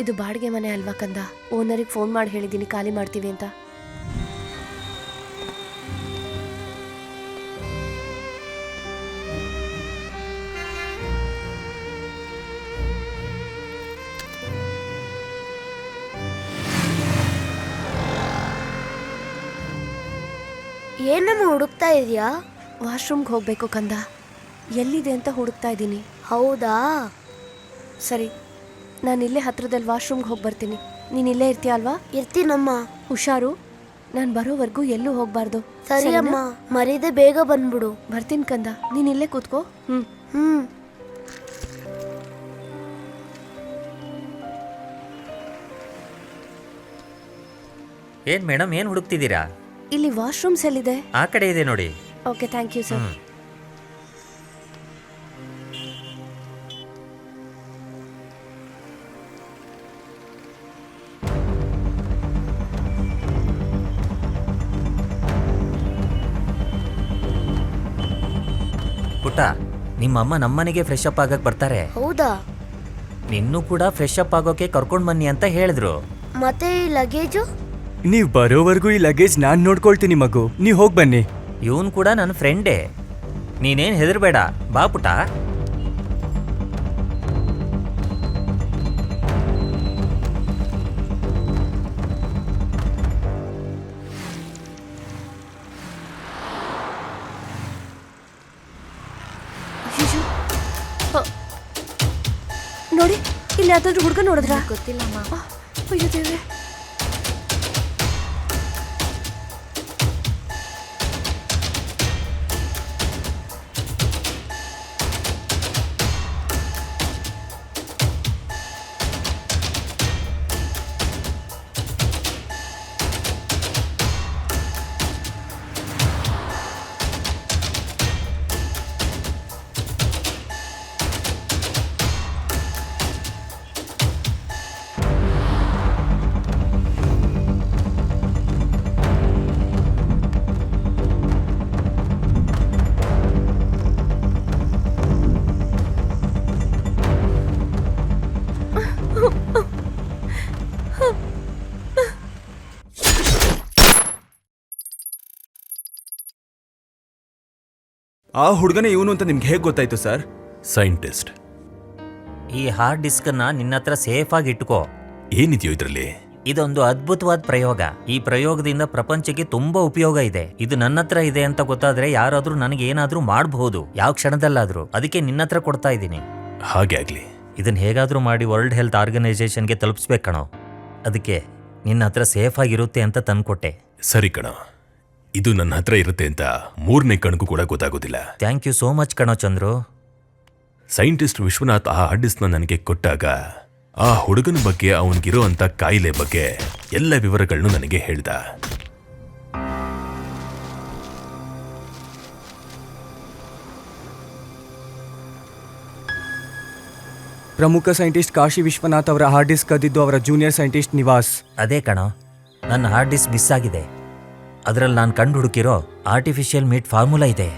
ಇದು ಬಾಡಿಗೆ ಮನೆ ಅಲ್ವಾ ಕಂದ? ಓನರಿಗೆ ಫೋನ್ ಮಾಡಿ ಹೇಳಿದ್ದೀನಿ ಖಾಲಿ ಮಾಡ್ತೀವಿ ಅಂತ. ಏನಮ್ಮ ಹುಡುಕ್ತಾ ಇದೀಯಾ? ವಾಶ್ರೂಮ್ಗೆ ಹೋಗ್ಬೇಕು ಕಂದ. ಎಲ್ಲಿದೆ ಅಂತ ಹುಡುಕ್ತಾ ಇದ್ದೀನಿ. ಹೌದಾ? ಸರಿ, ನಾನು ಇಲ್ಲೇ ಹತ್ರದಲ್ಲಿ ವಾಶ್ರೂಮ್ಗೆ ಹೋಗಿ ಬರ್ತೀನಿ. ನೀನು ಇಲ್ಲೇ ಇರ್ತೀಯ ಅಲ್ವಾ? ಇರ್ತೀನಮ್ಮ. ಹುಷಾರು, ನಾನು ಬರೋವರೆಗೂ ಎಲ್ಲೂ ಹೋಗ್ಬಾರ್ದು. ಸರಿ ಅಮ್ಮ, ಮರೀದೆ ಬೇಗ ಬಂದ್ಬಿಡು. ಬರ್ತೀನಿ ಕಂದ, ನೀನು ಇಲ್ಲೇ ಕೂತ್ಕೋ. ಹ್ಮ್. ಏನ್ ಮೇಡಮ್, ಏನ್ ಹುಡುಕ್ತಿದ್ದೀರಾ? ಇಲ್ಲಿ ವಾಶ್ರೂಮ್ಸ್ ಎಲ್ಲಿದೆ? ಆ ಕಡೆ ಇದೆ ನೋಡಿ. Okay, thank you sir. ಪುಟ್ಟ, ನಿಮ್ಮಮ್ಮ ನಮ್ಮನೆಗೆ ಫ್ರೆಶ್ ಅಪ್ ಆಗಕ್ ಬರ್ತಾರೆ. ಹೌದಾ? ನಿನ್ನೂ ಕೂಡ ಫ್ರೆಶ್ ಅಪ್ ಆಗೋಕೆ ಕರ್ಕೊಂಡ್ ಬನ್ನಿ ಅಂತ ಹೇಳಿದ್ರು. ಮತ್ತೆ ಈ ಲಗೇಜು? ನೀವು ಬರೋವರೆಗೂ ಈ ಲಗೇಜ್ ನಾನು ನೋಡ್ಕೊಳ್ತೀನಿ ಮಗು, ನೀವು ಹೋಗಿ ಬನ್ನಿ. ಇವನ್ ಕೂಡ ನನ್ನ ಫ್ರೆಂಡೇ, ನೀನೇನ್ ಹೆದರ್ಬೇಡ. ಬಾ ಪುಟ್ಟ. ನೋಡಿ, ಇಲ್ಲಿ ಯಾವ್ದಾದ್ರು ಹುಡುಗ ನೋಡಿದ್ರಾ? ಗೊತ್ತಿಲ್ಲಮ್ಮ. ಅಯ್ಯೋ ದೇವ್ರೆ. ಆ ಹುಡುಗನೇ ಇವನು ಅಂತ ನಿಮ್ಗೆ ಹೇಗೆ ಗೊತ್ತಾಯ್ತು ಸರ್? ಸೈಂಟಿಸ್ಟ್. ಈ ಹಾರ್ಡ್ ಡಿಸ್ಕ್ ಅನ್ನ ನಿನ್ನ ಹತ್ರ ಸೇಫ್ ಆಗಿ ಇಟ್ಕೋ. ಏನಿದೆಯೋ ಇದರಲ್ಲಿ? ಇದೊಂದು ಅದ್ಭುತವಾದ ಪ್ರಯೋಗ. ಈ ಪ್ರಯೋಗದಿಂದ ಪ್ರಪಂಚಕ್ಕೆ ತುಂಬಾ ಉಪಯೋಗ ಇದೆ. ಇದು ನನ್ನ ಹತ್ರ ಇದೆ ಅಂತ ಗೊತ್ತಾದ್ರೆ ಯಾರಾದ್ರೂ ನನಗೆ ಏನಾದ್ರೂ ಮಾಡಬಹುದು, ಯಾವ ಕ್ಷಣದಲ್ಲಾದ್ರೂ. ಅದಕ್ಕೆ ನಿನ್ನ ಹತ್ರ ಕೊಡ್ತಾ ಇದ್ದೀನಿ. ಹಾಗೆ ಆಗ್ಲಿ. ಇದನ್ನ ಹೇಗಾದ್ರೂ ಮಾಡಿ ವರ್ಲ್ಡ್ ಹೆಲ್ತ್ ಆರ್ಗನೈಸೇಷನ್ಗೆ ತಲುಪಿಸ್ಬೇಕು ಕಣೋ. ಅದಕ್ಕೆ ನಿನ್ನ ಹತ್ರ ಸೇಫ್ ಆಗಿರುತ್ತೆ ಅಂತ ತಂದ್ಕೊಟ್ಟೆ. ಸರಿ ಕಣ, ಇದು ನನ್ನ ಹತ್ರ ಇರುತ್ತೆ ಅಂತ 3ನೇ ಕಣ್ಗೂ ಕೂಡ ಗೊತ್ತಾಗೋದಿಲ್ಲ. ಥ್ಯಾಂಕ್ ಯು ಸೋ ಮಚ್ ಕಣೋ ಚಂದ್ರು. ಸೈಂಟಿಸ್ಟ್ ವಿಶ್ವನಾಥ್ ಆ ಹಾರ್ಡ್ ಡಿಸ್ಕ್ನ ನನಗೆ ಕೊಟ್ಟಾಗ ಆ ಹುಡುಗನ ಬಗ್ಗೆ, ಅವನಿಗಿರೋ ಅಂತ ಕಾಯಿಲೆ ಬಗ್ಗೆ ಎಲ್ಲ ವಿವರಗಳನ್ನು ನನಗೆ ಹೇಳ್ದ. ಪ್ರಮುಖ ಸೈಂಟಿಸ್ಟ್ ಕಾಶಿ ವಿಶ್ವನಾಥ್ ಅವರ ಹಾರ್ಡ್ ಡಿಸ್ಕ್ ಕದ್ದಿದ್ದು ಅವರ ಜೂನಿಯರ್ ಸೈಂಟಿಸ್ಟ್ ನಿವಾಸ್. ಅದೇ ಕಣೋ, ನನ್ನ ಹಾರ್ಡ್ ಡಿಸ್ಕ್ ಮಿಸ್ ಆಗಿದೆ. ಅದರಲ್ಲಿ ನಾನು ಕಂಡು ಹುಡುಕಿರೋ ಆರ್ಟಿಫಿಷಿಯಲ್ ಮೀಟ್ ಫಾರ್ಮುಲಾ ಇದೆ.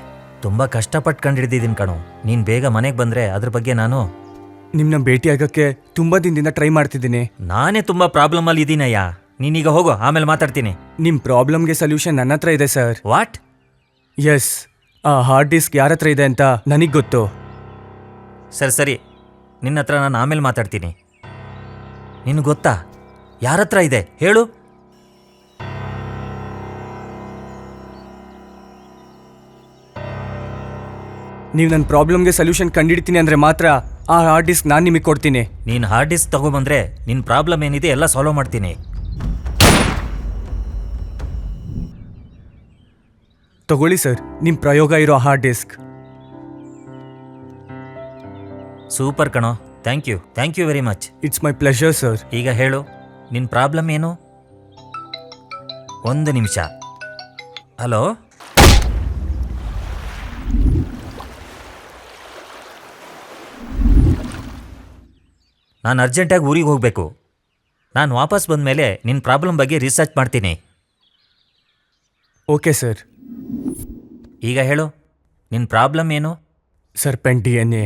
ತುಂಬಾ ಕಷ್ಟಪಟ್ಟು ಕಂಡಿಡಿದಿದ್ದೀನಿ ಕಣೋ. ನೀನು ಬೇಗ ಮನೆಗೆ ಬಂದ್ರೆ ಅದ್ರ ಬಗ್ಗೆ ನಾನು ನಿಮ್ಮನ್ನ ಭೇಟಿಯಾಗಕ್ಕೆ ತುಂಬಾ ದಿನದಿಂದ ಟ್ರೈ ಮಾಡ್ತಿದ್ದೀನಿ. ನಾನೇ ತುಂಬಾ ಪ್ರಾಬ್ಲಮ್ ಅಲ್ಲಿ ಇದ್ದೀನಯ್ಯ. ನೀನೀಗ ಹೋಗೋ, ಆಮೇಲೆ ಮಾತಾಡ್ತೀನಿ. ನಿಮ್ಮ ಪ್ರಾಬ್ಲಮ್ಗೆ ಸೊಲ್ಯೂಷನ್ ನನ್ನ ಹತ್ರ ಇದೆ ಸರ್. ವಾಟ್? ಎಸ್, ಆ ಹಾರ್ಡ್ ಡಿಸ್ಕ್ ಯಾರ ಹತ್ರ ಇದೆ ಅಂತ ನನಗೆ ಗೊತ್ತು. ಸರಿ, ನಿನ್ನ ಹತ್ರ ನಾನು ಆಮೇಲೆ ಮಾತಾಡ್ತೀನಿ. ನಿನಗೆ ಗೊತ್ತಾ ಯಾರ ಹತ್ರ ಇದೆ ಹೇಳು? ನೀವು ನನ್ನ ಪ್ರಾಬ್ಲಮ್ಗೆ ಸೊಲ್ಯೂಷನ್ ಕಂಡಿಡ್ತೀನಿ ಅಂದರೆ ಮಾತ್ರ ಆ ಹಾರ್ಡ್ ಡಿಸ್ಕ್ ನಾನು ನಿಮಗೆ ಕೊಡ್ತೀನಿ. ನೀನು ಹಾರ್ಡ್ ಡಿಸ್ಕ್ ತಗೊಬಂದ್ರೆ ನಿನ್ನ ಪ್ರಾಬ್ಲಮ್ ಏನಿದೆ ಎಲ್ಲ ಸಾಲ್ವ್ ಮಾಡ್ತೀನಿ. ತಗೊಳ್ಳಿ ಸರ್, ನಿಮ್ಮ ಪ್ರಯೋಗ ಇರೋ ಹಾರ್ಡ್ ಡಿಸ್ಕ್. ಸೂಪರ್ ಕಣೋ, thank you very much. It's my pleasure sir. ಈಗ ಹೇಳು, ನಿನ್ನ ಪ್ರಾಬ್ಲಮ್ ಏನು? 1 ನಿಮಿಷ. ಹಲೋ, ನಾನು ಅರ್ಜೆಂಟಾಗಿ ಊರಿಗೆ ಹೋಗಬೇಕು. ನಾನು ವಾಪಸ್ ಬಂದ ಮೇಲೆ ನಿನ್ನ ಪ್ರಾಬ್ಲಮ್ ಬಗ್ಗೆ ರಿಸರ್ಚ್ ಮಾಡ್ತೀನಿ. Okay sir. ಈಗ ಹೇಳು, ನಿನ್ನ ಪ್ರಾಬ್ಲಮ್ ಏನು? Serpent DNA.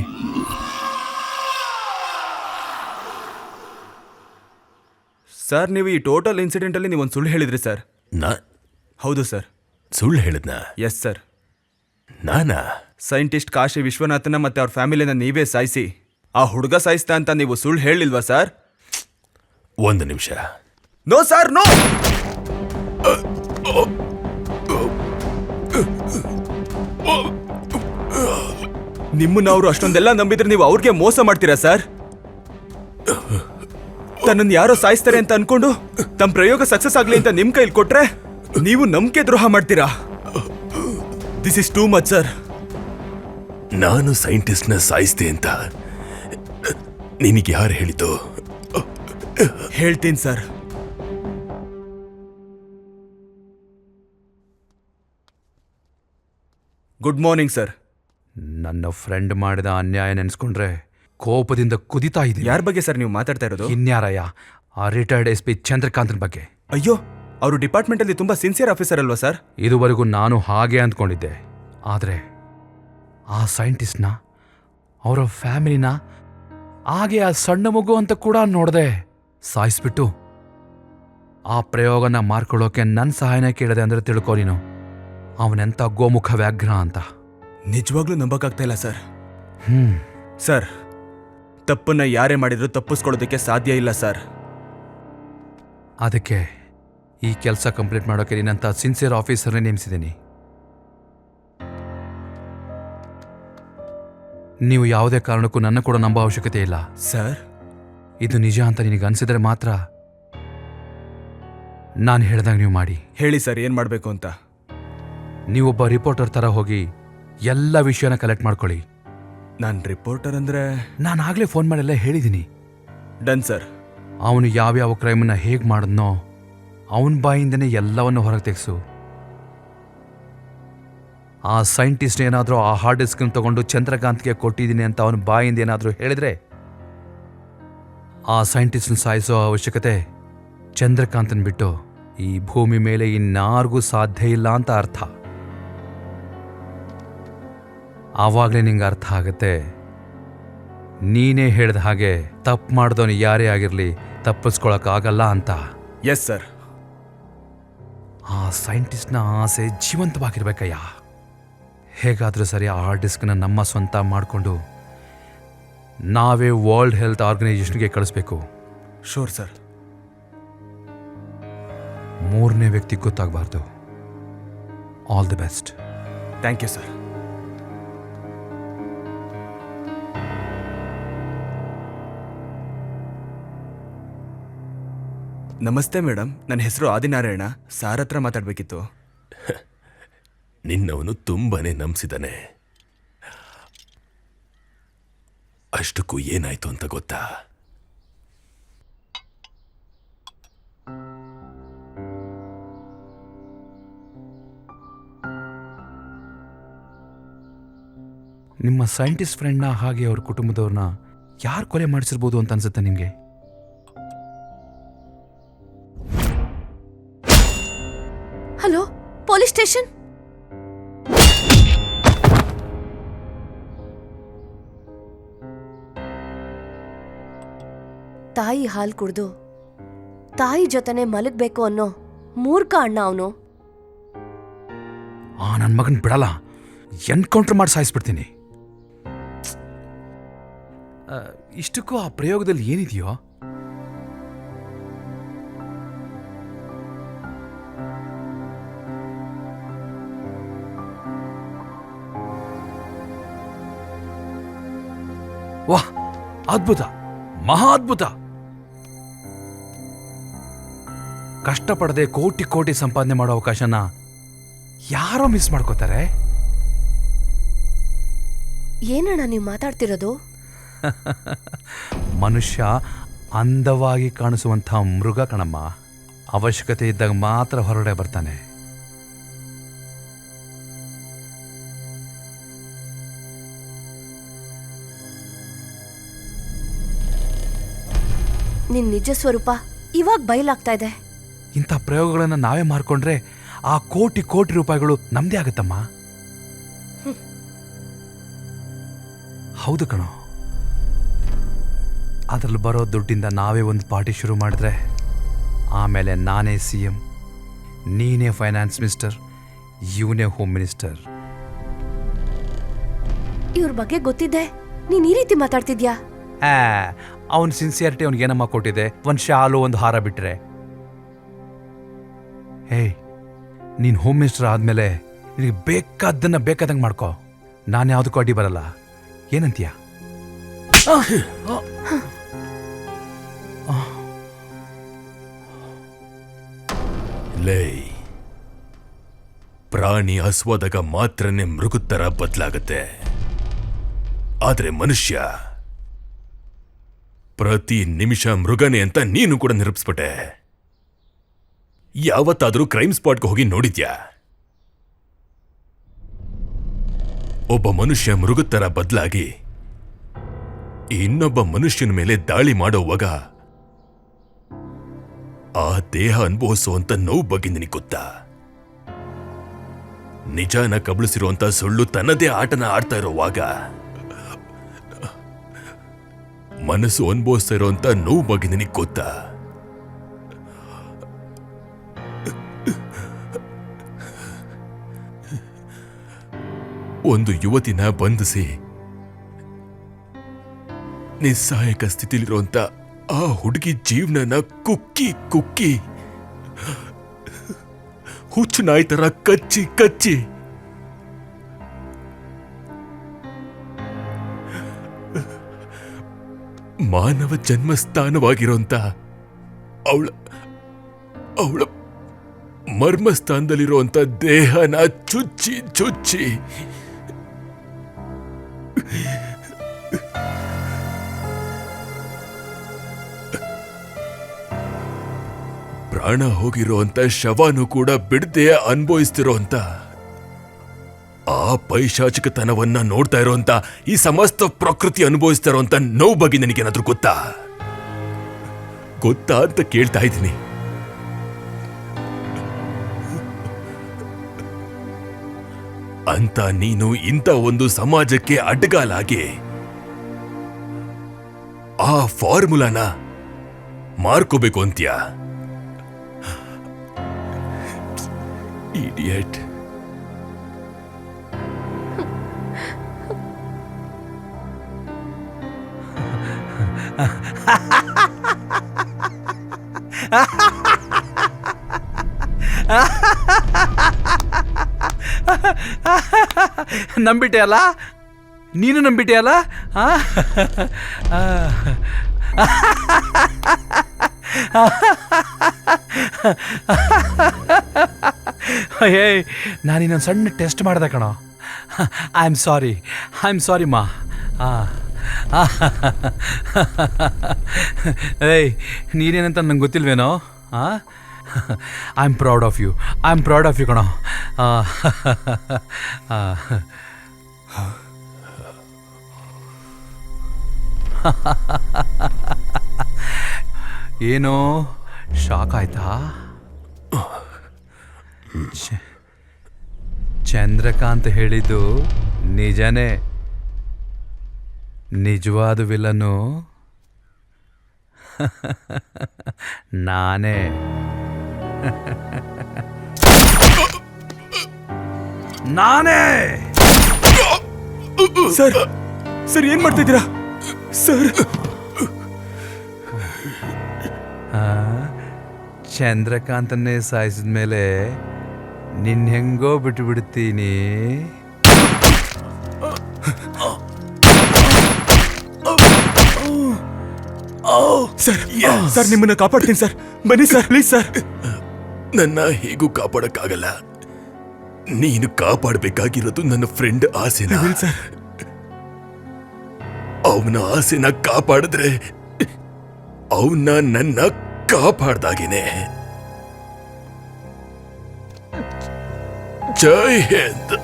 ಸರ್, ನೀವು ಈ ಟೋಟಲ್ ಇನ್ಸಿಡೆಂಟಲ್ಲಿ ನೀವೊಂದು ಸುಳ್ಳು ಹೇಳಿದ್ರಿ ಸರ್. ಹೌದು ಸರ್. ಸುಳ್ಳು ಹೇಳಿದ್ನ? Yes sir. ನಾನಾ? ಸೈಂಟಿಸ್ಟ್ ಕಾಶಿ ವಿಶ್ವನಾಥನ ಮತ್ತೆ ಅವ್ರ ಫ್ಯಾಮಿಲಿನ ನೀವೇ ಸಾಯಿಸಿ ಆ ಹುಡುಗ ಸಾಯಿಸ್ತಾ ಅಂತ ನೀವು ಸುಳ್ಳು ಹೇಳಿಲ್ವಾ ಸರ್? 1 ನಿಮಿಷ. No sir, no. ನಿಮ್ಮನ್ನ ಅವರು ಅಷ್ಟೊಂದೆಲ್ಲ ನಂಬಿದ್ರೆ ನೀವು ಅವ್ರಿಗೆ ಮೋಸ ಮಾಡ್ತೀರಾ ಸರ್? ತನ್ನನ್ನು ಯಾರೋ ಸಾಯಿಸ್ತಾರೆ ಅಂತ ಅನ್ಕೊಂಡು ತಮ್ಮ ಪ್ರಯೋಗ ಸಕ್ಸಸ್ ಆಗ್ಲಿ ಅಂತ ನಿಮ್ ಕೈಲಿ ಕೊಟ್ರೆ ನೀವು ನಂಬಿಕೆ ದ್ರೋಹ ಮಾಡ್ತೀರಾ. This is too much sir. ನಾನು ಸೈಂಟಿಸ್ಟ್ನ ಸಾಯಿಸ್ತೆ ಅಂತ ನಿನಗೆ ಯಾರು ಹೇಳಿದ್ದು? ಹೇಳ್ತೀನಿ ಸರ್. Good morning sir. ನನ್ನ ಫ್ರೆಂಡ್ ಮಾಡಿದ ಅನ್ಯಾಯ ನೆನೆಸ್ಕೊಂಡ್ರೆ ಕೋಪದಿಂದ ಕುದಿತಾ ಇದ್ದೀನಿ. ಯಾರ ಬಗ್ಗೆ ಸರ್ ನೀವು ಮಾತಾಡ್ತಾ ಇರೋದು? ಇನ್ಯಾರಯ್ಯ, ಆ ರಿಟೈರ್ಡ್ SP ಚಂದ್ರಕಾಂತನ ಬಗ್ಗೆ. ಅಯ್ಯೋ, ಅವರು ಡಿಪಾರ್ಟ್ಮೆಂಟಲ್ಲಿ ತುಂಬಾ ಸಿನ್ಸಿಯರ್ ಆಫೀಸರ್ ಅಲ್ವಾ ಸರ್? ಇದುವರೆಗೂ ನಾನು ಹಾಗೆ ಅಂದ್ಕೊಂಡಿದ್ದೆ. ಆದರೆ ಆ ಸೈಂಟಿಸ್ಟ್ನ, ಅವರ ಫ್ಯಾಮಿಲಿನ, ಹಾಗೆ ಆ ಸಣ್ಣ ಮಗು ಅಂತ ಕೂಡ ನೋಡದೆ ಸಾಯಿಸ್ಬಿಟ್ಟು ಆ ಪ್ರಯೋಗನ ಮಾರ್ಕೊಳ್ಳೋಕೆ ನನ್ನ ಸಹಾಯನ ಕೇಳಿದೆ ಅಂದ್ರೆ ತಿಳ್ಕೊ ನೀನು, ಅವನೆಂಥ ಗೋಮುಖ ವ್ಯಾಘ್ರ ಅಂತ. ನಿಜವಾಗ್ಲೂ ನಂಬಕ್ಕಾಗ್ತಾ ಇಲ್ಲ ಸರ್. ಸರ್, ತಪ್ಪನ್ನ ಯಾರೇ ಮಾಡಿದ್ರು ತಪ್ಪಿಸ್ಕೊಳ್ಳೋದಕ್ಕೆ ಸಾಧ್ಯ ಇಲ್ಲ ಸರ್. ಅದಕ್ಕೆ ಈ ಕೆಲಸ ಕಂಪ್ಲೀಟ್ ಮಾಡೋಕೆ ನಿನ್ನಂಥ ಸಿನ್ಸಿಯರ್ ಆಫೀಸರ್ನೇ ನೇಮಿಸಿದ್ದೀನಿ. ನೀವು ಯಾವುದೇ ಕಾರಣಕ್ಕೂ ನನ್ನ ಕೂಡ ನಂಬೋ ಅವಶ್ಯಕತೆ ಇಲ್ಲ ಸರ್. ಇದು ನಿಜ ಅಂತ ನಿನಗೆ ಅನ್ಸಿದ್ರೆ ಮಾತ್ರ ನಾನು ಹೇಳ್ದಾಗ ನೀವು ಮಾಡಿ. ಹೇಳಿ ಸರ್, ಏನ್ ಮಾಡ್ಬೇಕು ಅಂತ. ನೀವೊಬ್ಬ ರಿಪೋರ್ಟರ್ ಥರ ಹೋಗಿ ಎಲ್ಲ ವಿಷಯನ ಕಲೆಕ್ಟ್ ಮಾಡ್ಕೊಳ್ಳಿ. ನಾನು ರಿಪೋರ್ಟರ್ ಅಂದ್ರೆ? ನಾನು ಆಗಲೇ ಫೋನ್ ಮಾಡೆಲ್ಲ ಹೇಳಿದ್ದೀನಿ. Done sir. ಅವನು ಯಾವ್ಯಾವ ಕ್ರೈಮನ್ನ ಹೇಗೆ ಮಾಡಿದ್ನೋ ಅವನ ಬಾಯಿಂದನೇ ಎಲ್ಲವನ್ನು ಹೊರಗೆ ತೆಗೆಸು. ಆ ಸೈಂಟಿಸ್ಟ್ ಏನಾದರೂ ಆ ಹಾರ್ಡ್ ಡಿಸ್ಕನ್ನು ತಗೊಂಡು ಚಂದ್ರಕಾಂತ್ಗೆ ಕೊಟ್ಟಿದ್ದೀನಿ ಅಂತ ಅವನ ಬಾಯಿಂದ ಏನಾದರೂ ಹೇಳಿದ್ರೆ ಆ ಸೈಂಟಿಸ್ಟ್ನ ಸಾಯಿಸೋ ಅವಶ್ಯಕತೆ ಚಂದ್ರಕಾಂತನ್ ಬಿಟ್ಟು ಈ ಭೂಮಿ ಮೇಲೆ ಇನ್ನಾರಿಗೂ ಸಾಧ್ಯ ಇಲ್ಲ ಅಂತ ಅರ್ಥ. ಆವಾಗಲೇ ನಿಂಗೆ ಅರ್ಥ ಆಗತ್ತೆ ನೀನೇ ಹೇಳ್ದ ಹಾಗೆ ತಪ್ಪು ಮಾಡಿದವನು ಯಾರೇ ಆಗಿರಲಿ ತಪ್ಪಿಸ್ಕೊಳಕ್ಕಾಗಲ್ಲ ಅಂತ. Yes sir. ಆ ಸೈಂಟಿಸ್ಟ್ನ ಆಸೆ ಜೀವಂತವಾಗಿರ್ಬೇಕಯ್ಯ. ಹೇಗಾದರೂ ಸರಿ ಆ ಹಾರ್ಡ್ ಡಿಸ್ಕ್ನ ನಮ್ಮ ಸ್ವಂತ ಮಾಡಿಕೊಂಡು ನಾವೇ ವರ್ಲ್ಡ್ ಹೆಲ್ತ್ ಆರ್ಗನೈಸೇಷನ್ಗೆ ಕಳಿಸ್ಬೇಕು. Sure sir. ಮೂರನೇ ವ್ಯಕ್ತಿ ಗೊತ್ತಾಗಬಾರ್ದು. All the best. Thank you sir. ನಮಸ್ತೆ ಮೇಡಮ್, ನನ್ನ ಹೆಸರು ಆದಿನಾರಾಯಣ. ಸಾರ್ ಹತ್ರ ಮಾತಾಡಬೇಕಿತ್ತು. ನಿನ್ನವನು ತುಂಬಾನೇ ನಂಬಿಸಿದಾನೆ. ಅಷ್ಟಕ್ಕೂ ಏನಾಯ್ತು ಅಂತ ಗೊತ್ತಾ? ನಿಮ್ಮ ಸೈಂಟಿಸ್ಟ್ ಫ್ರೆಂಡ್ನ ಹಾಗೆ ಅವ್ರ ಕುಟುಂಬದವ್ರನ್ನ ಯಾರು ಕೊಲೆ ಮಾಡಿಸಿರ್ಬೋದು ಅಂತ ಅನ್ಸುತ್ತೆ ನಿಮಗೆ? Hello, police station. ತಾಯಿ ಹಾಲು ಕುಡ್ದು ತಾಯಿ ಜೊತೆನೆ ಮಲಗ್ಬೇಕು ಅನ್ನೋ ಮೂರ್ಖ ಅಣ್ಣ ಅವನು. ನನ್ನ ಮಗನ್ ಬಿಡಲ್ಲ, ಎನ್ಕೌಂಟರ್ ಮಾಡಿ ಸಾಯಿಸ್ಬಿಡ್ತೀನಿ. ಇಷ್ಟಕ್ಕೂ ಆ ಪ್ರಯೋಗದಲ್ಲಿ ಏನಿದೆಯೋ? ವಾಹ್, ಅದ್ಭುತ, ಮಹಾ ಅದ್ಭುತ. ಕಷ್ಟಪಡದೆ ಕೋಟಿ ಕೋಟಿ ಸಂಪಾದನೆ ಮಾಡೋ ಅವಕಾಶನ ಯಾರೋ ಮಿಸ್ ಮಾಡ್ಕೋತಾರೆ. ಏನಣ್ಣ ನೀವು ಮಾತಾಡ್ತಿರೋದು? ಮನುಷ್ಯ ಅಂದವಾಗಿ ಕಾಣಿಸುವಂಥ ಮೃಗ ಕಣಮ್ಮ. ಅವಶ್ಯಕತೆ ಇದ್ದಾಗ ಮಾತ್ರ ಹೊರಗಡೆ ಬರ್ತಾನೆ. ನಿನ್ ನಿಜ ಸ್ವರೂಪ ಇವಾಗ ಬಯಲಾಗ್ತಾ ಇದೆ. ಇಂಥ ಪ್ರಯೋಗಗಳನ್ನು ನಾವೇ ಮಾರ್ಕೊಂಡ್ರೆ ಆ ಕೋಟಿ ಕೋಟಿ ರೂಪಾಯಿಗಳು ನಮ್ದೇ ಆಗುತ್ತಮ್ಮ. ಹೌದು ಕಣೋ. ಅದ್ರಲ್ಲಿ ಬರೋ ದುಡ್ಡಿಂದ ನಾವೇ ಒಂದು ಪಾರ್ಟಿ ಶುರು ಮಾಡಿದ್ರೆ ಆಮೇಲೆ ನಾನೇ CM, ನೀನೇ ಫೈನಾನ್ಸ್ ಮಿನಿಸ್ಟರ್, ಇವನೇ ಹೋಮ್ ಮಿನಿಸ್ಟರ್. ಇವ್ರ ಬಗ್ಗೆ ಗೊತ್ತಿದ್ದೆ ನೀನ್ ಈ ರೀತಿ ಮಾತಾಡ್ತಿದ್ಯಾ? ಅವನ್ ಸಿನ್ಸಿಯಾರಿಟಿ ಅವ್ನಿಗೇನಮ್ಮ ಕೊಟ್ಟಿದೆ? ಒಂದು ಶಾಲು, ಒಂದು ಹಾರ ಬಿಟ್ರೆ. ಹೇಯ್, ನೀನು ಹೋಮ್ ಮಿನಿಸ್ಟರ್ ಆದಮೇಲೆ ನಿನಗೆ ಬೇಕಾದ್ದನ್ನ ಬೇಕಾದಂಗೆ ಮಾಡ್ಕೋ. ನಾನು ಯಾವುದಕ್ಕೂ ಅಡ್ಡಿ ಬರಲ್ಲ. ಏನಂತೀಯ? ಲೇ, ಪ್ರಾಣಿ ಹಸುವಾದಾಗ ಮಾತ್ರನೇ ಮೃಗದ ಬದಲಾಗತ್ತೆ. ಆದ್ರೆ ಮನುಷ್ಯ ಪ್ರತಿ ನಿಮಿಷ ಮೃಗನೇ ಅಂತ ನೀನು ಕೂಡ ನಿರೂಪಿಸ್ಬಿಟ್ಟೆ. ಯಾವತ್ತಾದ್ರೂ ಕ್ರೈಮ್ ಸ್ಪಾಟ್ಗೆ ಹೋಗಿ ನೋಡಿದ್ಯಾ? ಒಬ್ಬ ಮನುಷ್ಯ ಮೃಗದ ಬದಲಾಗಿ ಇನ್ನೊಬ್ಬ ಮನುಷ್ಯನ ಮೇಲೆ ದಾಳಿ ಮಾಡೋವಾಗ ಆ ದೇಹ ಅನುಭವಿಸುವಂತ ನೋವು ಬಗ್ಗೆ ನಿನಗೆ ಗೊತ್ತಾ? ನಿಜಾನ ಕಬಳಿಸಿರುವಂತ ಸುಳ್ಳು ತನ್ನದೇ ಆಟನ ಆಡ್ತಾ ಇರೋವಾಗ ಮನಸ್ಸು ಅನುಭವಿಸ್ತಾ ಇರೋಂತ ನೋವು ಬಗ್ಗೆ ನಿನಗೆ ಗೊತ್ತಾ? ಒಂದು ಯುವತಿನ ಬಂಧಿಸಿ ನಿಸ್ಸಹಾಯಕ ಸ್ಥಿತಿಲಿರುವಂತ ಆ ಹುಡುಗಿ ಜೀವನನ ಕುಕ್ಕಿ ಕುಕ್ಕಿ ಹುಚ್ಚು ನಾಯಿ ತರ ಕಚ್ಚಿ ಕಚ್ಚಿ ಮಾನವ ಜನ್ಮಸ್ಥಾನವಾಗಿರೋಂತ ಅವಳ ಮರ್ಮಸ್ಥಾನದಲ್ಲಿರುವಂತ ದೇಹನ ಚುಚ್ಚಿ ಚುಚ್ಚಿ ಪ್ರಾಣ ಹೋಗಿರೋಂತ ಶವನು ಕೂಡ ಬಿಡದೆ ಅನುಭವಿಸ್ತಿರೋಂತ ಆ ಪೈಶಾಚಿಕತನವನ್ನ ನೋಡ್ತಾ ಇರೋಂತ ಈ ಸಮಸ್ತ ಪ್ರಕೃತಿ ಅನುಭವಿಸ್ತಾ ಇರೋಂತ ನೋವು ಬಗ್ಗೆ ನನಗೇನಾದ್ರೂ ಗೊತ್ತಾ ಅಂತ ಕೇಳ್ತಾ ಇದ್ದೀನಿ. ಅಂತ ನೀನು ಇಂಥ ಒಂದು ಸಮಾಜಕ್ಕೆ ಅಡ್ಡಗಾಲಾಗಿ ಆ ಫಾರ್ಮುಲಾನ ಮಾರ್ಕೋಬೇಕು ಅಂತ್ಯಾ? ಇಡಿಯಟ್. ನಂಬಿಟ್ಟೆ ಅಲ್ಲ, ನೀನು ನಂಬಿಟ್ಟೆ ಅಲ್ಲ. ಏಯ್, ನಾನು ಇನ್ನೊಂದು ಸಣ್ಣ ಟೆಸ್ಟ್ ಮಾಡಿದೆ ಕಣೋ. ಐ ಆಮ್ ಸಾರಿ ಮಾ. ಏಯ್, ನೀನೇನಂತ ನಂಗೆ ಗೊತ್ತಿಲ್ವೇನೋ? I am proud of you ಕಣೋ. ಏನೋ ಶಾಕ್ ಆಯ್ತಾ? ಚಂದ್ರಕಾಂತ್ ಹೇಳಿದ್ದು ನಿಜನೇ. ನಿಜವಾದ ವಿಲನು ನಾನೇ. ಸರ್ ಸರ್ ಏನ್ ಮಾಡ್ತಿದ್ದೀರಾ ಸರ್? ಚಂದ್ರಕಾಂತನ್ನೇ ಸಾಯಿಸಿದ್ಮೇಲೆ ನಿನ್ ಹೆಂಗೋ ಬಿಟ್ಟು ಬಿಡ್ತೀನಿ. ಸರ್ ನಿಮ್ಮನ್ನ ಕಾಪಾಡ್ತೀನಿ ಸರ್. ಬನ್ನಿ ಸರ್, ಪ್ಲೀಸ್ ಸರ್. ನನ್ನ ಹೇಗೂ ಕಾಪಾಡಕ್ಕಾಗಲ್ಲ. ನೀನು ಕಾಪಾಡಬೇಕಾಗಿರೋದು ನನ್ನ ಫ್ರೆಂಡ್ ಆಸೆನ. ಸರ್ ಅವನ ಆಸೆನ ಕಾಪಾಡಿದ್ರೆ ಅವನ್ನ ನನ್ನ ಕಾಪಾಡ್ದಾಗೇನೆ. ಜೈ ಹಿಂದ್.